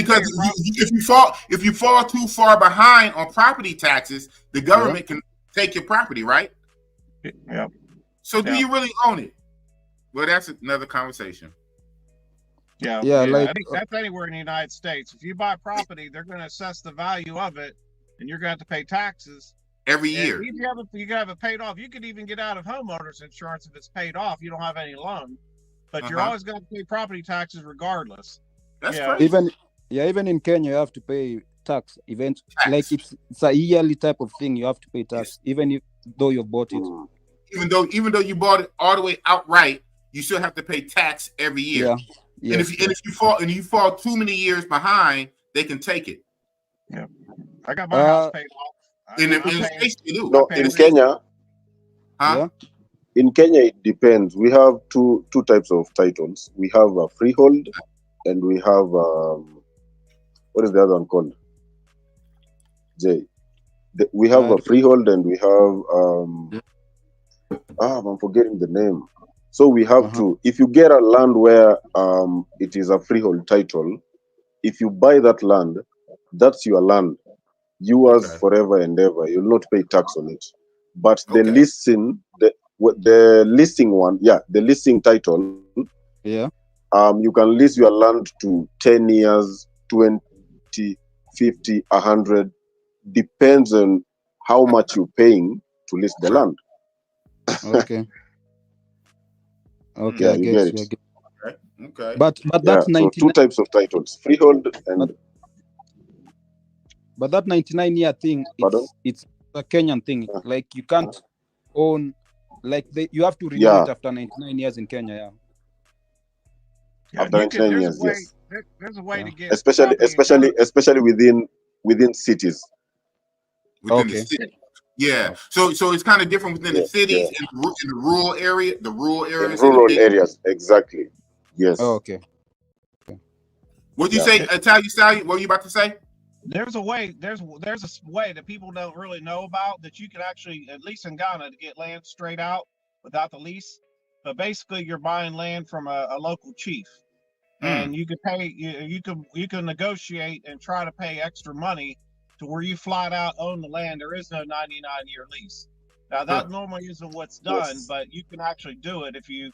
if you fall too far behind on property taxes, the government can take your property, right? Yep. So do you really own it? Well, that's another conversation. Yeah. Like I think that's anywhere in the United States. If you buy property, they're going to assess the value of it, and you're going to have to pay taxes every year. You can have it paid off. You could even get out of homeowners insurance if it's paid off. You don't have any loan, but you're always going to pay property taxes regardless. That's crazy. Even in Kenya, you have to pay tax. Like it's a yearly type of thing. You have to pay tax, even though you bought it. Even though you bought it all the way outright, you still have to pay tax every year. Yeah. Yes. And if you fall too many years behind, they can take it. Yeah. I got my house paid off. In Kenya, huh? In Kenya, it depends. We have two types of titles. We have a freehold, and we have what is the other one called? We have a freehold, and we have I'm forgetting the name. So we have to. If you get a land where it is a freehold title, if you buy that land, that's your land, yours forever and ever. You'll not pay tax on it. But the listing, the listing one, the listing title, you can list your land to 10 years, 20, 50, 100, depends on how much you're paying to list the land. Okay. Okay, Yeah, I get it. Okay. But that's 99. So two types of titles: freehold and. But that 99-year thing, it's a Kenyan thing. Like you can't own, like you have to renew it after 99 years in Kenya. After 99 years, yes. There's a way to get, especially within cities. Within the city. Yeah, so it's kind of different within the cities and in the rural area, areas, exactly. Yes. Oh, okay. What'd you say, Italian Stallion? What were you about to say? There's a way that people don't really know about that you can actually, at least in Ghana, to get land straight out without the lease. But basically, you're buying land from a local chief, and you can pay. You can negotiate and try to pay extra money to where you flat out own the land. There is no 99-year lease. Now that normally isn't what's done, but you can actually do it if you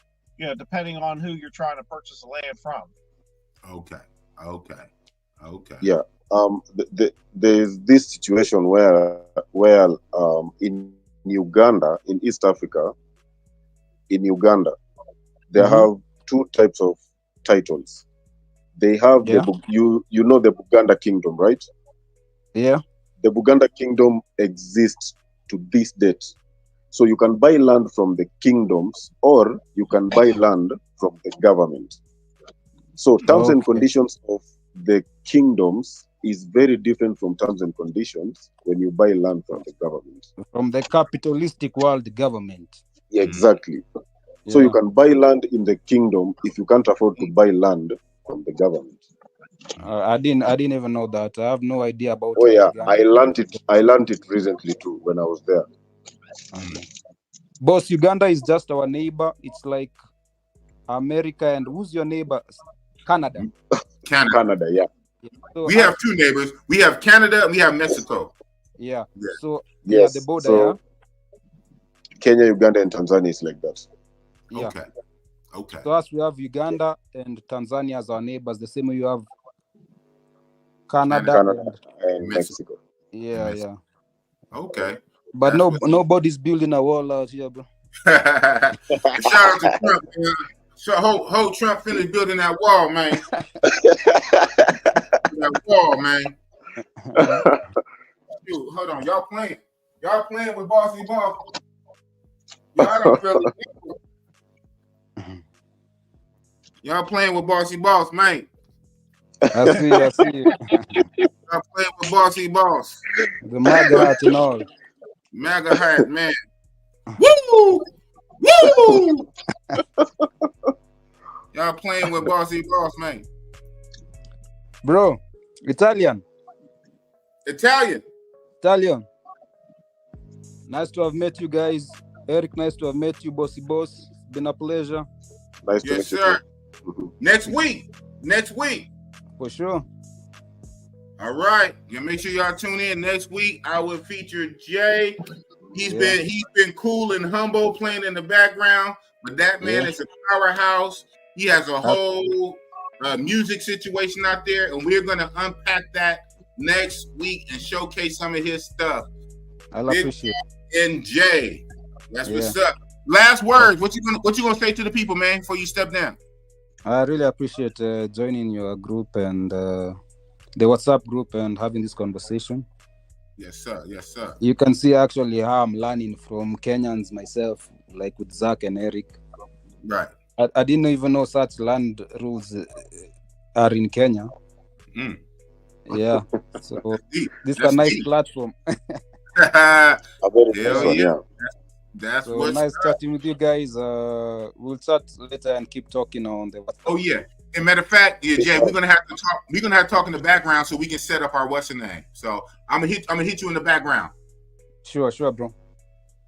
depending on who you're trying to purchase the land from. Okay. Yeah. There's this situation where in Uganda, in East Africa, they have two types of titles. They have the Buganda Kingdom, right? Yeah. The Buganda Kingdom exists to this date. So you can buy land from the kingdoms or you can buy land from the government. So terms and conditions of the kingdoms is very different from terms and conditions when you buy land from the government. From the capitalistic world government. Yeah, exactly. So Yeah. you can buy land in the kingdom if you can't afford to buy land from the government. I didn't even know that. I have no idea about Oh yeah, Uganda. I learned it recently too when I was there. Okay. Boss, Uganda is just our neighbor. It's like America, and who's your neighbor? Canada. Canada, yeah. So We have two neighbors. We have Canada and we have Mexico. yeah. Yeah. So Yes. yeah, the border, So Kenya, Uganda, and Tanzania is like that. yeah. Okay. Okay. So as we have Uganda and Tanzania as our neighbors, the same way you have Canada, Canada and Mexico. Mexico. yeah, Mexico. yeah. Okay. But That's what's- nobody's building a wall out here, bro. Shout out to Trump, man. So hope Trump finished building that wall, man. That wall, man. Dude, hold on. Y'all playing with Bossy Boss. Y'all don't feel it. Y'all playing with Bossy Boss, man. I see. Y'all playing with Bossy Boss. The MAGA hat and all. MAGA hat, man. Woo! Woo! Y'all playing with Bossy Boss, man. Bro, Italian. Italian. Nice to have met you guys. Eric, nice to have met you, Bossy Boss. It's been a pleasure. Nice to Yes, meet you sir. too. Next week. For sure. All right. Yeah, make sure y'all tune in next week. I will feature Jay. He's been cool and humble playing in the background, but that man is a powerhouse. He has a whole music situation out there, and we're gonna unpack that next week and showcase some of his stuff. I'll appreciate it. And Jay, that's what's up. Last words. What you gonna say to the people, man, before you step down? I really appreciate joining your group and the WhatsApp group and having this conversation. Yes, sir. Yes, sir. You can see actually how I'm learning from Kenyans myself, like with Zach and Eric. Right. I didn't even know such land rules are in Kenya. Mm. Yeah. So this is a That's nice deep. platform. A very Hell nice one, yeah. That's So what's nice chatting with you guys. We'll chat later and keep talking on the WhatsApp. Oh yeah. And matter of fact, yeah, Jay, we're gonna have to talk. We're gonna have to talk in the background so we can set up our what's the name. So I'm gonna hit you in the background. Sure, bro.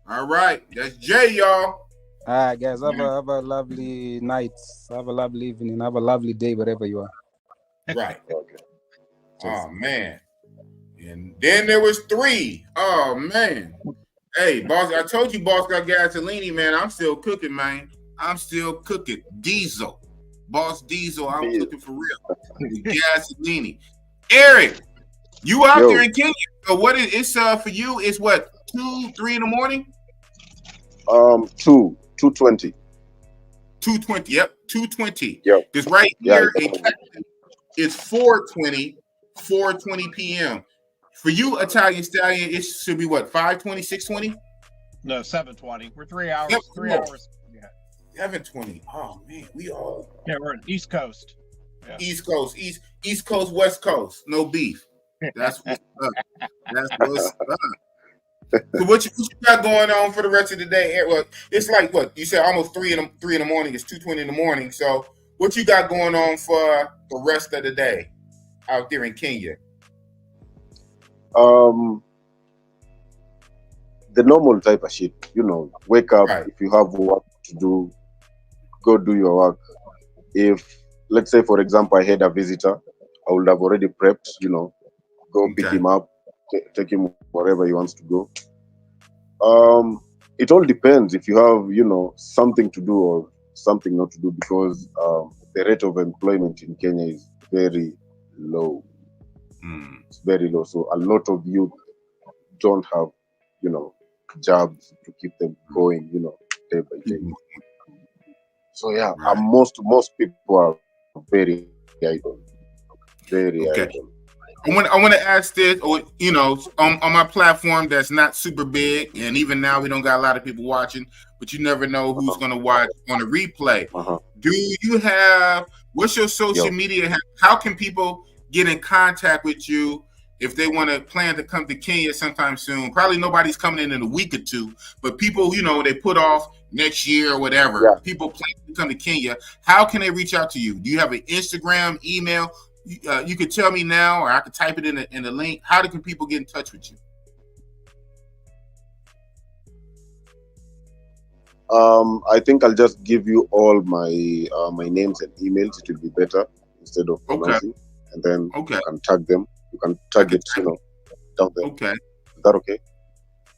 All right, that's Jay, y'all. All right, guys. Have a lovely night. Have a lovely evening. Have a lovely day wherever you are. Right. Okay. Oh man. And then there was 3. Oh man. Hey, boss, I told you, boss got gasoline, man. I'm still cooking, man. I'm still cooking. Diesel. Boss Diesel, I'm cooking for real. Gasoline. Eric, you out there in Kenya. So what is it's for you? It's what, 2-3 in the morning? 2:20. 2:20. Yep, 2:20. Yep. Because right Yeah, here in Canada, it's 4:20 p.m. For you, Italian Stallion, it should be what, 5:20, 6:20? No, 7:20. We're 3 hours. Yep. 3 hours. Yeah. 7:20. Oh man, we all Yeah, we're in East Coast. Yeah. East Coast, East Coast, West Coast, no beef. That's what's up. That's what's up. So what you got going on for the rest of the day? Well, it's like what you said, almost 3 in the morning. It's 2:20 in the morning. So what you got going on for the rest of the day out there in Kenya? The normal type of shit, wake up. Right. If you have work to do, go do your work. If, let's say, for example, I had a visitor, I would have already prepped, go pick Okay. him up, take him wherever he wants to go. It all depends if you have, something to do or something not to do, because the rate of employment in Kenya is very low. It's very low. So a lot of youth don't have, jobs to keep them going, day by day. So yeah, Right. most people are very idle. Very Okay. idle. I want to ask this, or on my platform that's not super big, and even now we don't got a lot of people watching, but you never know who's going to watch on a replay. Uh-huh. Do you have? What's your social media? How can people get in contact with you if they want to plan to come to Kenya sometime soon? Probably nobody's coming in a week or two, but people, you know, they put off next year or whatever. Yeah. People plan to come to Kenya. How can they reach out to you? Do you have an Instagram, email? You could tell me now, or I could type it in the link. How can people get in touch with you? I think I'll just give you all my my names and emails. It will be better instead of pronouncing, and then you can tag them. You can tag it, you know, down there. Okay. Is that okay?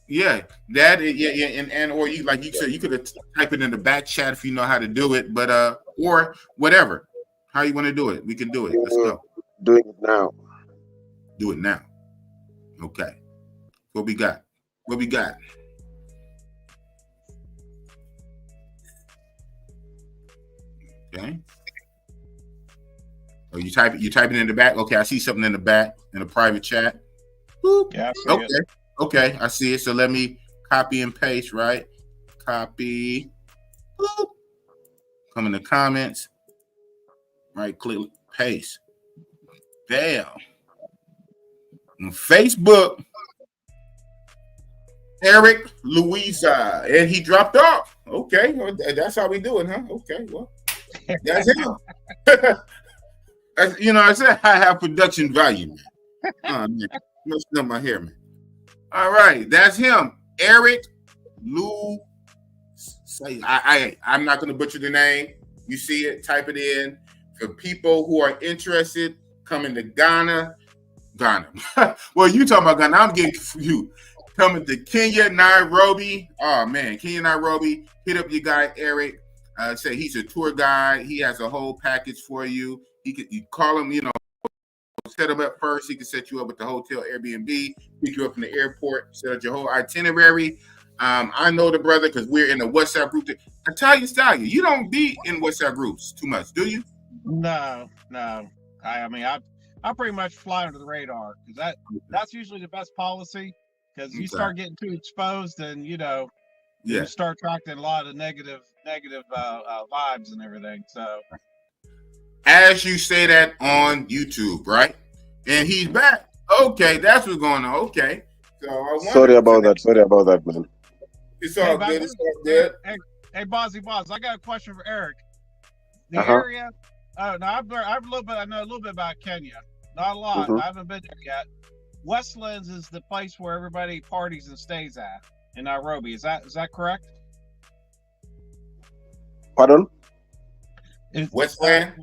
Yeah, that is, yeah, and or you, like you said, you could type it in the back chat if you know how to do it, but or whatever, how you want to do it, we can do it. Let's go. Doing it now. Do it now. Okay. What we got? What we got? Okay. Oh, you typing in the back? Okay, I see something in the back in a private chat. Boop. Yeah, I see Okay. it. Okay, I see it. So let me copy and paste, right? Copy. Boop. Come in the comments. Right click, paste. Damn. On Facebook, Eric Louisa, and he dropped off. Okay, well, that's how we do it, huh? Okay, well, that's him. You know, I said I have production value, man. Oh, man. Messing up my hair, man. All right, that's him, Eric Lou. I'm not going to butcher the name. You see it, type it in. For people who are interested, coming to Ghana. Well, you talking about Ghana? I'm getting you. Coming to Kenya, Nairobi. Oh man, Kenya, Nairobi. Hit up your guy Eric. Say he's a tour guide. He has a whole package for you. You call him, you know, set him up first. He can set you up with the hotel, Airbnb, pick you up from the airport, set up your whole itinerary. I know the brother because we're in the WhatsApp group. Italian Stallion, you don't be in WhatsApp groups too much, do you? No. I mean, I pretty much fly under the radar because that's usually the best policy. Because you start getting too exposed, and you know, you start attracting a lot of negative vibes and everything. So, as you say that on YouTube, right? And he's back. Okay, that's what's going on. Okay, so sorry about that, man. It's all good. It's all good. Hey, Bozzy Boz, I got a question for Eric. The area. Oh, no, I know a little bit about Kenya. Not a lot. I haven't been there yet. Westlands is the place where everybody parties and stays at in Nairobi. Is that correct? Pardon? Westlands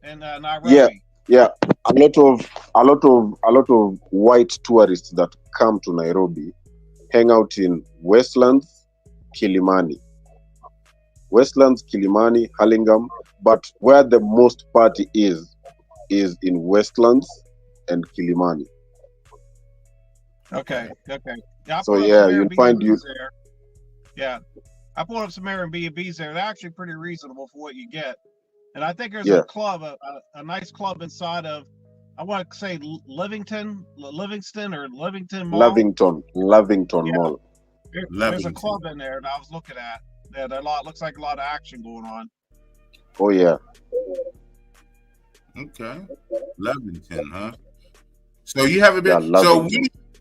in Nairobi. Yeah. A lot of white tourists that come to Nairobi hang out in Westlands, Kilimani, Hurlingham, but where the most party is in Westlands and Kilimani. Okay. Yeah, so yeah, you'll find you there. Yeah, I pulled up some Airbnbs there. They're actually pretty reasonable for what you get. And I think there's a club, a nice club inside of, I want to say Livingston Mall. Lavington Mall. There's a club in there that I was looking at. Yeah, looks like a lot of action going on. Oh yeah. Okay, Lavington, huh? So you haven't been. So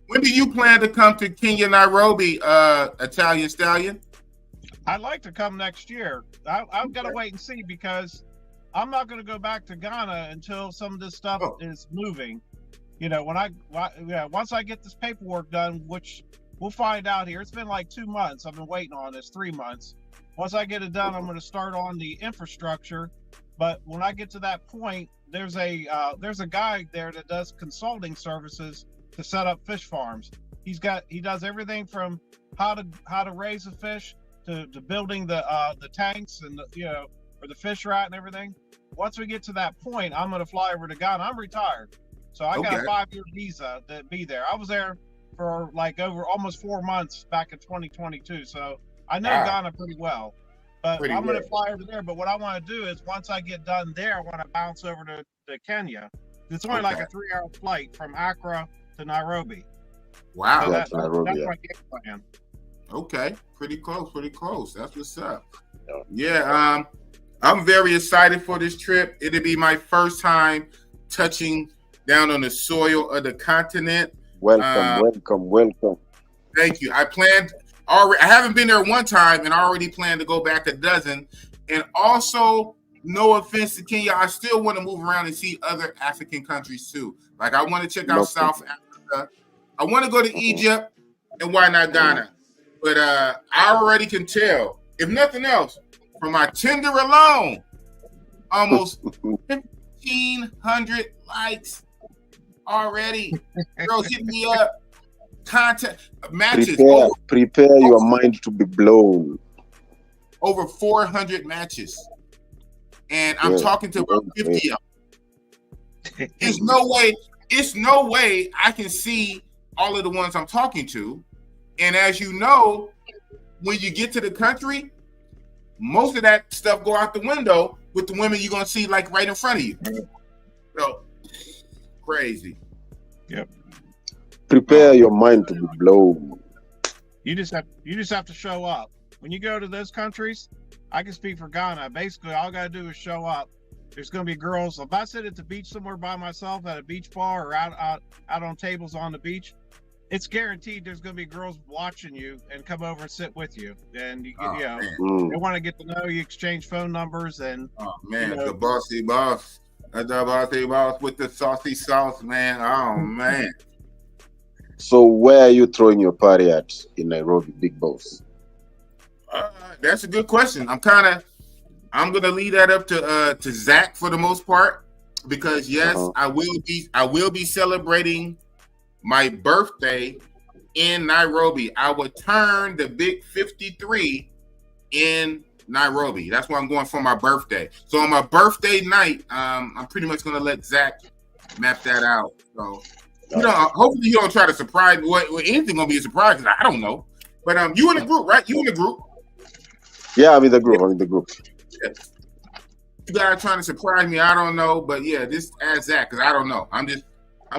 when do you plan to come to Kenya, Nairobi, Italian Stallion? I'd like to come next year. I've got to wait and see because I'm not going to go back to Ghana until some of this stuff is moving. You know, once I get this paperwork done, which we'll find out here. It's been like 2 months. I've been waiting on this, 3 months. Once I get it done, I'm going to start on the infrastructure. But when I get to that point, there's a guy there that does consulting services to set up fish farms. He does everything from how to raise a fish to building the tanks and or the fish rat and everything. Once we get to that point, I'm going to fly over to Ghana. I'm retired, so I got a 5-year visa to be there. I was there for like over almost 4 months back in 2022, so I know Ghana pretty well. But I'm going to fly over there. But what I want to do is once I get done there, I want to bounce over to Kenya. It's only like a 3-hour flight from Accra to Nairobi. Wow, so that's my game plan. Okay, pretty close. That's what's up. Yeah, I'm very excited for this trip. It'll be my first time touching down on the soil of the continent. Welcome. Thank you. I haven't been there one time, and I already plan to go back a dozen. And also, no offense to Kenya, I still want to move around and see other African countries too. Like I want to check out South Africa. I want to go to Egypt, and why not Ghana? But I already can tell, if nothing else, from my Tinder alone, almost 1,500 likes already. Girls hit me up. Contact matches. Prepare your mind to be blown. Over 400 matches. And I'm talking to about 50 of them. It's no way I can see all of the ones I'm talking to. And as you know, when you get to the country, most of that stuff go out the window with the women you're gonna see like right in front of you. So crazy. Yep. Prepare your mind to be blown. You just have to show up. When you go to those countries, I can speak for Ghana. Basically, all I gotta do is show up. There's gonna be girls. If I sit at the beach somewhere by myself at a beach bar or out on tables on the beach, it's guaranteed there's gonna be girls watching you and come over and sit with you. And they want to get to know you, exchange phone numbers, and the bossy boss, the bossy boss with the saucy sauce, man. Oh man. So where are you throwing your party at in Nairobi, Big Boss? That's a good question. I'm gonna leave that up to Zach for the most part, because yes, I will be celebrating my birthday in Nairobi. I will turn the big 53 in Nairobi. That's where I'm going for my birthday. So on my birthday night, I'm pretty much gonna let Zach map that out. So hopefully you don't try to surprise me. What anything gonna be a surprise? Because I don't know. But you in the group, right? You in the group? Yeah, I'm in the group. Yeah. You guys trying to surprise me? I don't know, but yeah, just ask Zach because I don't know. I'm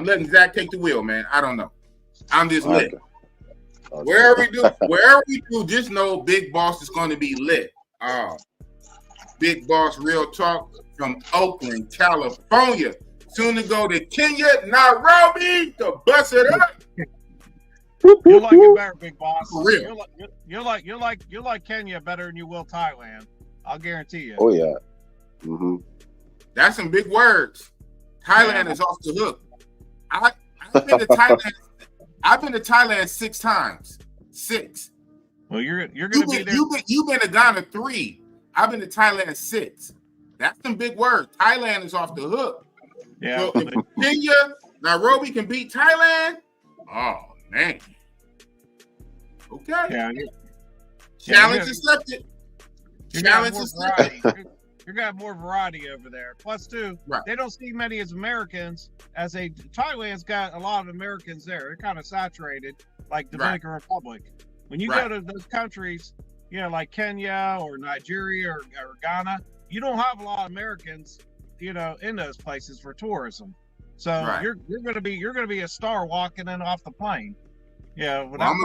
letting Zach take the wheel, man. I don't know. I'm just lit. Okay. Wherever we do, just know Big Boss is going to be lit. Big Boss Real Talk from Oakland, California. Soon to go to Kenya, Nairobi to bust it up. You'll like it better, Big Boss. For real. You'll like Kenya better than you will Thailand. I'll guarantee you. Oh yeah. Mm-hmm. That's some big words. Thailand is off the hook. I've been to Thailand. I've been to Thailand 6 times. 6. Well, you're gonna be there. You've been to Ghana 3. I've been to Thailand 6. That's some big words. Thailand is off the hook. Yeah. So if Kenya, Nairobi can beat Thailand, oh man. Okay. Yeah. Challenge accepted. Challenge accepted. You're gonna have more variety over there. Plus, too, they don't see many as Americans. Thailand's got a lot of Americans there. They're kind of saturated, like Dominican Republic. When you go to those countries, like Kenya or Nigeria or Ghana, you don't have a lot of Americans, in those places for tourism. So you're gonna be a star walking in off the plane. Yeah, I'm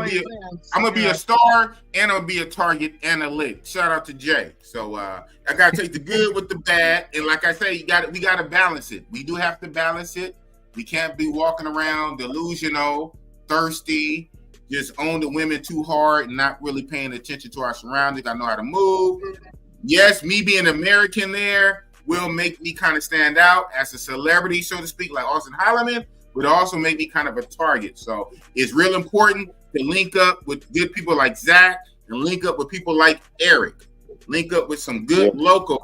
gonna be a star and I'm gonna be a target and a lick. Shout out to Jay. So I gotta take the good with the bad, and like I say, we gotta balance it. We do have to balance it. We can't be walking around delusional, thirsty, just own the women too hard, and not really paying attention to our surroundings. I know how to move. Yes, me being American there will make me kind of stand out as a celebrity, so to speak, like Austin Holloman. Would also make me kind of a target. So it's real important to link up with good people like Zach and link up with people like Eric. Link up with some good local,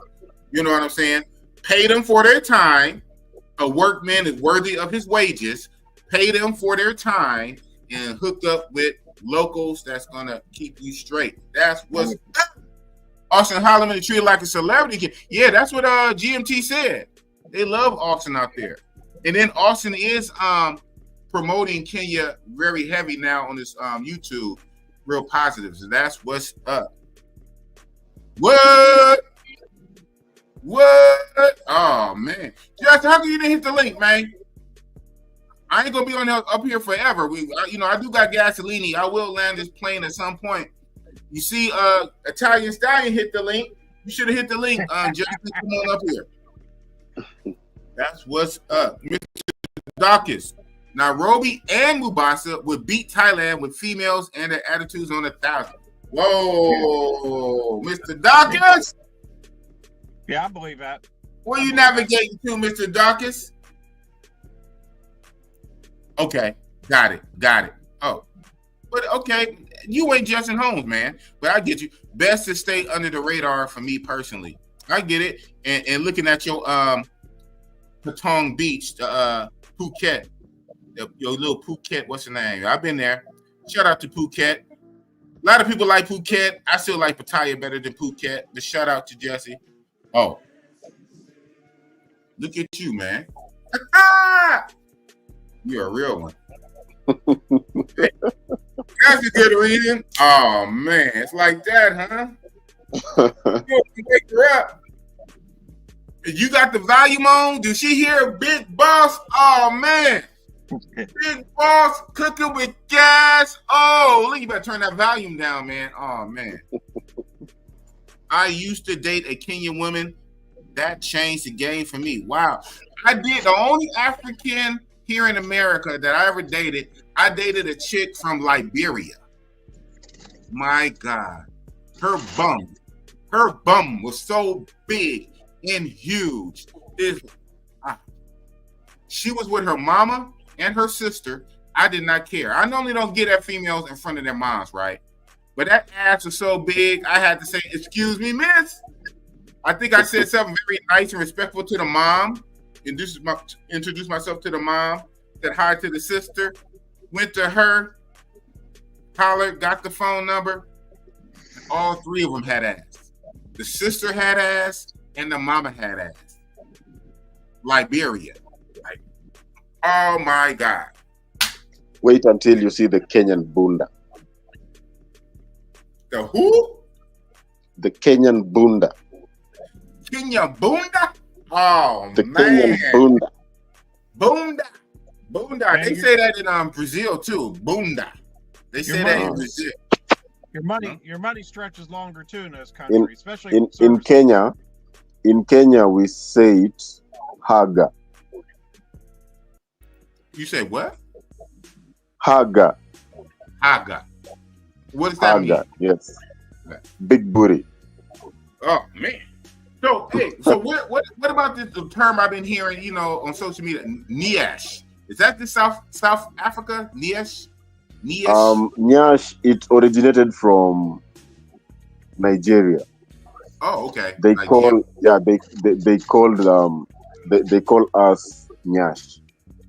you know what I'm saying? Pay them for their time. A workman is worthy of his wages. Pay them for their time and hook up with locals that's going to keep you straight. That's what's up. Austin Holloman is treated like a celebrity. Yeah, that's what GMT said. They love Austin out there. And then Austin is promoting Kenya very heavy now on this YouTube, real positive. So that's what's up. What? Oh man, Justin, how come you didn't hit the link, man? I ain't gonna be on up here forever. I do got gasoline. I will land this plane at some point. You see, Italian Stallion hit the link. You should have hit the link. Justin, come on up here. That's what's up, Mr. Dawkins. Nairobi and Mombasa would beat Thailand with females and their attitudes on 1,000. Whoa, Mr. Dawkins. Yeah, I believe that. Where you navigating to, Mr. Dawkins? Okay, got it. Oh, but okay, you ain't Justin Holmes, man. But I get you. Best to stay under the radar for me personally. I get it. And looking at your Patong Beach, Phuket, your little Phuket, what's the name? I've been there. Shout out to Phuket. A lot of people like Phuket. I still like Pattaya better than Phuket. But shout out to Jesse. Oh, look at you, man. You're a real one. That's a good reason. Oh man, it's like that, huh? You wake her up. You got the volume on. Did she hear Big Boss? Oh man, Big Boss cooking with gas. Oh, look, you better turn that volume down, man. Oh man. I used to date a Kenyan woman. That changed the game for me. Wow. I did. The only African here in America that I ever dated, I dated a chick from Liberia. My God. Her bum was so big and huge. She was with her mama and her sister. I did not care. I normally don't get at females in front of their moms, right? But that ass was so big, I had to say, "Excuse me, miss." I think I said something very nice and respectful to the mom. Introduced myself to the mom. Said hi to the sister. Went to her. Hollered. Got the phone number. All three of them had ass. The sister had ass, and the mama had ass. Liberia. Like, oh my God. Wait until you see the Kenyan bunda. The who? The Kenyan bunda. Kenya bunda? Oh The man. Kenyan bunda. Bunda. Man, They say that in Brazil too. Bunda. They say that in Brazil. Your money stretches longer too in those countries, especially In services. Kenya, we say it haga. You say what? Haga. Haga. What does that Haga. mean? Yes. Big booty. Oh man. So hey, so what about this the term I've been hearing, on social media? Nyash. Is that the South Africa? Nyash? Nyash, it originated from Nigeria. Oh, okay. They Nigeria. they call us Nyash.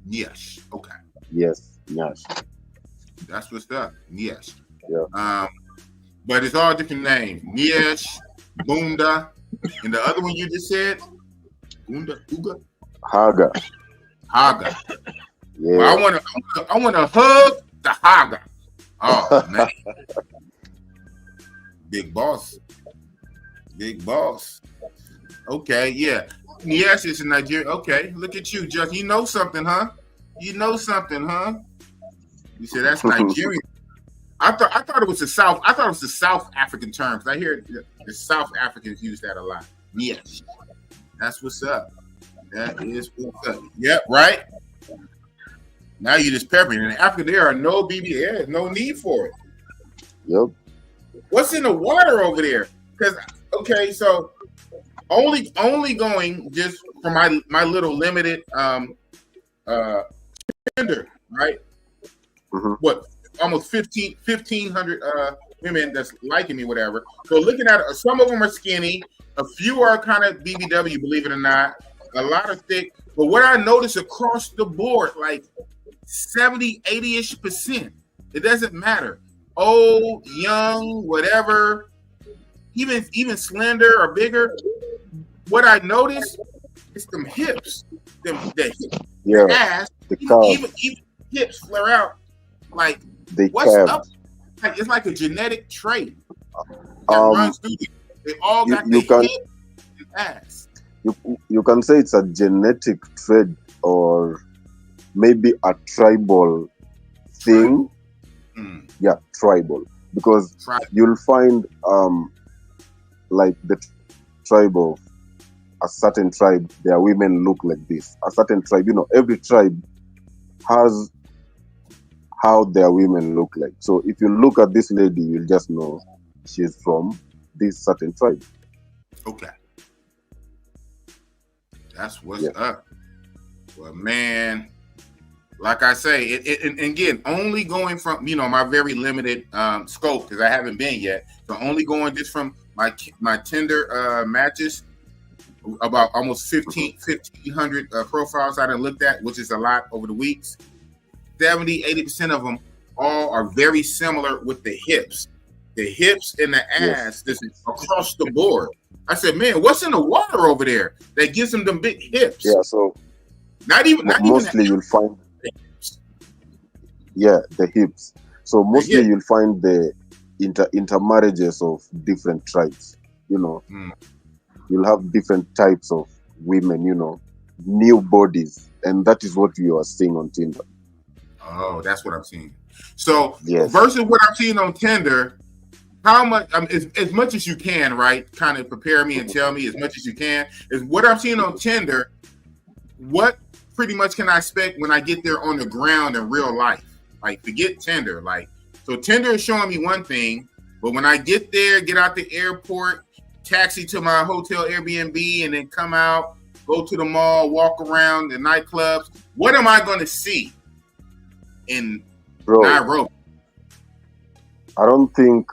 Nyash. Okay. Yes, Nyash. That's what's up. Nyash. Yeah. But it's all different names. Nyash, Bunda, and the other one you just said, Bunda, Uga, Haga. Haga. Yeah. Well, I want to hug the Haga. Oh man, big boss. Okay, yeah. Yes, it's in Nigeria. Okay, look at you, Justin. You know something, huh? You said that's Nigerian. I thought it was the South. I thought it was the South African term. I hear the South Africans use that a lot. Yes, that's what's up. That is what's up. Yep, right. Now you just peppering. In Africa, there are no BBS, no need for it. Yep. What's in the water over there? Because so only going just for my little limited gender, right? Mm-hmm. What? Almost 1,500 women that's liking me, whatever. So looking at it, some of them are skinny, a few are kind of BBW, believe it or not, a lot of thick. But what I notice across the board, like 70, 80-ish%, it doesn't matter. Old, young, whatever, even slender or bigger. What I notice is them hips, the ass, even hips flare out. Like, what's up? Like, it's like a genetic trait that runs through them. They all got the hip and ass. You can say it's a genetic trait or maybe a tribal thing. Yeah, tribal. Because you'll find like the tribe of a certain tribe, their women look like this. A certain tribe, every tribe has how their women look like. So if you look at this lady, you'll just know she's from this certain tribe. Okay. That's what's up. Well, man, like I say, and again, only going from, my very limited scope, because I haven't been yet. So only going just from my Tinder matches, about almost 1,500 profiles I done looked at, which is a lot over the weeks. 70-80% of them all are very similar with the hips. The hips and the ass, this is across the board. I said, man, what's in the water over there that gives them big hips? Yeah, so mostly you'll find the hips. So mostly you'll find the intermarriages of different tribes. You'll have different types of women, new bodies, and that is what you are seeing on Tinder. Oh, that's what I'm seeing. So versus what I'm seeing on Tinder, how much, as much as you can, right? Kind of prepare me and tell me as much as you can. Is what I'm seeing on Tinder, what pretty much can I expect when I get there on the ground in real life? Like, forget Tinder. Like, so Tinder is showing me one thing, but when I get there, get out the airport, taxi to my hotel Airbnb, and then come out, go to the mall, walk around the nightclubs, what am I going to see in Nairobi? I don't think,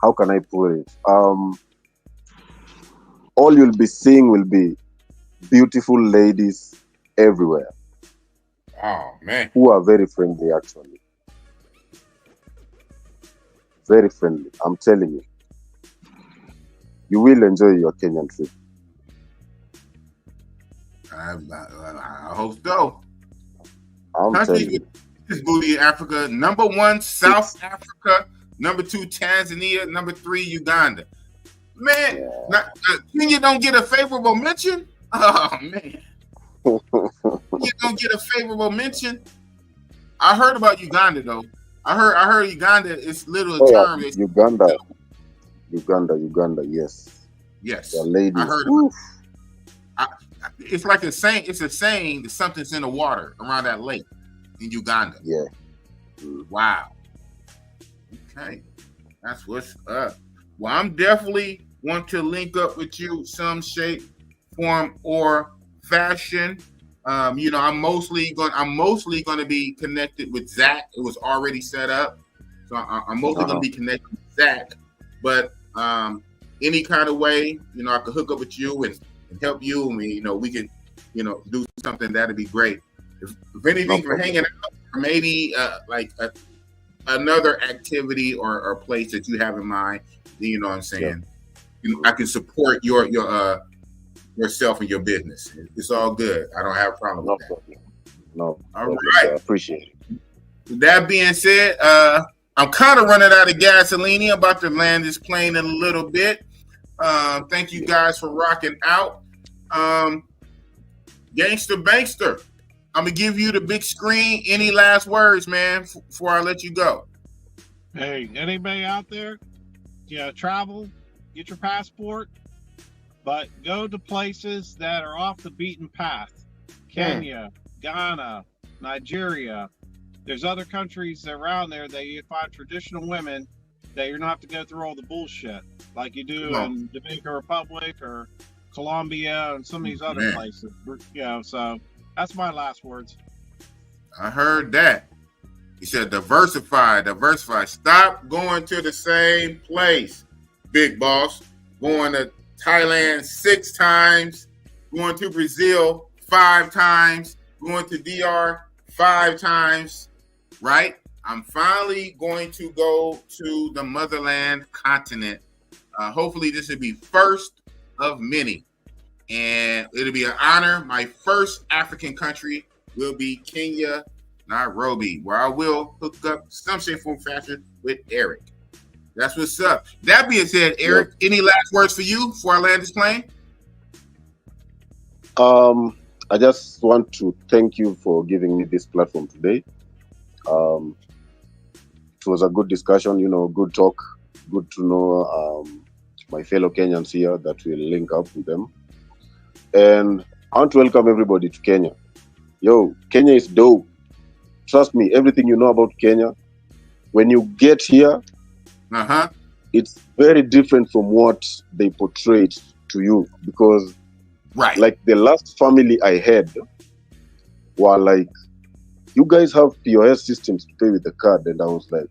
how can I put it? All you'll be seeing will be beautiful ladies everywhere. Oh, man. Who are very friendly, actually. Very friendly. I'm telling you. You will enjoy your Kenyan trip. I hope so. I'm telling you. This booty in Africa. Number 1, South Africa. Number 2, Tanzania. Number 3, Uganda. Man, Kenya don't get a favorable mention? Oh, man. You don't get a favorable mention? I heard about Uganda, though. I heard Uganda is literally a term. Uganda, yes. Yes. The ladies. I heard about it's like a saying. It's a saying that something's in the water around that lake in Uganda. Yeah. Wow. Okay. That's what's up. Well, I'm definitely want to link up with you some shape, form, or fashion. I'm mostly going to be connected with Zach. It was already set up, so I'm mostly going to be connected with Zach. But any kind of way, I could hook up with you and help you, and we can, do something. That'd be great. If anything, for hanging out, or maybe like another activity or place that you have in mind. You know what I'm saying? Yeah. I can support your yourself and your business. It's all good. I don't have a problem with that. No. All right. I appreciate it. With that being said, I'm kind of running out of gasoline. I'm about to land this plane in a little bit. Thank you guys for rocking out. Gangster Bankster, I'm going to give you the big screen. Any last words, man, before I let you go? Hey, anybody out there? Travel, get your passport, but go to places that are off the beaten path. Kenya, Ghana, Nigeria. There's other countries around there that you find traditional women that you're not have to go through all the bullshit like you do in Dominican Republic or Colombia and some of these other places. So that's my last words. I heard that. He said diversify. Stop going to the same place, big boss. Going to Thailand 6 times, going to Brazil 5 times, going to DR 5 times, right? I'm finally going to go to the motherland continent. Hopefully this will be first of many. And it'll be an honor. My first African country will be Kenya, Nairobi, where I will hook up some shape, form, fashion with Eric. That's what's up. That being said, Eric, any last words for you before I land this plane? I just want to thank you for giving me this platform today. It was a good discussion, good talk, good to know my fellow Kenyans here that will link up with them. And I want to welcome everybody to Kenya. Yo, Kenya is dope. Trust me, everything you know about Kenya, when you get here, it's very different from what they portrayed to you. Because, like the last family I had were like, you guys have POS systems to pay with the card. And I was like,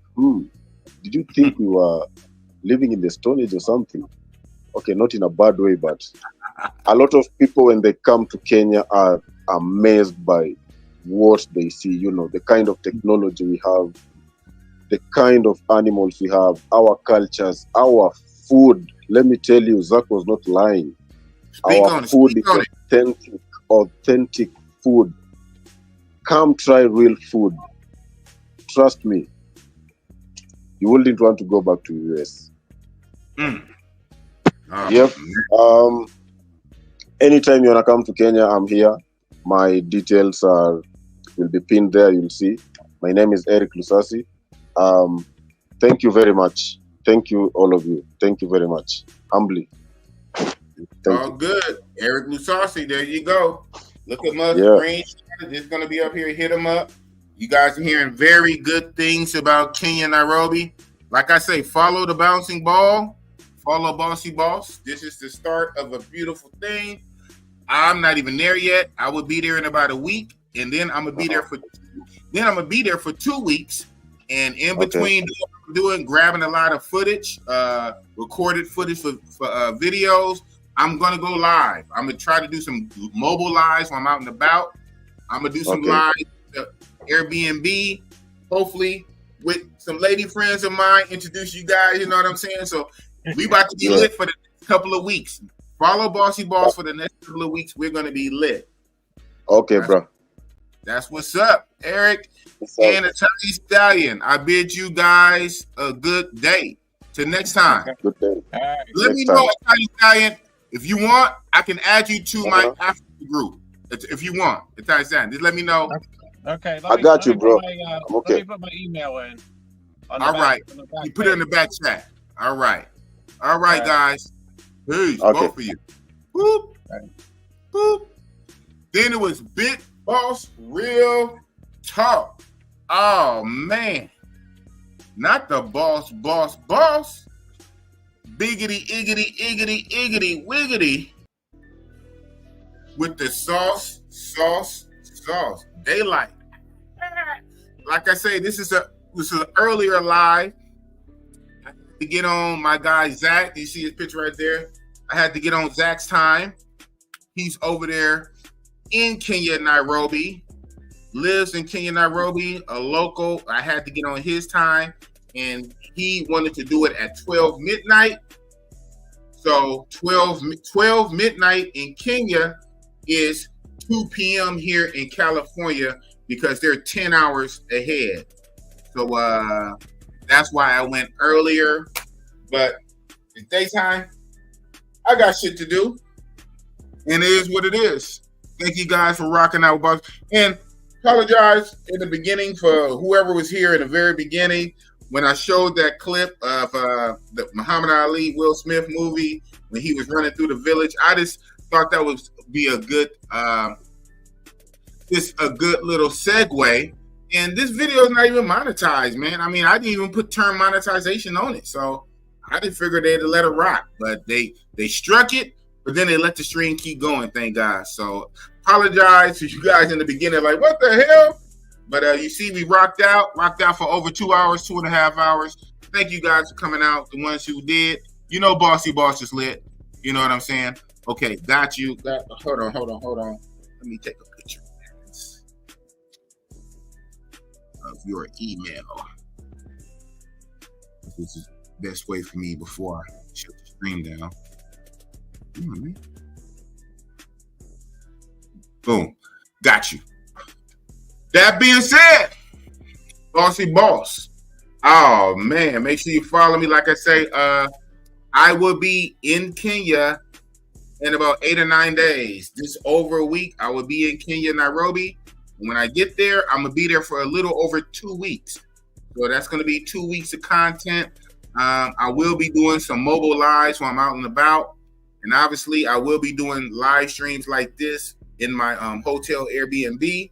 did you think we were living in the Stone Age or something? Okay, not in a bad way, but a lot of people when they come to Kenya are amazed by what they see, you know, the kind of technology we have, the kind of animals we have, our cultures, our food. Let me tell you, Zach was not lying. Our food is authentic food. Come try real food. Trust me, you wouldn't want to go back to US. Yep. Anytime you wanna come to Kenya, I'm here. My details will be pinned there. You'll see. My name is Eric Lusasi. Thank you very much. Thank you, all of you. Thank you very much. Humbly. All good. Eric Lusasi, there you go. Look at my screen. It's going to be up here. Hit him up. You guys are hearing very good things about Kenya, Nairobi. Like I say, follow the bouncing ball. Follow Bossy Boss. This is the start of a beautiful thing. I'm not even there yet. I will be there in about a week, and then I'm gonna be there for 2 weeks. And in between grabbing a lot of footage, recorded footage for videos, I'm gonna go live. I'm gonna try to do some mobile lives while I'm out and about. I'm gonna do some live Airbnb, hopefully with some lady friends of mine. Introduce you guys. You know what I'm saying? So we about to be lit for the next couple of weeks. Follow Bossy Boss for the next couple of weeks. We're gonna be lit. Okay, bro. That's what's up, Eric and Italian Stallion. I bid you guys a good day. Till next time. Good day. Let me know, Italian Stallion. If you want, I can add you to my Africa group. If you want, Italian Stallion, just let me know. Okay. I got you, bro. I'm okay. Let me put my email in. All right. You put it in the back chat. All right. All right, guys. Peace. Both of you. Boop. Boop. Then it was Big Boss Real Talk. Oh, man. Not the boss. Biggity, iggity, iggity, iggity, wiggity. With the sauce. Daylight. Like I say, this is an earlier live. I had to get on my guy Zach. You see his picture right there? I had to get on Zach's time. He's over there in Kenya, Nairobi. Lives in Kenya, Nairobi, a local. I had to get on his time, and he wanted to do it at 12 midnight. So 12 midnight in Kenya is 2 p.m. here in California because they're 10 hours ahead. So that's why I went earlier. But it's daytime. I got shit to do. And it is what it is. Thank you guys for rocking out with us. And apologize in the beginning for whoever was here in the very beginning when I showed that clip of the Muhammad Ali Will Smith movie when he was running through the village. I just thought that would be a good little segue. And this video is not even monetized, man. I mean, I didn't even put term monetization on it. So I didn't figure they'd let it rock. But they struck it, but then they let the stream keep going, thank God. So apologize to you guys in the beginning, like, what the hell? But you see, we rocked out for over 2 hours, 2.5 hours. Thank you guys for coming out, the ones who did. You know Bossy Boss is lit. You know what I'm saying? Okay, got you. Hold on. Let me take a picture of your email. This is the best way for me before I shut the stream down. Boom. Got you. That being said, Bossy Boss. Oh, man. Make sure you follow me. Like I say, I will be in Kenya in about 8 or 9 days. Just over a week, I will be in Kenya, Nairobi. When I get there, I'm going to be there for a little over 2 weeks. So that's going to be 2 weeks of content. I will be doing some mobile lives while I'm out and about. And obviously, I will be doing live streams like this in my hotel Airbnb.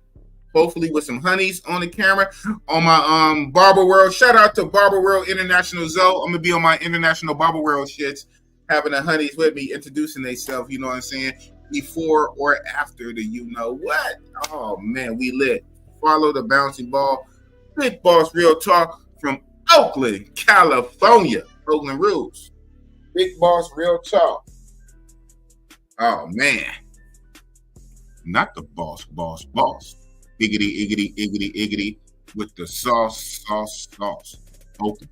Hopefully with some honeys on the camera. On my Barber World. Shout out to Barber World International Zoe. I'm going to be on my International Barber World shits, having the honeys with me, introducing themselves, you know what I'm saying? Before or after the you know what. Oh, man, we lit. Follow the bouncing ball. Big Boss Real Talk from Oakland, California. Oakland Rules. Big Boss Real Talk. Oh, man. Not the boss. Iggity, iggity, iggity, iggity with the sauce. Oakland.